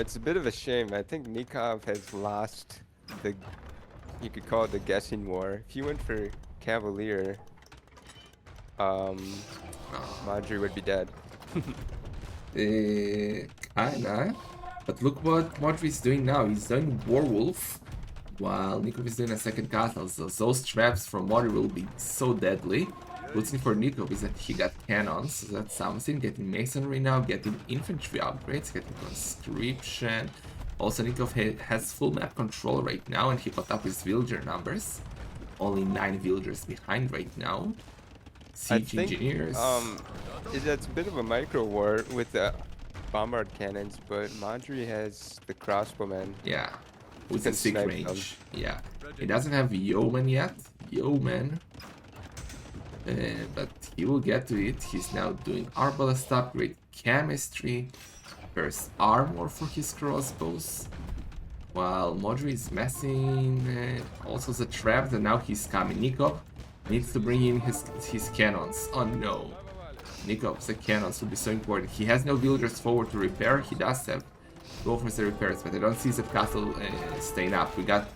It's a bit of a shame. I think Nicov has lost the, you could call it the guessing war. If he went for Cavalier, Modri would be dead. Kinda. But look what Modri is doing now. He's doing Warwolf, while Nicov is doing a second castle. So those traps from Modri will be so deadly. Good thing for Nicov is that he got cannons, so that's something. Getting masonry now, getting infantry upgrades, getting conscription. Also, Nicov has full map control right now, and he caught up with villager numbers. Only 9 villagers behind right now. Siege engineers. That's a bit of a micro war with the bombard cannons, but Modri has the crossbowmen. Yeah, with can a sick snipe range. Yeah, he doesn't have Yeoman yet. Yeoman. But he will get to it. He's now doing Arbalest upgrade, chemistry, first armor for his crossbows. While Modri is messing also the traps, and now he's coming. Nicov needs to bring in his cannons. Oh no. Nicov, the cannons will be so important. He has no villagers forward to repair. He does have go for the repairs, but I don't see that castle staying up. We got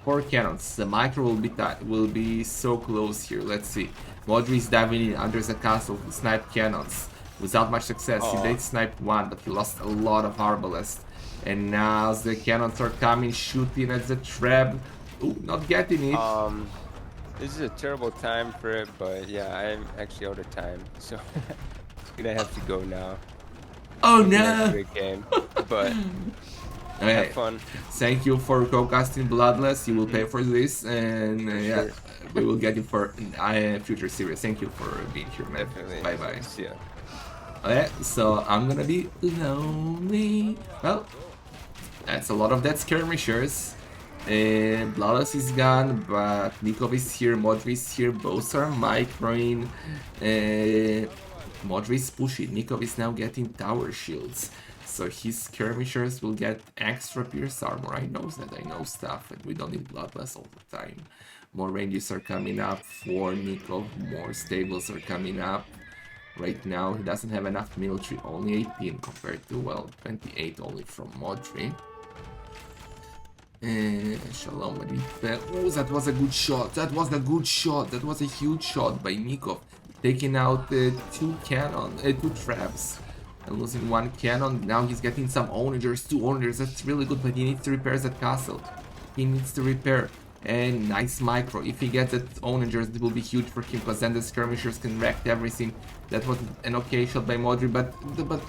4 cannons. The micro will be so close here. Let's see. Modri is diving in under the castle with snipe cannons. Without much success. He did snipe 1, but he lost a lot of arbalest. And now the cannons are coming, shooting at the trap. Ooh, not getting it. This is a terrible time for it, but yeah, I'm actually out of time, so gonna have to go now. Oh It's been a no! great game, but Okay. have fun. Thank you for co-casting Bloodless. You will pay for this, and yeah, sure. we will get you for future series. Thank you for being here, man. Definitely. Bye bye. See ya. Okay, so I'm gonna be lonely. Well, that's a lot of dead skirmishers. Bloodless is gone, but Nicov is here, Modri is here, both are microing. Modri is pushing, Nicov is now getting tower shields. So his skirmishers will get extra pierce armor. I know that, I know stuff, and we don't need Bloodless all the time. More ranges are coming up for Nicov, more stables are coming up. Right now he doesn't have enough military, only 18 compared to, well, 28 only from Modri. Shalom, oh, that was a good shot, that was a good shot, that was a huge shot by Nicov. Taking out 2 traps. And losing 1 cannon. Now he's getting some onagers, 2 onagers. That's really good, but he needs to repair that castle. He needs to repair. And nice micro. If he gets that onagers, it will be huge for him, because then the skirmishers can wreck everything. That was an okay shot by Modri, but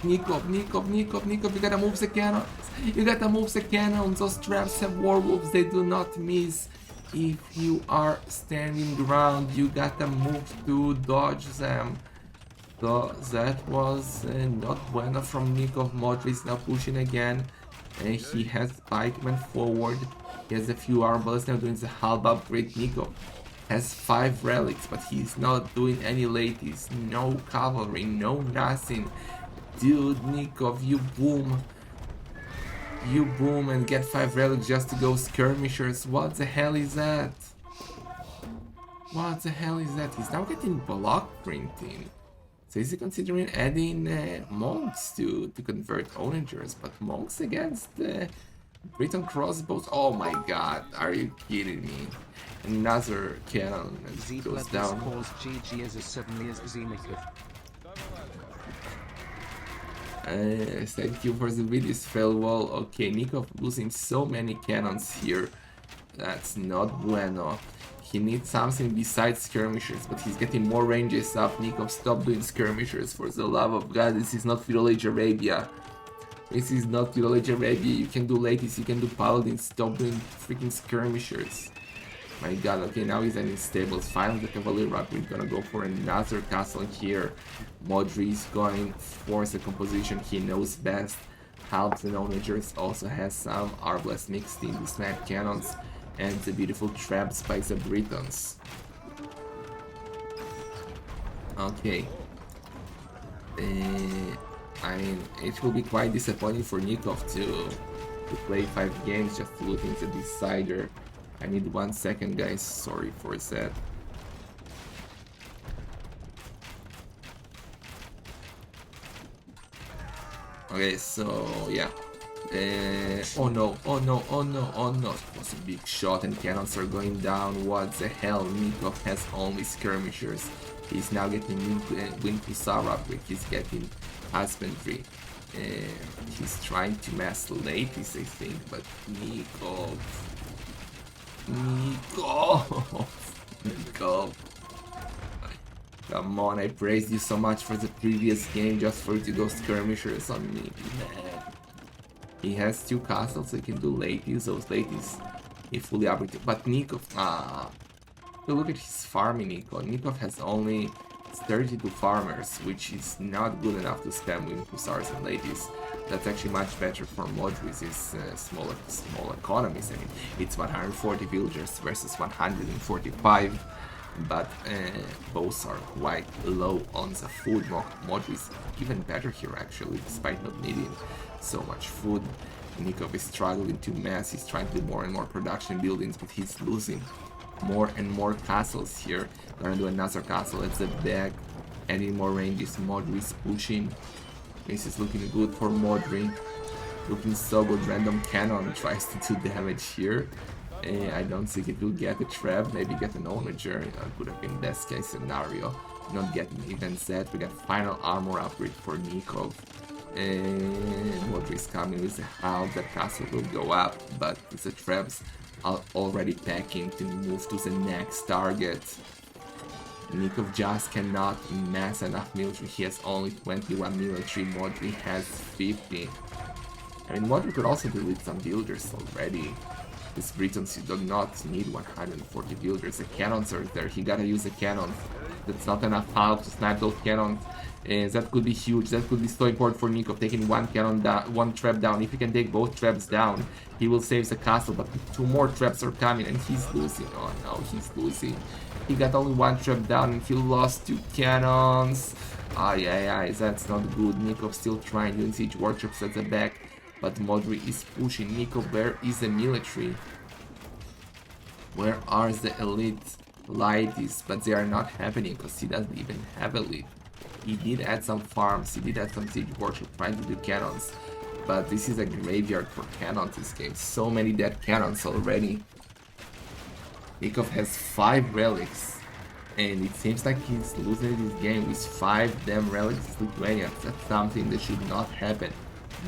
Nicov, you gotta move the cannons. You gotta move the cannons. Those traps have werewolves, they do not miss. If you are standing ground, you gotta move to dodge them. So that was not bueno from Nicov. Modri is now pushing again, and he has pikemen forward. He has a few arbalists now doing the halb upgrade. Nicov has 5 relics, but he's not doing any ladies. No cavalry, no nothing. Dude, Nicov, you boom. You boom and get 5 relics just to go skirmishers. What the hell is that? What the hell is that? He's now getting block printing. So is he considering adding monks to convert onagers? But monks against Briton crossbows? Oh my god, are you kidding me? Another cannon goes down. calls GG as a 7 years Nicov. Thank you for the videos, Fellwall. Okay, Nicov losing so many cannons here. That's not bueno. He needs something besides skirmishers, but he's getting more ranges up. Nicov, stop doing skirmishers, for the love of God. This is not Feudal Age Arabia. This is not Feudal Age Arabia. You can do ladies, you can do paladins. Stop doing freaking skirmishers. My god, okay, now he's ending stables. Finally, the Cavalier We're gonna go for another castle here. Modri is going for the composition he knows best. Helps and onagers also has some Arblast mixed in the snap cannons and the beautiful traps by the Britons. Okay. I mean, it will be quite disappointing for Nicov to play 5 games just to look into the decider. I need 1 second, guys. Sorry for that. Okay, so yeah. Oh no, oh no, oh no, oh no. It was a big shot and cannons are going down. What the hell? Nicov has only skirmishers. He's now getting Wind Hussar upgrade. He's getting husbandry. He's trying to mass ladies, I think, but Nicov. Come on, I praised you so much for the previous game just for you to go skirmishers on me, man. He has 2 castles, he can do ladies, those ladies he fully upgraded. But Nicov, look at his farming, Nicov has only 32 farmers, which is not good enough to spam with hussars and ladies. That's actually much better for Modri's small economies. I mean, it's 140 villagers versus 145, but both are quite low on the food. Modri's even better here actually, despite not needing so much food. Nicov is struggling to mass. He's trying to do more and more production buildings, but he's losing more and more castles here. Gonna do another castle at the back, adding more ranges. Modri's pushing. This is looking good for Modri. Looking so good. Random cannon tries to do damage here. I don't think it will get a trap. Maybe get an onager. That would have been best case scenario. Not getting even that. We got final armor upgrade for Nicov. Modri is coming with the house. That castle will go up, but the traps are already packing to move to the next target. Nicov just cannot mass enough military. He has only 21 military. Modri has 50. I mean, Modri could also delete some builders already. These Britons do not need 140 builders. The cannons are there. He gotta use the cannons. That's not enough help to snipe those cannons. That could be huge. That could be so important for Nicov, taking 1 cannon down, 1 trap down. If he can take both traps down, he will save the castle. But 2 more traps are coming, and he's losing. Oh no, he's losing. He got only 1 trap down, and he lost 2 cannons. Ay, that's not good. Nicov still trying doing siege workshops at the back, but Modri is pushing. Nicov, where is the military? Where are the elite lighties? But they are not happening because he doesn't even have elite. He did add some farms, he did add some siege workshop trying to do cannons, but this is a graveyard for cannons this game. So many dead cannons already. Nicov has 5 relics, and it seems like he's losing this game with 5 damn relics Lithuanians. That's something that should not happen.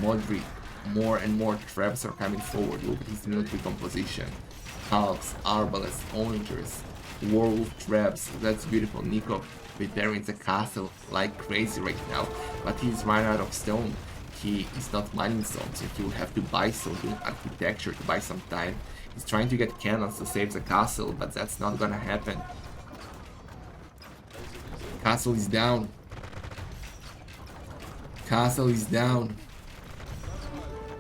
Modri, more and more traps are coming forward. Look at his military composition. Halves, Arbalests, Onagers, Werewolf traps. That's beautiful. Nicov repairing the castle like crazy right now, but he's run out of stone. He is not mining stone, so he will have to buy stone, doing architecture to buy some time. He's trying to get cannons to save the castle, but that's not gonna happen. Castle is down. Castle is down.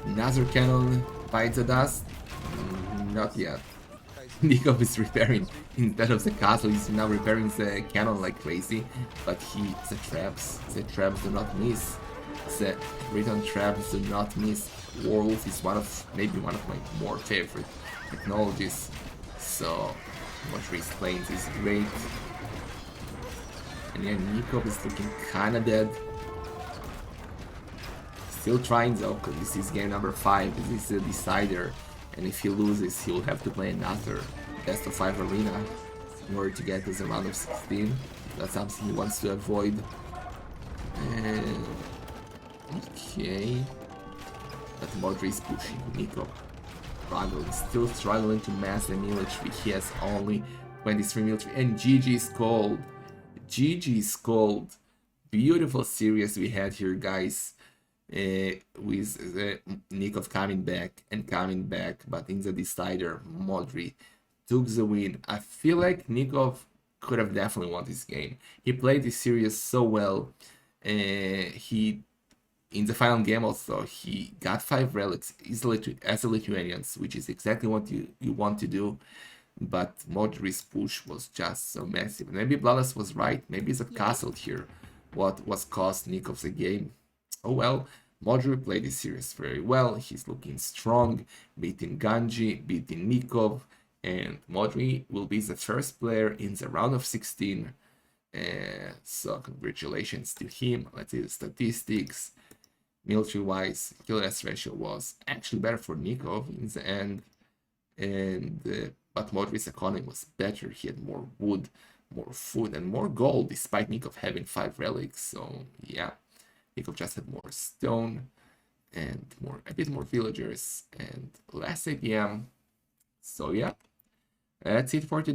Another cannon bites the dust. Not yet. Nicov is repairing instead of the castle. He's now repairing the cannon like crazy, but the traps do not miss. The Briton traps do not miss. Werewolf is maybe one of my more favorite technologies. So Modri's playing is great. And yeah, Nicov is looking kinda dead. Still trying though, because this is game number 5. This is a decider. And if he loses, he will have to play another best of 5 arena in order to get to the round of 16. That's something he wants to avoid. And Okay. But Modri is pushing. Nicov struggling, still struggling to mass the military. He has only 23 military. And GG is cold. GG is cold. Beautiful series we had here, guys. With Nicov coming back and coming back. But in the decider, Modri took the win. I feel like Nicov could have definitely won this game. He played this series so well. He in the final game also, he got 5 relics easily as a Lithuanians, which is exactly what you want to do. But Modri's push was just so massive. Maybe Bloodless was right. Maybe it's a castle here. What was cost Nikov's the game. Oh well, Modri played this series very well. He's looking strong, beating Ganji, beating Nicov. And Modri will be the first player in the round of 16. So congratulations to him. Let's see the statistics. Military-wise, kill death ratio was actually better for Nicov in the end, but Modri's economy was better. He had more wood, more food, and more gold, despite Nicov having 5 relics. So yeah, Nicov just had more stone and a bit more villagers and less APM. So yeah, that's it for today.